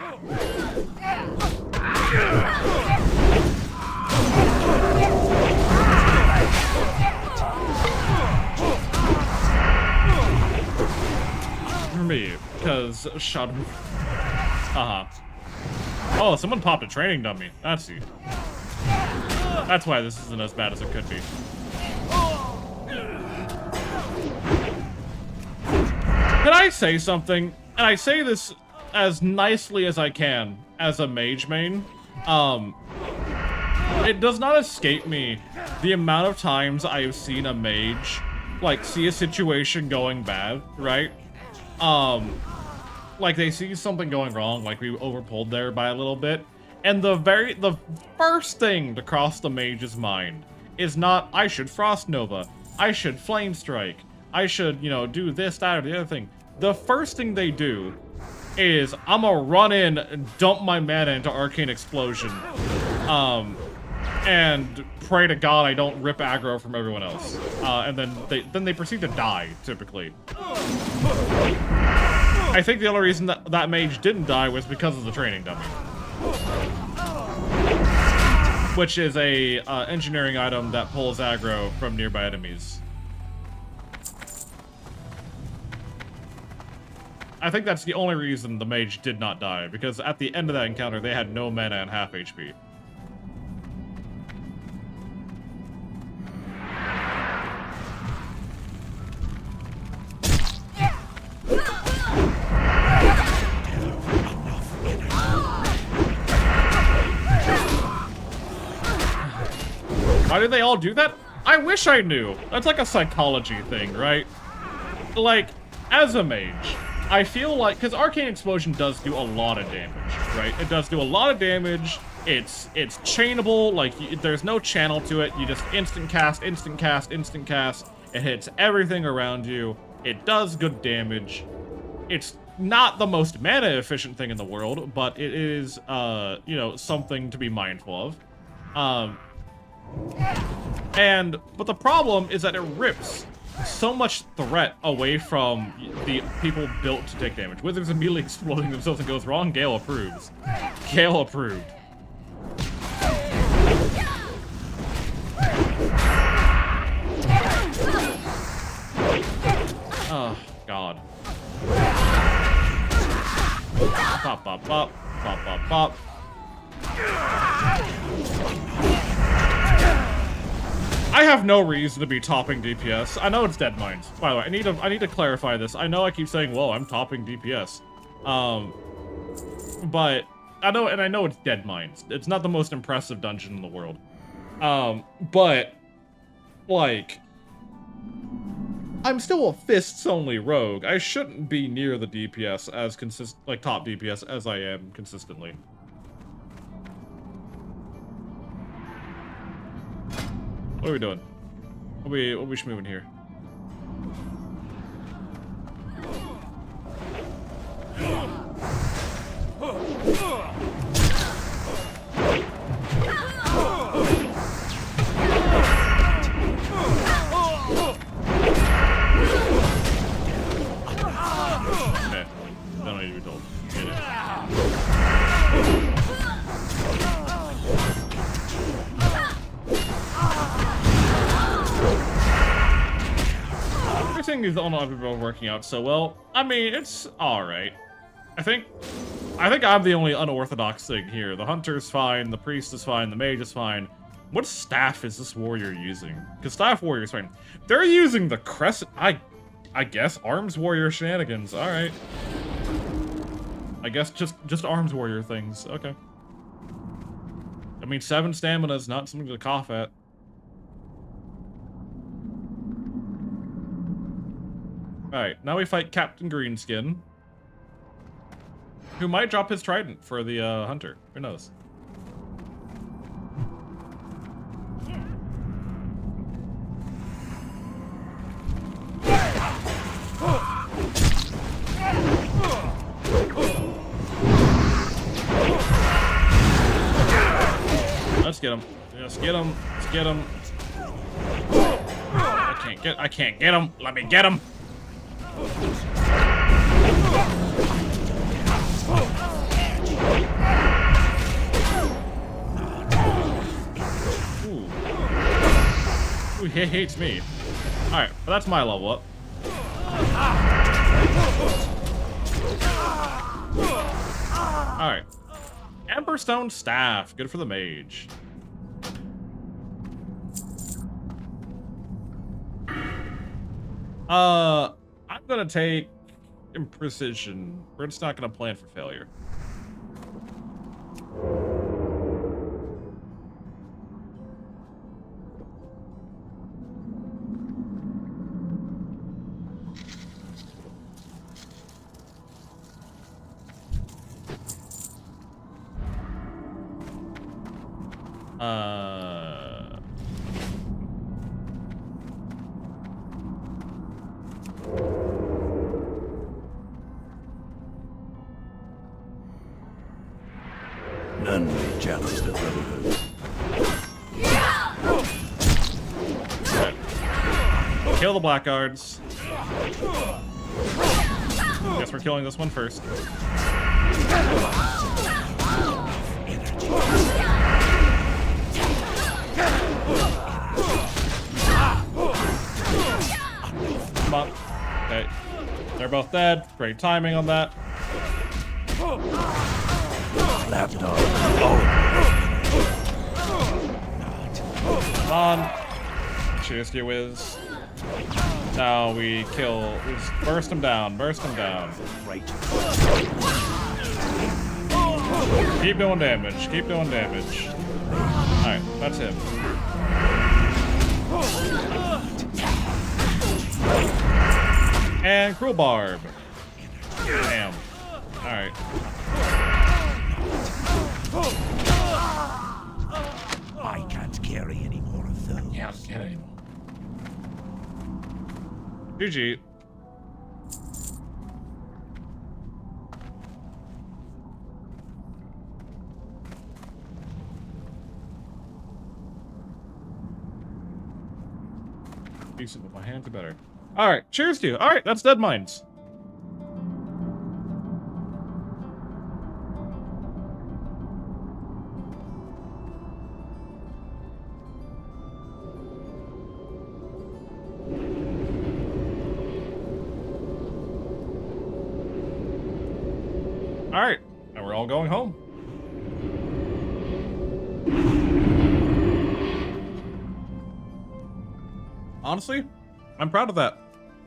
For me, because shot him. Oh, someone popped a training dummy. That's you. That's why this isn't as bad as it could be. Can I say something? And I say this as nicely as I can as a mage main. It does not escape me the amount of times I have seen a mage, like, see a situation going bad, right? Like, they see something going wrong, like we overpulled there by a little bit, and the first thing to cross the mage's mind is not, I should Frost Nova, I should Flame Strike, I should, you know, do this, that, or the other thing. The first thing they do is, I'm gonna run in and dump my mana into Arcane Explosion, and pray to God I don't rip aggro from everyone else. And then they proceed to die, typically. I think the only reason that mage didn't die was because of the training dummy. Which is a engineering item that pulls aggro from nearby enemies. I think that's the only reason the mage did not die, because at the end of that encounter, they had no mana and half HP. Why did they all do that? I wish I knew. That's like a psychology thing, right? Like, as a mage, I feel like, because Arcane Explosion does do a lot of damage, right? It does do a lot of damage. It's chainable, like, there's no channel to it. You just instant cast, instant cast, instant cast. It hits everything around you. It does good damage. It's not the most mana efficient thing in the world, but it is, you know, something to be mindful of. But the problem is that it rips so much threat away from the people built to take damage. Wizards immediately exploding themselves and goes wrong. Gale approves. Gale approved. Oh, God. Pop, pop, pop. Pop, pop, pop. I have no reason to be topping DPS. I know it's Dead Minds. By the way, I need to clarify this. I know I keep saying, "Whoa, I'm topping DPS," but I know it's Dead Minds. It's not the most impressive dungeon in the world. But like, I'm still a fists only rogue. I shouldn't be near the DPS as top DPS as I am consistently. What are we doing? What are we schmoving here? Okay. Don't need to be told. Get it. Everything is all working out so well. I mean, it's alright. I think I'm the only unorthodox thing here. The hunter's fine, the priest is fine, the mage is fine. What staff is this warrior using? Because staff warrior is fine. They're using the crescent. I guess arms warrior shenanigans. Alright. I guess just arms warrior things. Okay. I mean, 7 stamina is not something to cough at. Alright, now we fight Captain Greenskin, who might drop his trident for the hunter. Who knows? Let's get him. Let's get him. Let's get him. I can't get him. Let me get him. Ooh, he hates me. Alright, well, that's my level up. Alright. Emberstone Staff. Good for the mage. I'm gonna take Imprecision. We're just not gonna plan for failure. None may challenge the Brotherhood. Okay. Kill the blackguards. Guess we're killing this one first. Come on. Okay. They're both dead. Great timing on that. Lapdog. Come on. Cheers to you, Wiz. Now we kill. We just burst him down. Burst him down. Right. Keep doing damage. Keep doing damage. Alright, that's him. And Cruel Barb. Damn. Alright. I can't carry any more of those. Can't get anymore. GG. decent, but my hands are better. All right, cheers to you. All right, that's Dead Mines. All right, and we're all going home. Honestly, I'm proud of that.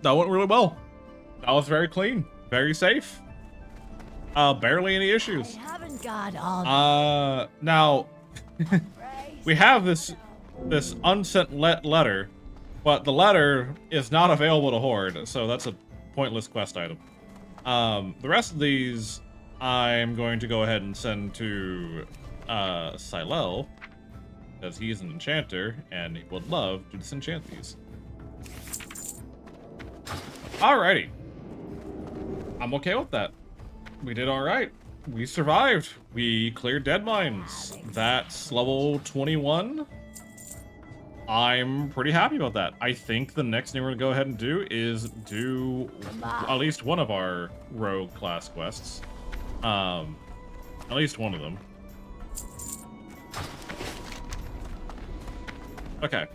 That went really well. That was very clean, very safe. Barely any issues. I haven't got all now we have this unsent letter, but the letter is not available to Horde, so that's a pointless quest item. The rest of these I'm going to go ahead and send to Silel, because he's an enchanter and he would love to disenchant these. Alrighty. I'm okay with that. We did alright. We survived. We cleared Dead Mines. That's level 21. I'm pretty happy about that. I think the next thing we're gonna go ahead and do is do at least one of our rogue class quests. At least one of them. Okay.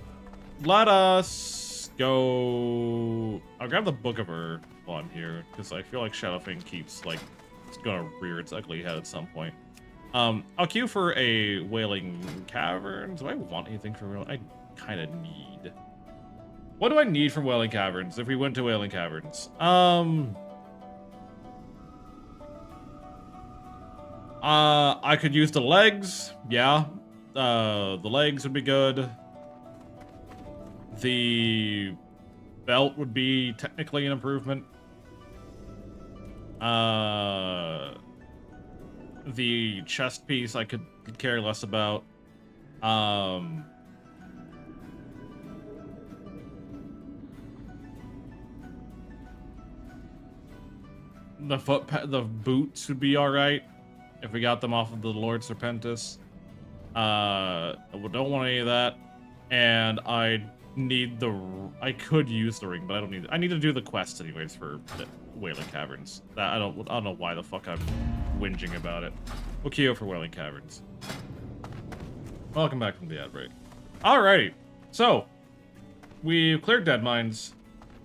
Let us go... I'll grab the Book of Her while I'm here, because I feel like Shadowfang keeps, like, it's gonna rear its ugly head at some point. I'll queue for a Wailing Caverns. Do I want anything for Wailing? I kind of need... What do I need from Wailing Caverns if we went to Wailing Caverns? I could use the legs. Yeah. The legs would be good. The belt would be technically an improvement. The chest piece I could care less about. The boots would be all right if we got them off of the Lord Serpentis. Don't want any of that, and I could use the ring, but I don't need it. I need to do the quest anyways for the Wailing Caverns. I don't know why the fuck I'm whinging about it. We'll queue for Wailing Caverns. Welcome back from the ad break. Alrighty, so we've cleared Dead Mines.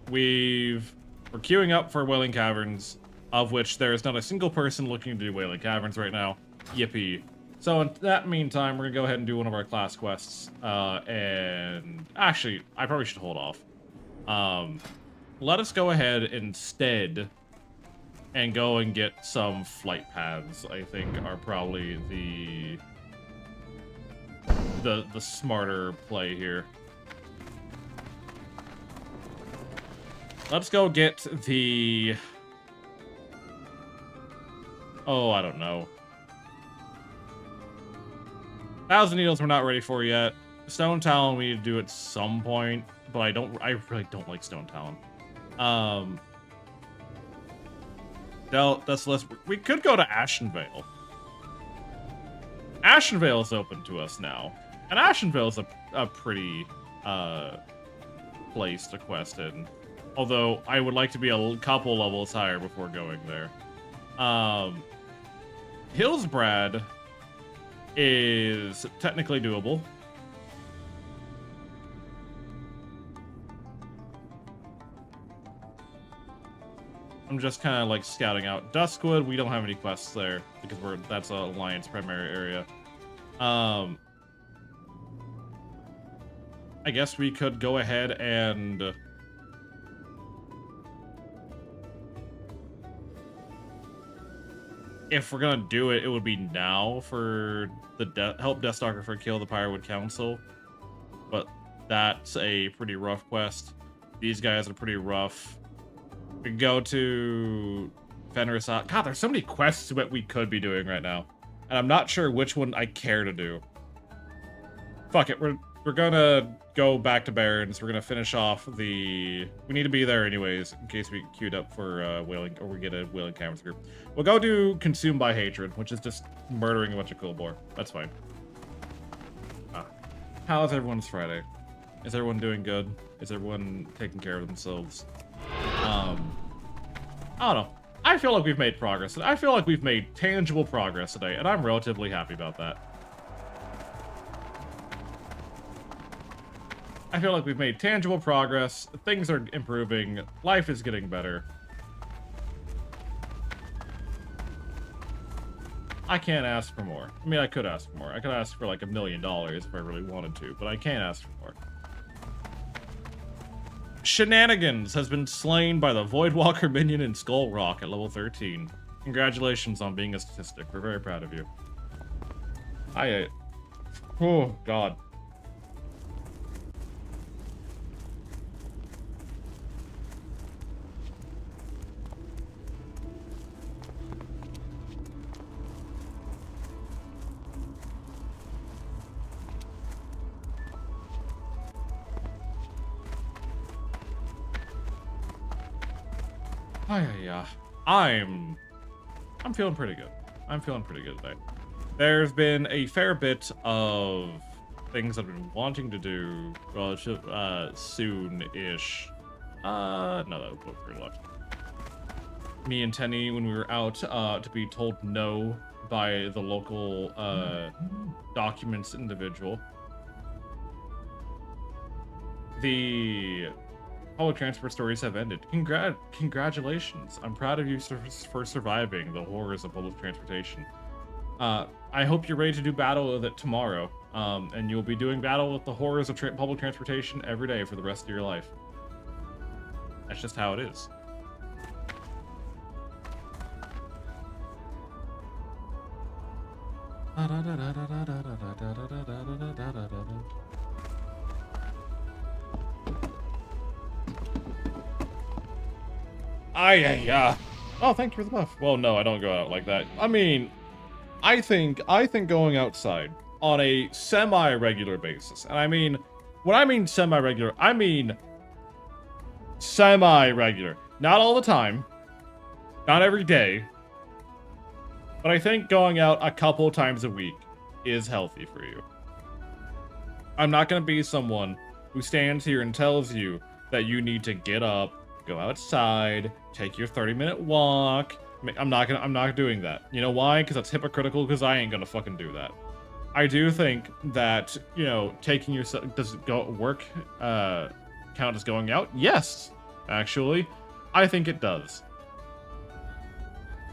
We're queuing up for Wailing Caverns, of which there is not a single person looking to do Wailing Caverns right now. Yippee. So in that meantime, we're gonna go ahead and do one of our class quests. And actually, I probably should hold off. Let us go ahead instead and go and get some flight paths. I think are probably the smarter play here. Let's go get the... Oh, I don't know. Thousand Needles we're not ready for yet. Stone Talon we need to do at some point, but I really don't like Stone Talon. That's less. We could go to Ashenvale. Ashenvale is open to us now, and Ashenvale is a pretty place to quest in. Although I would like to be a couple levels higher before going there. Hillsbrad is technically doable. I'm just kind of like scouting out Duskwood. We don't have any quests there because that's a Alliance primary area. I guess we could go ahead and if we're gonna do it, it would be now for the help Deathstalker for Kill the Pyrewood Council. But that's a pretty rough quest. These guys are pretty rough. We go to Fenris. God, there's so many quests that we could be doing right now. And I'm not sure which one I care to do. Fuck it, we're gonna go back to Barrens. We're gonna finish off the... We need to be there anyways, in case we get queued up for Wailing, or we get a Wailing Caverns group. We'll go do Consumed by Hatred, which is just murdering a bunch of Coolbor. That's fine. How's everyone's Friday? Is everyone doing good? Is everyone taking care of themselves? I don't know. I feel like we've made progress. I feel like we've made tangible progress today, and I'm relatively happy about that. I feel like we've made tangible progress. Things are improving. Life is getting better. I can't ask for more. I mean, I could ask for more. I could ask for like $1 million if I really wanted to, but I can't ask for more. Shenanigans has been slain by the Voidwalker minion in Skull Rock at level 13. Congratulations on being a statistic. We're very proud of you. Oh, God. Yeah. I'm feeling pretty good. I'm feeling pretty good today. There's been a fair bit of things I've been wanting to do soon-ish. No, that was pretty left. Me and Tenny, when we were out, to be told no by the local documents individual. The public transport stories have ended. Congratulations. I'm proud of you for surviving the horrors of public transportation. I hope you're ready to do battle with it tomorrow. And you'll be doing battle with the horrors of public transportation every day for the rest of your life. That's just how it is. Oh, thank you for the buff. Well, no, I don't go out like that. I mean, I think going outside on a semi-regular basis, and I mean, when I mean semi-regular, I mean semi-regular. Not all the time, not every day, but I think going out a couple times a week is healthy for you. I'm not going to be someone who stands here and tells you that you need to get up, go outside, take your 30-minute walk. I'm not doing that. You know why? Because that's hypocritical, because I ain't gonna fucking do that. I do think that, you know, taking yourself, does work count as going out? Yes, actually. I think it does.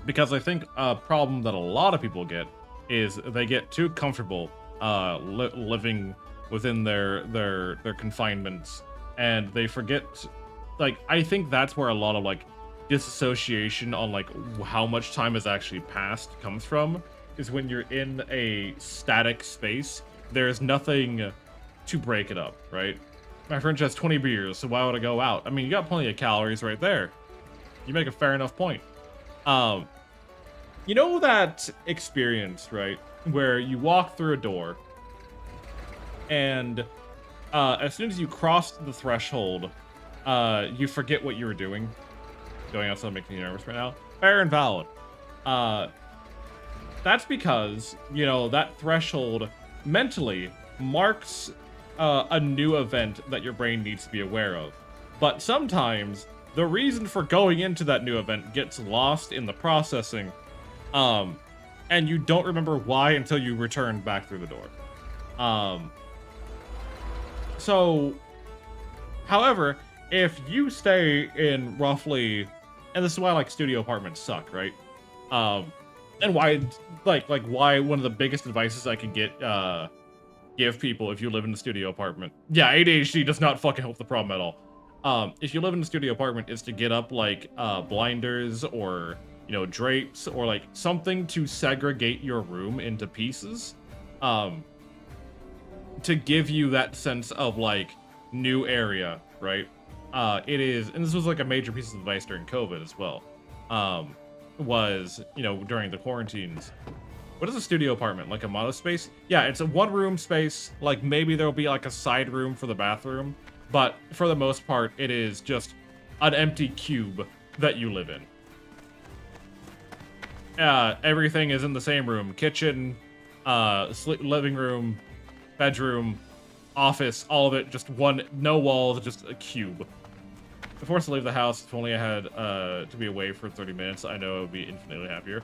Because I think a problem that a lot of people get is they get too comfortable living within their confinements, and they forget. Like, I think that's where a lot of, like, disassociation on, like, how much time has actually passed comes from, is when you're in a static space, there's nothing to break it up, right? My friend has 20 beers, so why would I go out? I mean, you got plenty of calories right there. You make a fair enough point. You know that experience, right, where you walk through a door, and as soon as you cross the threshold, you forget what you were doing. Going outside making you nervous right now. Fair and valid. That's because, you know, that threshold mentally marks a new event that your brain needs to be aware of. But sometimes the reason for going into that new event gets lost in the processing, and you don't remember why until you return back through the door. However, if you stay in roughly, and this is why, like, studio apartments suck, right? And why, like why one of the biggest advices I can give people if you live in a studio apartment. Yeah, ADHD does not fucking help the problem at all. If you live in a studio apartment, is to get up, like, blinders or, you know, drapes or, like, something to segregate your room into pieces. To give you that sense of, like, new area, right? It is, and this was like a major piece of advice during COVID as well, was, you know, during the quarantines. What is a studio apartment? Like a monospace? Yeah, it's a one-room space. Like, maybe there'll be like a side room for the bathroom, but for the most part, it is just an empty cube that you live in. Everything is in the same room. Kitchen, living room, bedroom, office, all of it, just one, no walls, just a cube. If forced to leave the house, if only I had to be away for 30 minutes, I know I would be infinitely happier.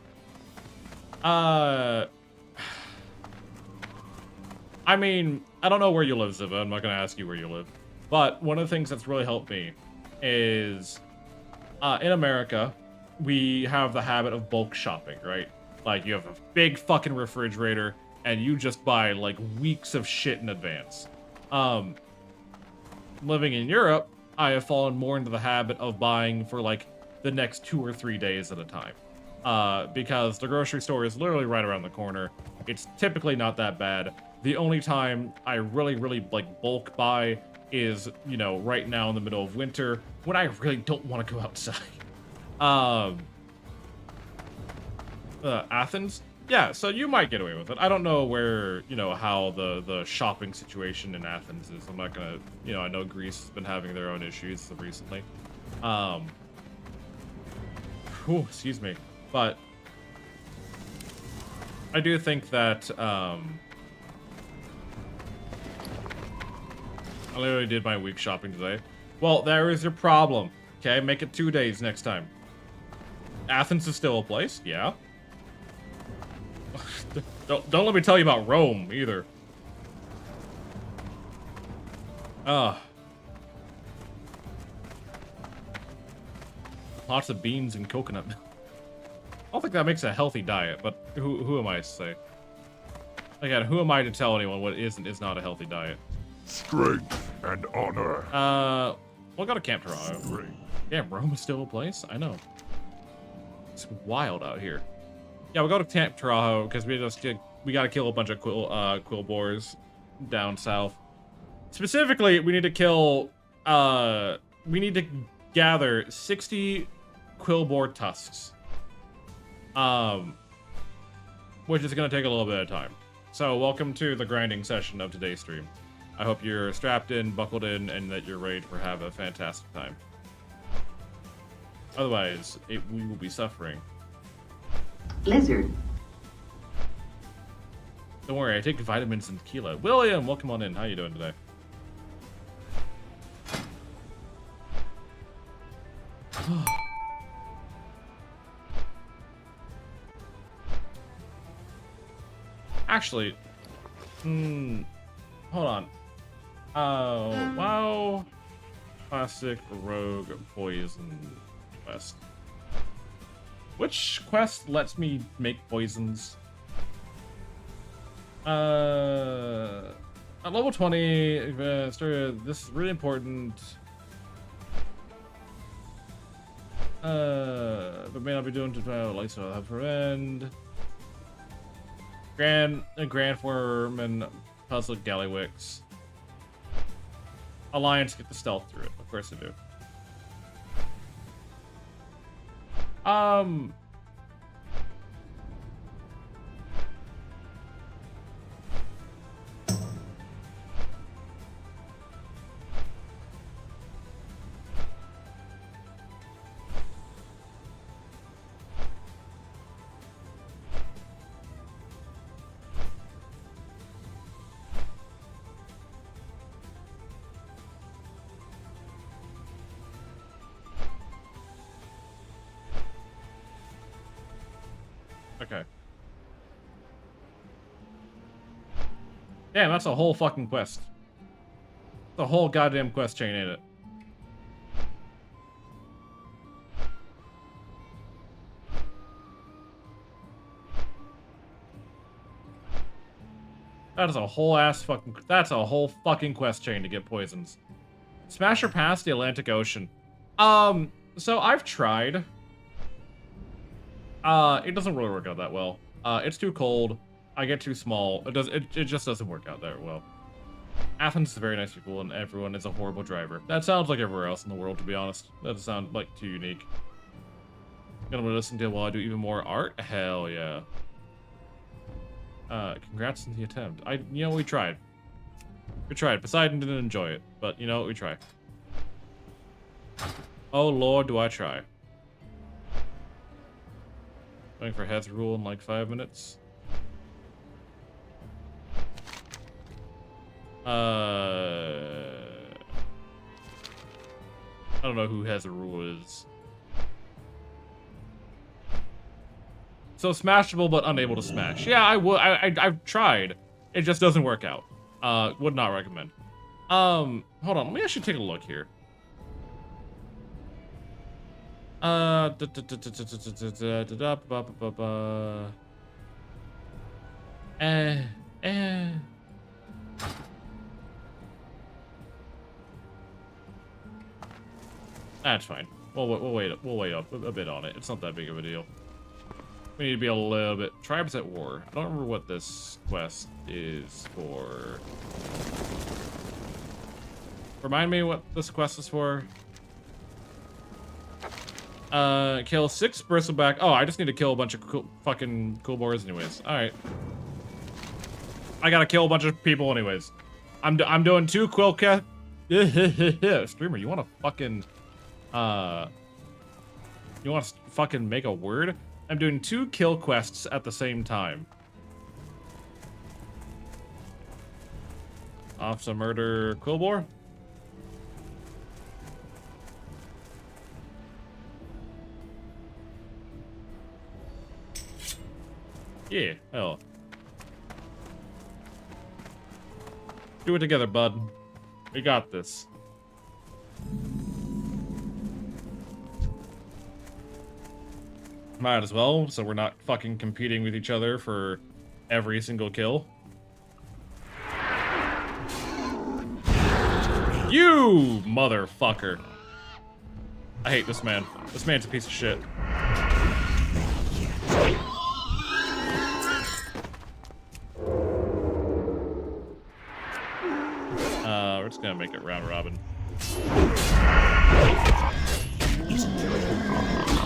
I mean, I don't know where you live, Ziva. I'm not going to ask you where you live. But one of the things that's really helped me is in America, we have the habit of bulk shopping, right? Like, you have a big fucking refrigerator, and you just buy, like, weeks of shit in advance. Living in Europe, I have fallen more into the habit of buying for, like, the next 2 or 3 days at a time. Because the grocery store is literally right around the corner. It's typically not that bad. The only time I really, like, bulk buy is, you know, right now in the middle of winter, when I really don't want to go outside. Athens? Yeah, so you might get away with it. I don't know where, you know, how the shopping situation in Athens is. I'm not gonna, you know, I know Greece has been having their own issues recently. Excuse me. But I do think that, I literally did my week shopping today. Well, there is your problem. Okay, make it 2 days next time. Athens is still a place, yeah. Don't let me tell you about Rome either. Lots of beans and coconut milk. I don't think that makes a healthy diet, but who am I to say? Again, who am I to tell anyone what is and is not a healthy diet? Strength and honor. We'll go to Camp Toronto. Damn, Rome is still a place? I know. It's wild out here. Yeah, we'll go to Camp Toronto because we gotta kill a bunch of quill boars down south. Specifically, we need to kill, we need to gather 60 quill boar tusks. Which is gonna take a little bit of time. So, welcome to the grinding session of today's stream. I hope you're strapped in, buckled in, and that you're ready to have a fantastic time. Otherwise, we will be suffering. Lizard. Don't worry, I take vitamins and tequila. William, welcome on in. How you doing today? Actually, hold on. Oh, wow. Classic rogue poison quest. Which quest lets me make poisons? At level 20, this is really important. But may not be doing to like so have friend. Grand Worm and Puzzle Gallywix. Alliance get the stealth through it. Of course they do. Okay. Damn, that's a whole fucking quest. The whole goddamn quest chain, ain't it? That is a whole ass fucking... That's a whole fucking quest chain to get poisons. Smash or pass the Atlantic Ocean. So I've tried. It doesn't really work out that well. It's too cold. I get too small. It just doesn't work out that well. Athens is very nice people, and everyone is a horrible driver. That sounds like everywhere else in the world, to be honest. That doesn't sound like too unique. Gonna listen to it while I do even more art? Hell yeah. Congrats on the attempt. You know, we tried. We tried. Poseidon didn't enjoy it, but you know what? We tried. Oh lord, do I try. Waiting for Heath rule in like 5 minutes. I don't know who has the rules. So smashable but unable to smash. Yeah, I would. I've tried. It just doesn't work out. Would not recommend. Hold on. Let me actually take a look here. That's fine. We'll wait up a bit on it. It's not that big of a deal. We need to be a little bit. Tribes at war. I don't remember what this quest is for. Remind me what this quest is for. Kill 6 bristleback. Oh, I just need to kill a bunch of fucking cool boars anyways. All right. I gotta kill a bunch of people anyways. I'm doing 2 quill cat. Streamer, you want to fucking you want to fucking make a word? I'm doing 2 kill quests at the same time. Off to murder Quillbore. Yeah, hell. Do it together, bud. We got this. Might as well, so we're not fucking competing with each other for every single kill. You motherfucker. I hate this man. This man's a piece of shit. We're just gonna make it round robin.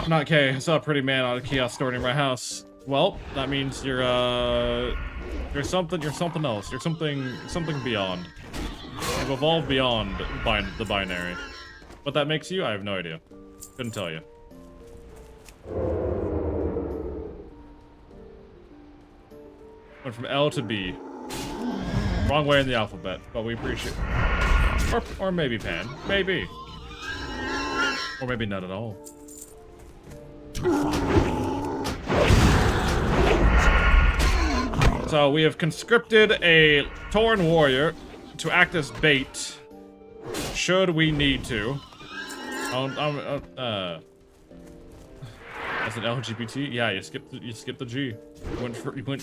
Not K. I saw a pretty man on a kiosk store near my house. Well, that means you're something else. You're something beyond. You've evolved beyond the binary. What that makes you, I have no idea. Couldn't tell you. Went from L to B. Wrong way in the alphabet, but we appreciate it. Or maybe Pan. Maybe. Or maybe not at all. So we have conscripted a Tauren warrior to act as bait, should we need to. As an LGBT, yeah, you skipped the G.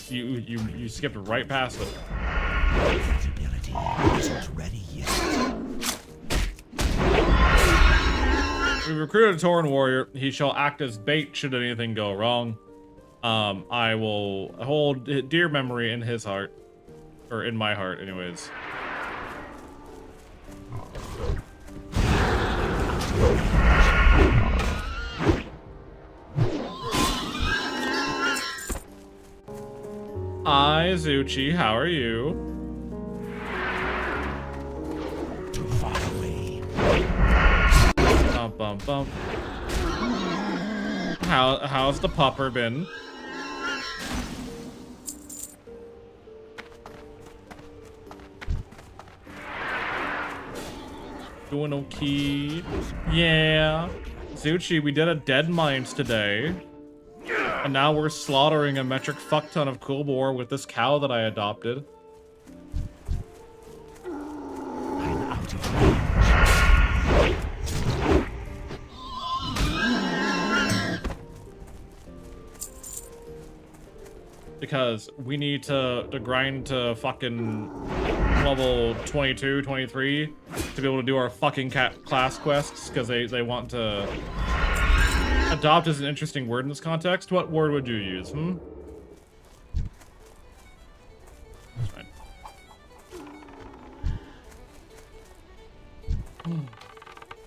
You skipped right past it. Ability isn't ready yet. We recruited a Tauren warrior. He shall act as bait should anything go wrong. I will hold dear memory in his heart, or in my heart, anyways. Hi, Zuchi. How are you? Too far away. Bump, bump, bump. How's the pupper been? Doing okay. Yeah. Zuchi, we did a dead mines today. And now we're slaughtering a metric fuck ton of cool boar with this cow that I adopted. I'm out of range. Because we need to grind to fucking level 22, 23 to be able to do our fucking class quests, because they want to... Adopt is an interesting word in this context. What word would you use, That's fine.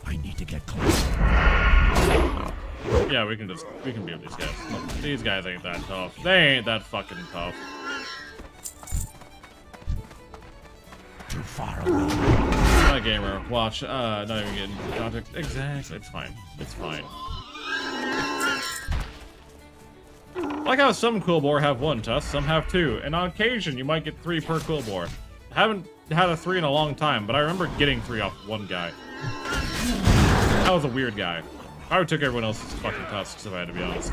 I need to get closer. Yeah, we can beat these guys. Look, these guys ain't that tough. They ain't that fucking tough. Too far away. Not a gamer. Watch. Not even getting context. Exactly. It's fine. It's fine. I like how some cool boar have 1 tusk, some have 2, and on occasion you might get 3 per cool boar. Haven't had a 3 in a long time, but I remember getting 3 off one guy. That was a weird guy. I would took everyone else's fucking tusks if I had to be honest.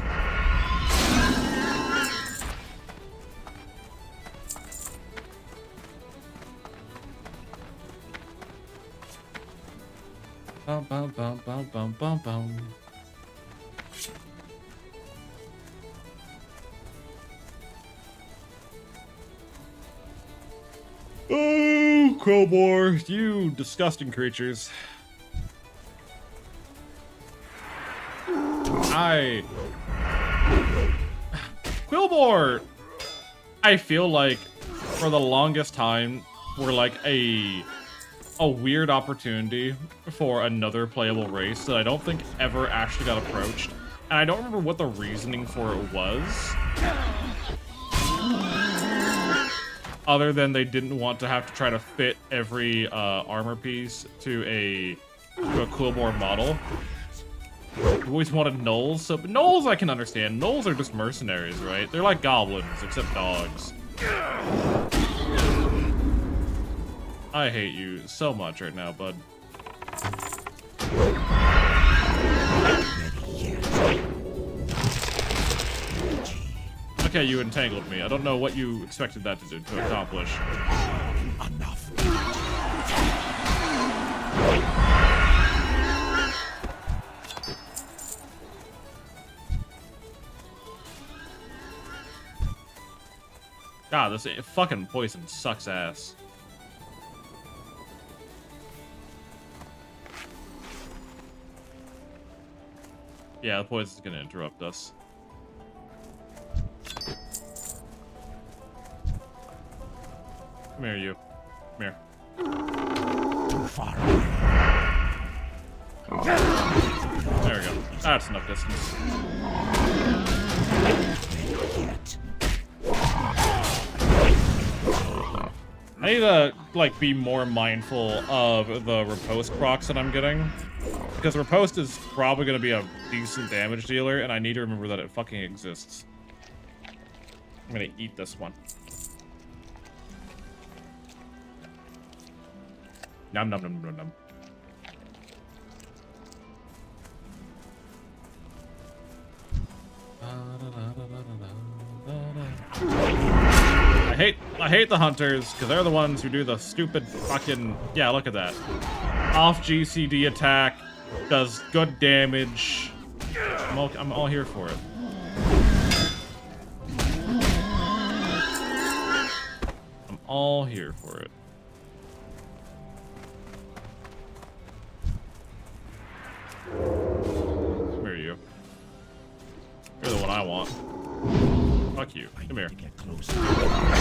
Bum, bum, bum, bum, bum, bum, bum. Oh, Crowbar, you disgusting creatures. Quillbore, I feel like for the longest time were like a weird opportunity for another playable race that I don't think ever actually got approached. And I don't remember what the reasoning for it was. Other than they didn't want to have to try to fit every armor piece to a Quillbore model. We always wanted gnolls, so but gnolls I can understand. Gnolls are just mercenaries, right? They're like goblins, except dogs. I hate you so much right now, bud. Okay, you entangled me. I don't know what you expected that to accomplish. Enough. God, this fucking poison sucks ass. Yeah, the poison's gonna interrupt us. Come here, you. Come here. Too far away. There we go. That's enough distance. Yet. I need to, like, be more mindful of the riposte procs that I'm getting. Because riposte is probably going to be a decent damage dealer, and I need to remember that it fucking exists. I'm going to eat this one. Nom nom nom nom nom. I hate the hunters because they're the ones who do the stupid fucking look at that. Off GCD attack does good damage. I'm all here for it. I'm all here for it. Come here, you. You're the one I want. Fuck you. Come here.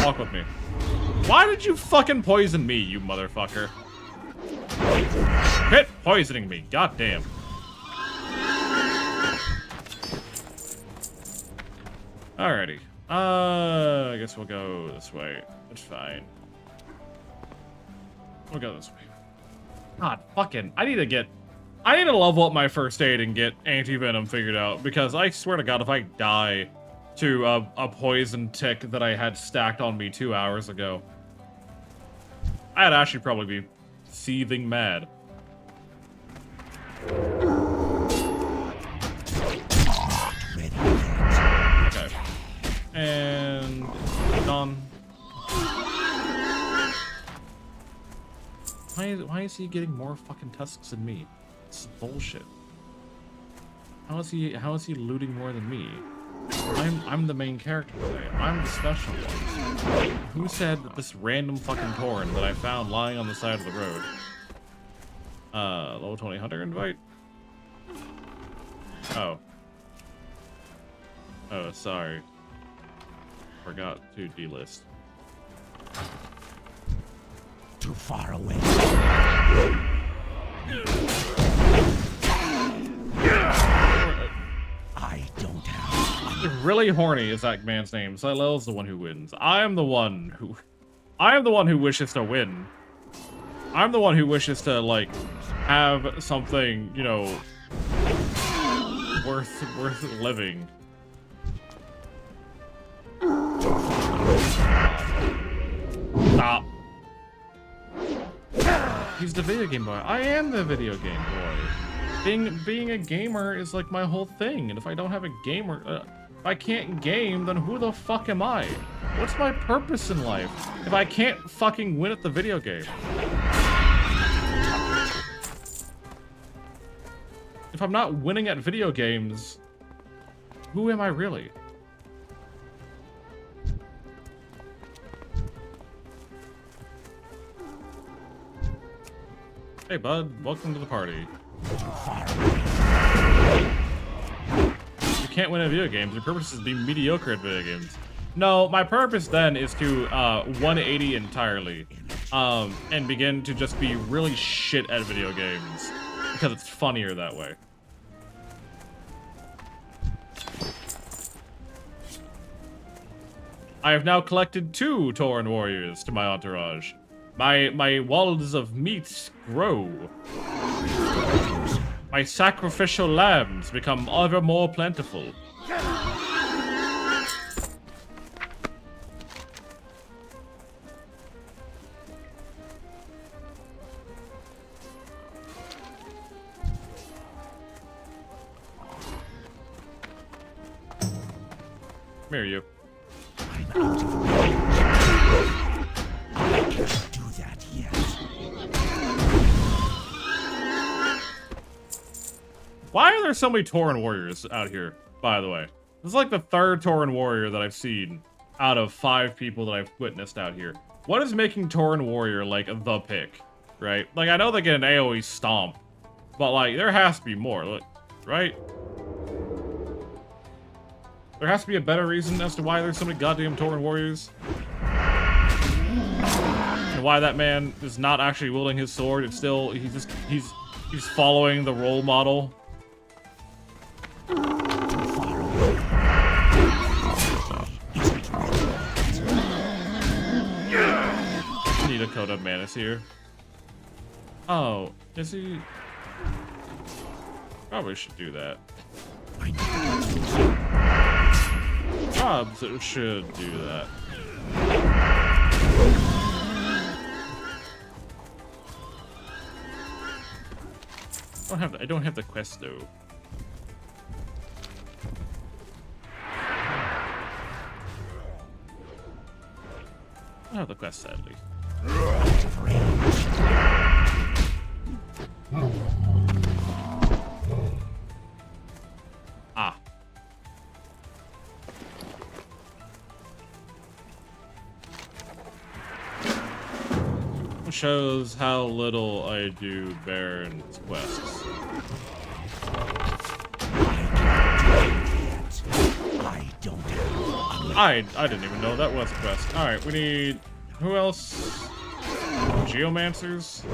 Walk with me. Why did you fucking poison me, you motherfucker? Quit poisoning me. Goddamn. Alrighty. I guess we'll go this way. It's fine. We'll go this way. God, fucking. I need to level up my first aid and get anti-venom figured out, because I swear to God, if I die to a poison tick that I had stacked on me 2 hours ago, I'd actually probably be seething mad. Okay. And done. Why is he getting more fucking tusks than me? It's bullshit. How is he looting more than me? I'm the main character today. I'm the special one. Who said that this random fucking torn that I found lying on the side of the road? Level 20 hunter invite? Oh. Oh, sorry. Forgot to delist. Too far away. I don't have. Really horny is that man's name. Silel's the one who wins. I am the one who wishes to win. I'm the one who wishes to, like, have something, you know, worth living. Stop. He's the video game boy. I am the video game boy. Being a gamer is like my whole thing, and if I don't have a gamer, if I can't game, then who the fuck am I? What's my purpose in life if I can't fucking win at the video game? If I'm not winning at video games, who am I really? Hey bud, welcome to the party. You can't win at video games. Your purpose is to be mediocre at video games. No, my purpose then is to 180 entirely, and begin to just be really shit at video games because it's funnier that way. I have now collected 2 Tauren warriors to my entourage. My walls of meat grow. My sacrificial lambs become ever more plentiful. Mirror you. I'm out of range. I can't do that yet. Why are there so many Tauren warriors out here, by the way? This is like the 3rd Tauren warrior that I've seen out of 5 people that I've witnessed out here. What is making Tauren warrior like the pick, right? Like, I know they get an AoE stomp, but like, there has to be more, like, right? There has to be a better reason as to why there's so many goddamn Tauren warriors. And why that man is not actually wielding his sword. It's still, he's following the role model. Need a Coda Manus here. Oh, is he? Probably should do that. Probably should do that. I don't have the quest though. I don't have the quest sadly. Ah. Shows how little I do Baron's quests. I didn't even know that was a quest. Alright, we need... Who else? Geomancers?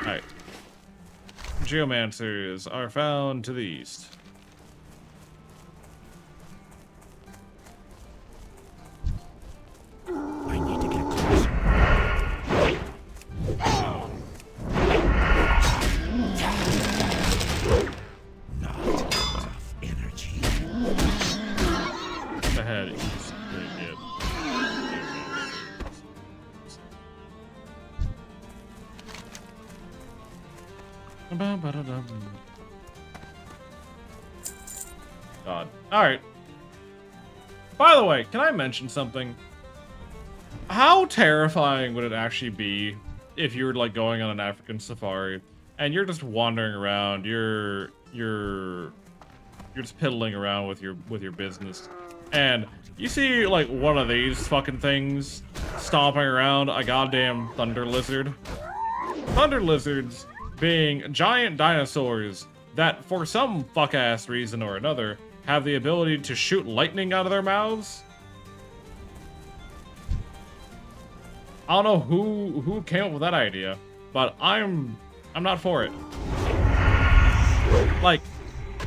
Alright. Geomancers are found to the east. I need to get closer. Not enough energy. Ahead east. God. Alright. By the way, can I mention something? How terrifying would it actually be if you were like going on an African safari and you're just wandering around, you're just piddling around with your business, and you see like one of these fucking things stomping around a goddamn thunder lizard. Thunder lizards being giant dinosaurs that, for some fuck-ass reason or another, have the ability to shoot lightning out of their mouths. I don't know who came up with that idea, but I'm not for it. Like,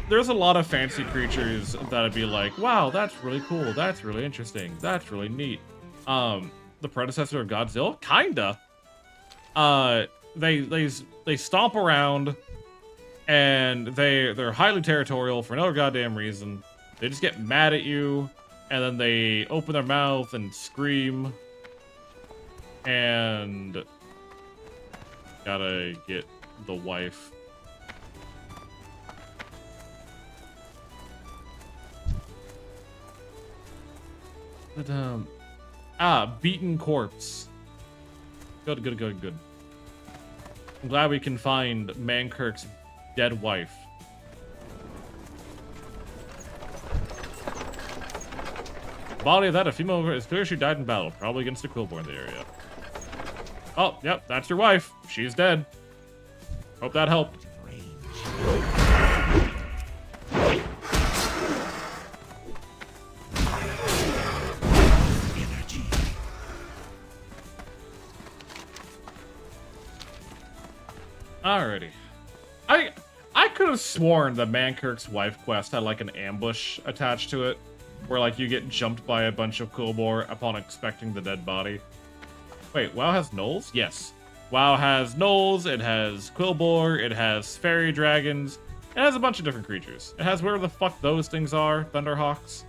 there's a lot of fancy creatures that'd be like, wow, that's really cool, that's really interesting, that's really neat. The predecessor of Godzilla? Kinda. They stomp around, and they're highly territorial for no goddamn reason. They just get mad at you, and then they open their mouth and scream. And gotta get the wife. But, beaten corpse. Good, good, good, good. I'm glad we can find Mankirk's dead wife. Body of that, a female, it's clear she died in battle, probably against a Quillbor in the area. Oh, yep, that's your wife. She's dead. Hope that helped. Alrighty. I could have sworn the Mankirk's wife quest had like an ambush attached to it, where like you get jumped by a bunch of Quillbor upon expecting the dead body. Wait, WoW has gnolls? Yes. WoW has gnolls, it has Quillbor, it has fairy dragons, it has a bunch of different creatures. It has wherever the fuck those things are, Thunderhawks.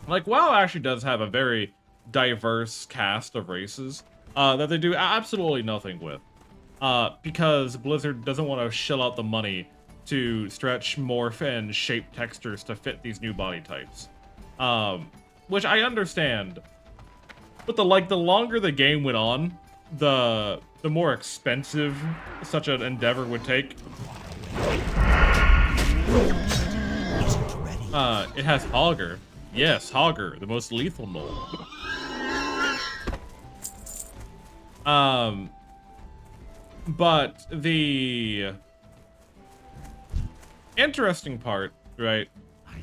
Like, WoW actually does have a very diverse cast of races that they do absolutely nothing with. Because Blizzard doesn't want to shell out the money to stretch, morph, and shape textures to fit these new body types. Which I understand. But the longer the game went on, the more expensive such an endeavor would take. It has Hogger. Yes, Hogger, the most lethal gnoll. But the interesting part, right,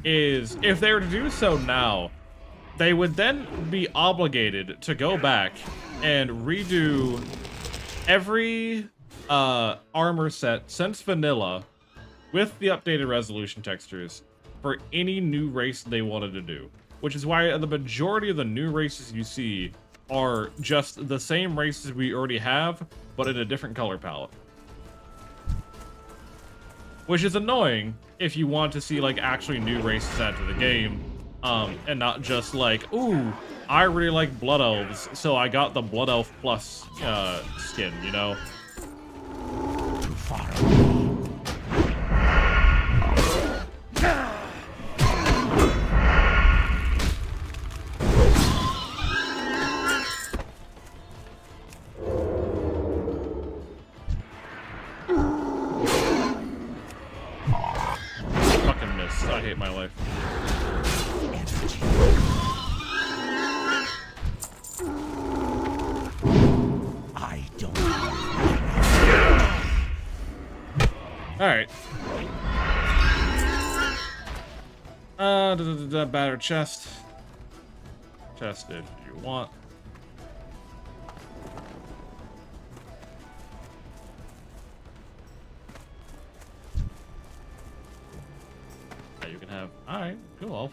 is if they were to do so now, they would then be obligated to go back and redo every armor set since vanilla with the updated resolution textures for any new race they wanted to do. Which is why the majority of the new races you see are just the same races we already have, but in a different color palette. Which is annoying if you want to see like actually new races added to the game, and not just like, ooh, I really like Blood Elves, so I got the Blood Elf Plus skin, you know? Too far away. Fucking miss. I hate my life. I don't. Alright. Battered chest. Chest if you want. Yeah, you can have. Alright, cool.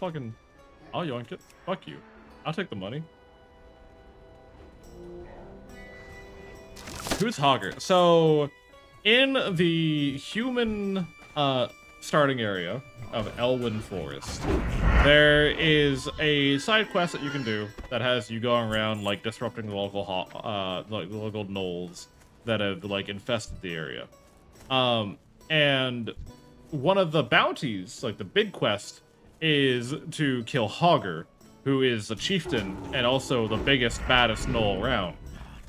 I'll yoink it. Fuck you. I'll take the money. Who's Hogger? So, in the human starting area of Elwyn Forest, there is a side quest that you can do that has you going around like disrupting the local like the local gnolls that have like infested the area. And one of the bounties, like the big quest, is to kill Hogger, who is the chieftain and also the biggest, baddest gnoll around.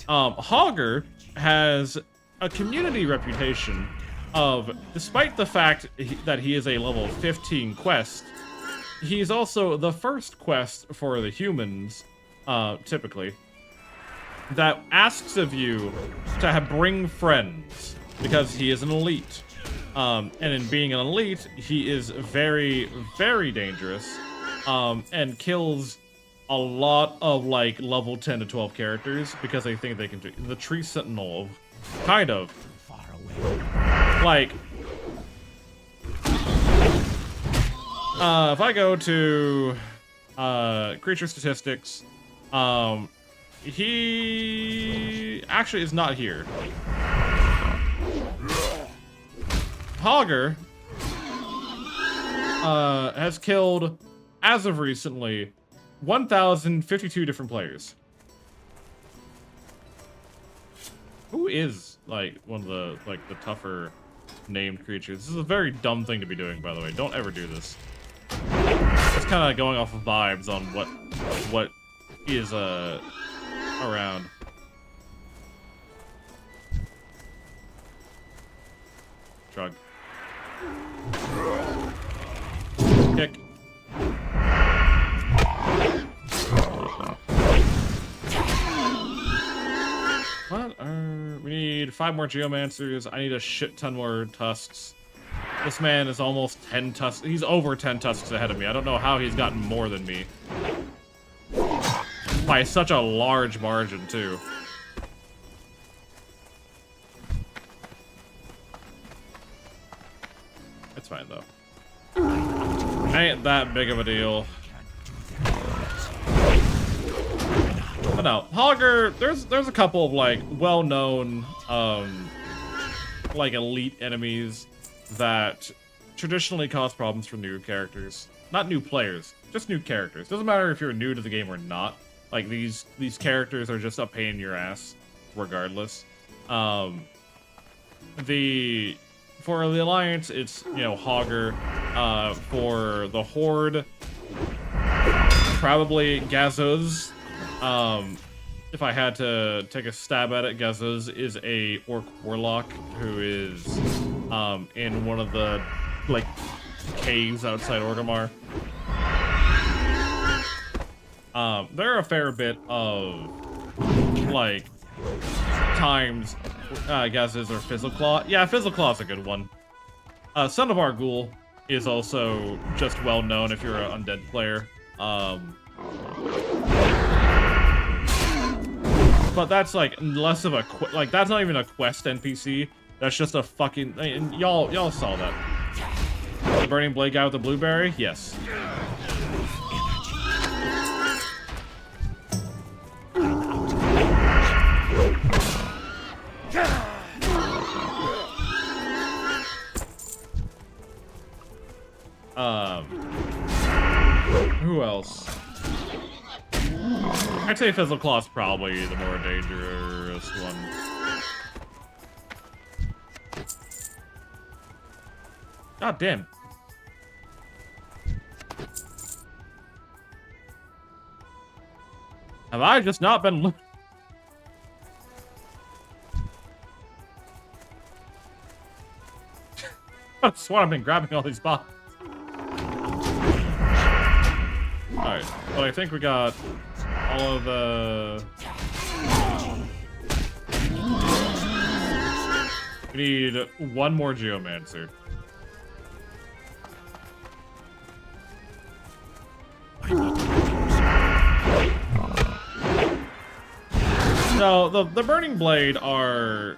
Hogger has a community reputation of, despite the fact that he is a level 15 quest, he's also the first quest for the humans, typically, that asks of you to bring friends, because he is an elite. And in being an elite, he is very, very dangerous, and kills a lot of, like, level 10 to 12 characters, because they think they can do the Tree Sentinel, kind of. Far away. Like, if I go to creature statistics, he actually is not here. has killed, as of recently, 1,052 different players. Who is, like, one of the, like, the tougher named creatures? This is a very dumb thing to be doing, by the way. Don't ever do this. It's kind of going off of vibes on what is, around. Shrug. Kick. What are... We need 5 more Geomancers. I need a shit ton more Tusks. This man is almost 10 Tusks. He's over 10 Tusks ahead of me. I don't know how he's gotten more than me. By such a large margin, too. It's fine, though. Ain't that big of a deal. But no, Hogger, there's a couple of, like, well-known, like, elite enemies that traditionally cause problems for new characters. Not new players, just new characters. Doesn't matter if you're new to the game or not. Like, these characters are just a pain in your ass, regardless. For the Alliance, it's, you know, Hogger. For the Horde, probably Gazuz. If I had to take a stab at it, Gazuz is a Orc Warlock who is, in one of the, like, caves outside Orgrimmar. There are a fair bit of, like, times Gazuz or Fizzleclaw. Yeah, Fizzleclaw's a good one. Son of Argul is also just well known if you're an undead player. But that's like less of a like that's not even a quest NPC. That's just a fucking y'all saw that. The burning blade guy with the blueberry? Yes. Who else? I'd say Fizzleclaw's probably the more dangerous one. God damn. Have I just not been I swear I've been grabbing all these bots. Alright, well I think we got all of the... We need one more Geomancer. No, the Burning Blade are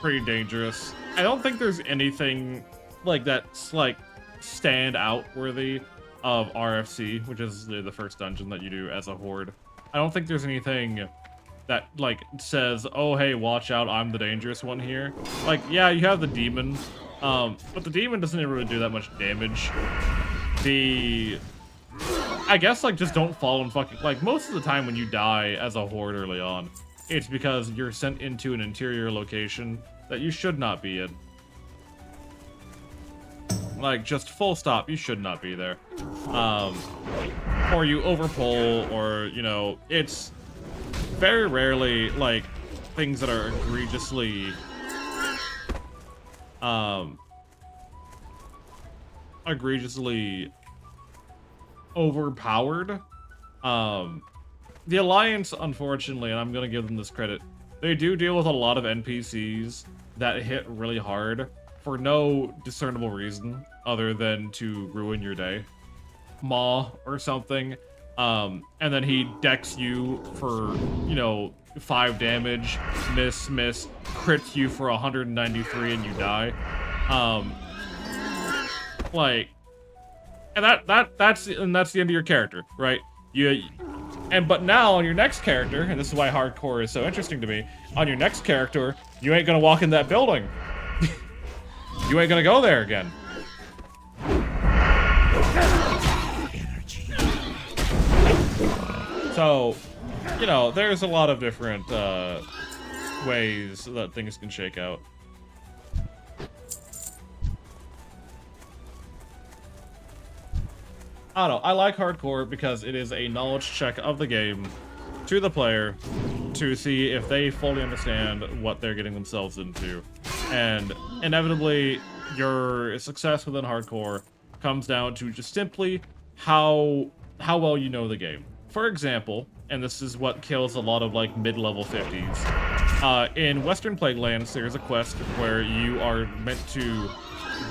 pretty dangerous. I don't think there's anything like that's like stand out worthy of RFC, which is the first dungeon that you do as a horde. I don't think there's anything that like says, oh hey, watch out, I'm the dangerous one here. Like, yeah, you have the demon, but the demon doesn't even really do that much damage. I guess like just don't fall and fucking like most of the time when you die as a horde early on, it's because you're sent into an interior location that you should not be in. Like, just full stop, you should not be there. Or you overpull, or, you know, it's very rarely, like, things that are egregiously, overpowered. The Alliance, unfortunately, and I'm gonna give them this credit, they do deal with a lot of NPCs that hit really hard for no discernible reason other than to ruin your day. Maw or something, and then he decks you for, you know, 5 damage, miss, crits you for 193 and you die. Like, and that's the end of your character, right? But now on your next character, and this is why hardcore is so interesting to me, on your next character, you ain't gonna walk in that building. You ain't gonna go there again. Energy. So, you know, there's a lot of different ways that things can shake out. I don't know. I like hardcore because it is a knowledge check of the game to the player to see if they fully understand what they're getting themselves into. And inevitably, your success within hardcore comes down to just simply how well you know the game. For example, and this is what kills a lot of like mid-level 50s, in Western Plague Lands, there's a quest where you are meant to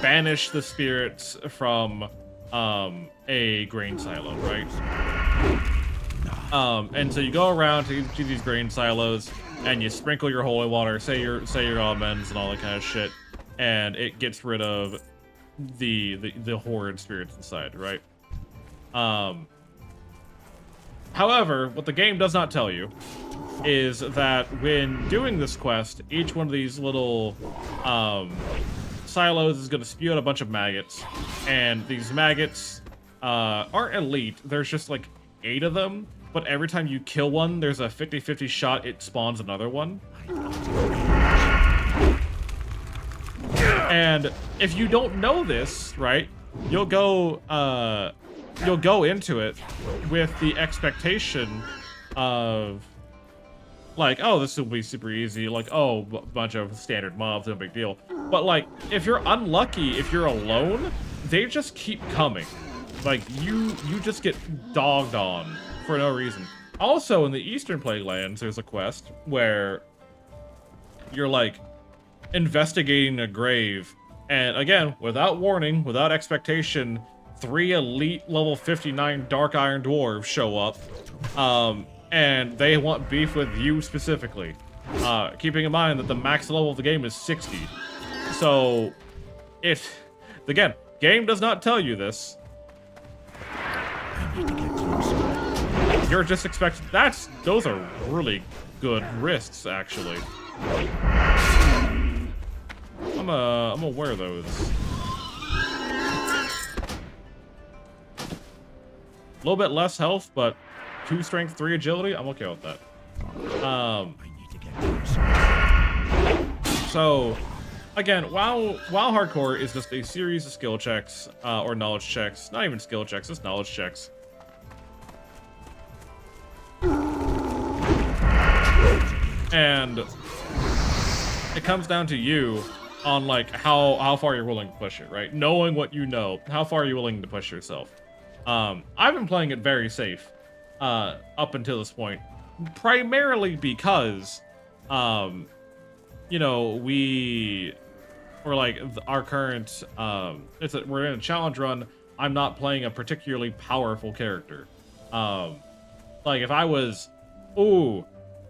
banish the spirits from a grain silo, right? And so you go around to these grain silos and you sprinkle your holy water, say your amens and all that kind of shit, and it gets rid of the horrid spirits inside, right? However, what the game does not tell you is that when doing this quest, each one of these little silos is going to spew out a bunch of maggots, and these maggots aren't elite. There's just like 8 of them, but every time you kill one, there's a 50-50 shot it spawns another one. And if you don't know this, right, you'll go into it with the expectation of like, oh, this will be super easy, like, oh, a bunch of standard mobs, no big deal. But like, if you're unlucky, if you're alone, they just keep coming. Like, you just get dogged on for no reason. Also, in the Eastern Plague Lands, there's a quest where you're like investigating a grave, and again, without warning, without expectation, 3 elite level 59 Dark Iron Dwarves show up, and they want beef with you specifically. Keeping in mind that the max level of the game is 60. So, again, game does not tell you this. I need to get closer. You're just expecting, those are really good risks, actually. I'm gonna wear those. A little bit less health, but 2 strength, 3 agility. I'm okay with that. I need to get closer. So, again, while hardcore is just a series of skill checks or knowledge checks, not even skill checks, just knowledge checks. And it comes down to you on like how far you're willing to push it, right? Knowing what you know, how far are you willing to push yourself? I've been playing it very safe up until this point, primarily because, you know, we're like our current, we're in a challenge run. I'm not playing a particularly powerful character. Like if I was,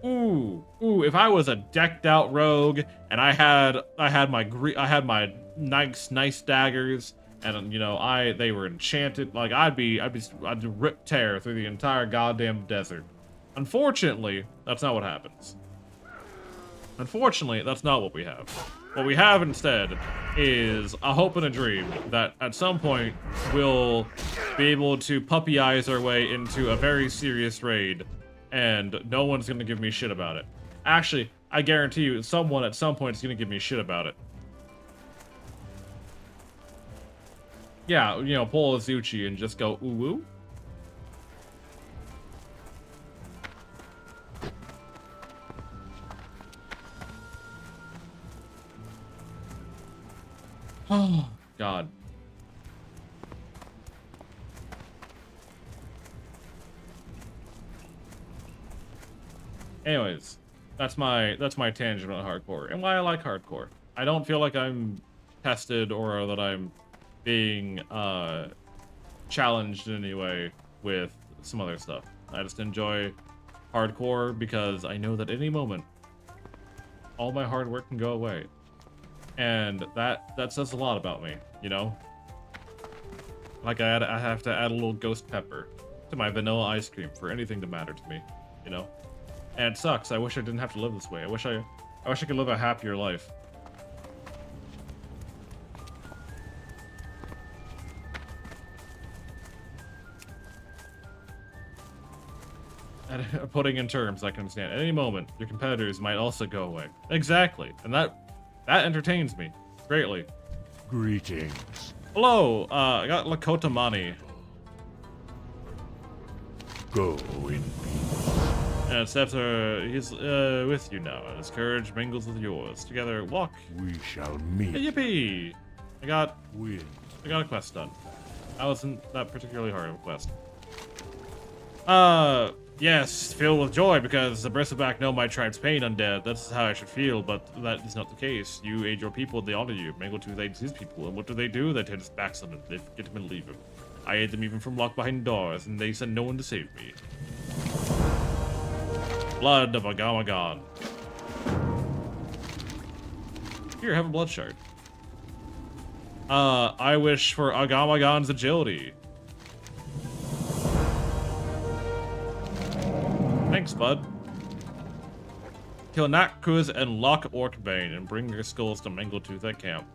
if I was a decked out rogue and I had my nice daggers, and you know they were enchanted, like I'd rip tear through the entire goddamn desert. Unfortunately, that's not what happens. Unfortunately, that's not what we have. What we have instead is a hope and a dream that at some point we'll be able to puppy eyes our way into a very serious raid, and no one's gonna give me shit about it. Actually, I guarantee you, someone at some point is gonna give me shit about it. Yeah, you know, pull a Zuchi and just go ooh woo. Oh, God. Anyways, that's my tangent on hardcore and why I like hardcore. I don't feel like I'm tested or that I'm being challenged in any way with some other stuff. I just enjoy hardcore because I know that at any moment all my hard work can go away. And that says a lot about me, you know? Like I have to add a little ghost pepper to my vanilla ice cream for anything to matter to me, you know? And it sucks. I wish I didn't have to live this way. I wish I could live a happier life. putting in terms I can understand. At any moment, your competitors might also go away. Exactly, and that entertains me greatly. Greetings. Hello, I got Lakota Mani. Go in peace. And Scepter, he's with you now, and his courage mingles with yours. Together, walk. We shall meet. Yippee! I got Win. a quest done. That wasn't that particularly hard of a quest. Yes, filled with joy because the bristleback know my tribe's pain undead. That's how I should feel, but that is not the case. You aid your people, they honor you. Mangletooth aids his people, and what do? They turn his backs on him. They forget him and leave him. I aid them even from locked behind doors, and they send no one to save me. Blood of Agamagon. Here, have a blood shard. I wish for Agamagon's agility. Thanks, bud. Kill Nakuz and lock Orcbane and bring your skulls to Mangletooth at camp.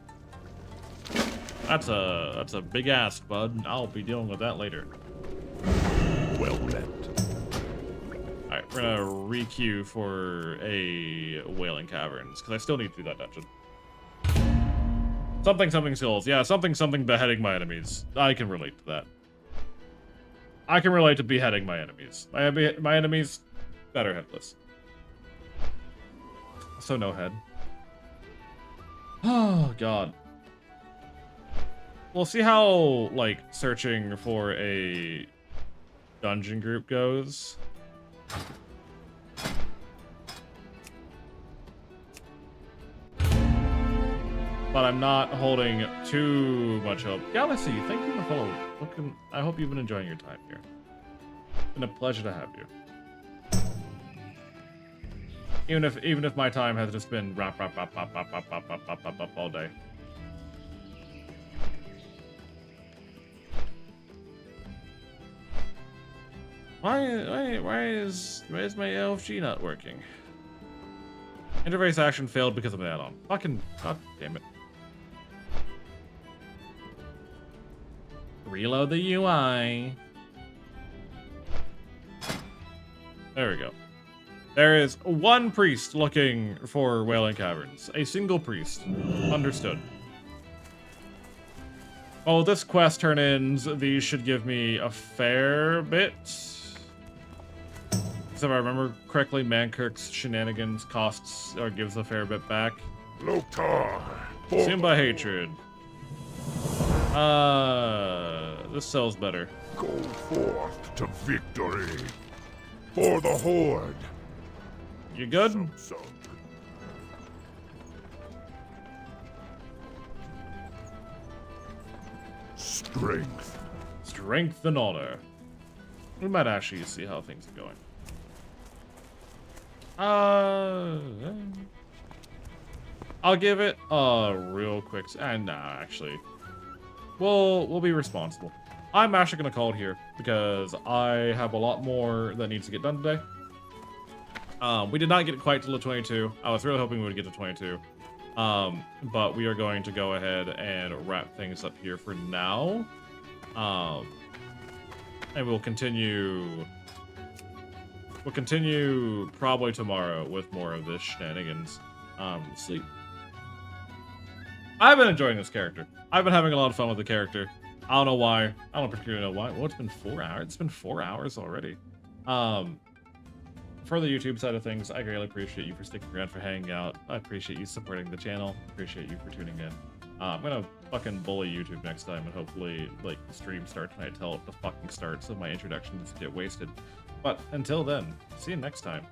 That's a big ask, bud. I'll be dealing with that later. Well met. Alright, we're gonna re-queue for a Wailing Caverns, because I still need to do that dungeon. Something skulls. Yeah, something beheading my enemies. I can relate to that. I can relate to beheading my enemies. My enemies, better headless. So no head. Oh, God. We'll see how, like, searching for a dungeon group goes. But I'm not holding too much hope. Galaxy, thank you for the follow. I hope you've been enjoying your time here. It's been a pleasure to have you. Even if my time has just been rap all day. Why is my LFG not working? Interface action failed because of an add-on. Fucking god damn it. Reload the UI. There we go. There is one priest looking for Wailing Caverns. A single priest. Understood. Oh, this quest turn-ins, these should give me a fair bit. If I remember correctly, Mankirk's shenanigans costs or gives a fair bit back. Loktar. Consumed by hatred. This sells better. Go forth to victory. For the Horde. You good? Some. Strength. Strength and honor. We might actually see how things are going. I'll give it a real quick. Nah, actually, we'll be responsible. I'm actually gonna call it here because I have a lot more that needs to get done today. We did not get quite to the 22. I was really hoping we would get to 22. But we are going to go ahead and wrap things up here for now. And we'll continue probably tomorrow with more of this shenanigans. Sleep. I've been enjoying this character. I've been having a lot of fun with the character. I don't know why. I don't particularly know why. Well, it's been 4 hours. It's been 4 hours already. For the YouTube side of things, I greatly appreciate you for sticking around, for hanging out. I appreciate you supporting the channel. Appreciate you for tuning in. I'm gonna fucking bully YouTube next time, and hopefully, like, the stream starts and I tell it to fucking start so my introduction doesn't get wasted. But until then, see you next time.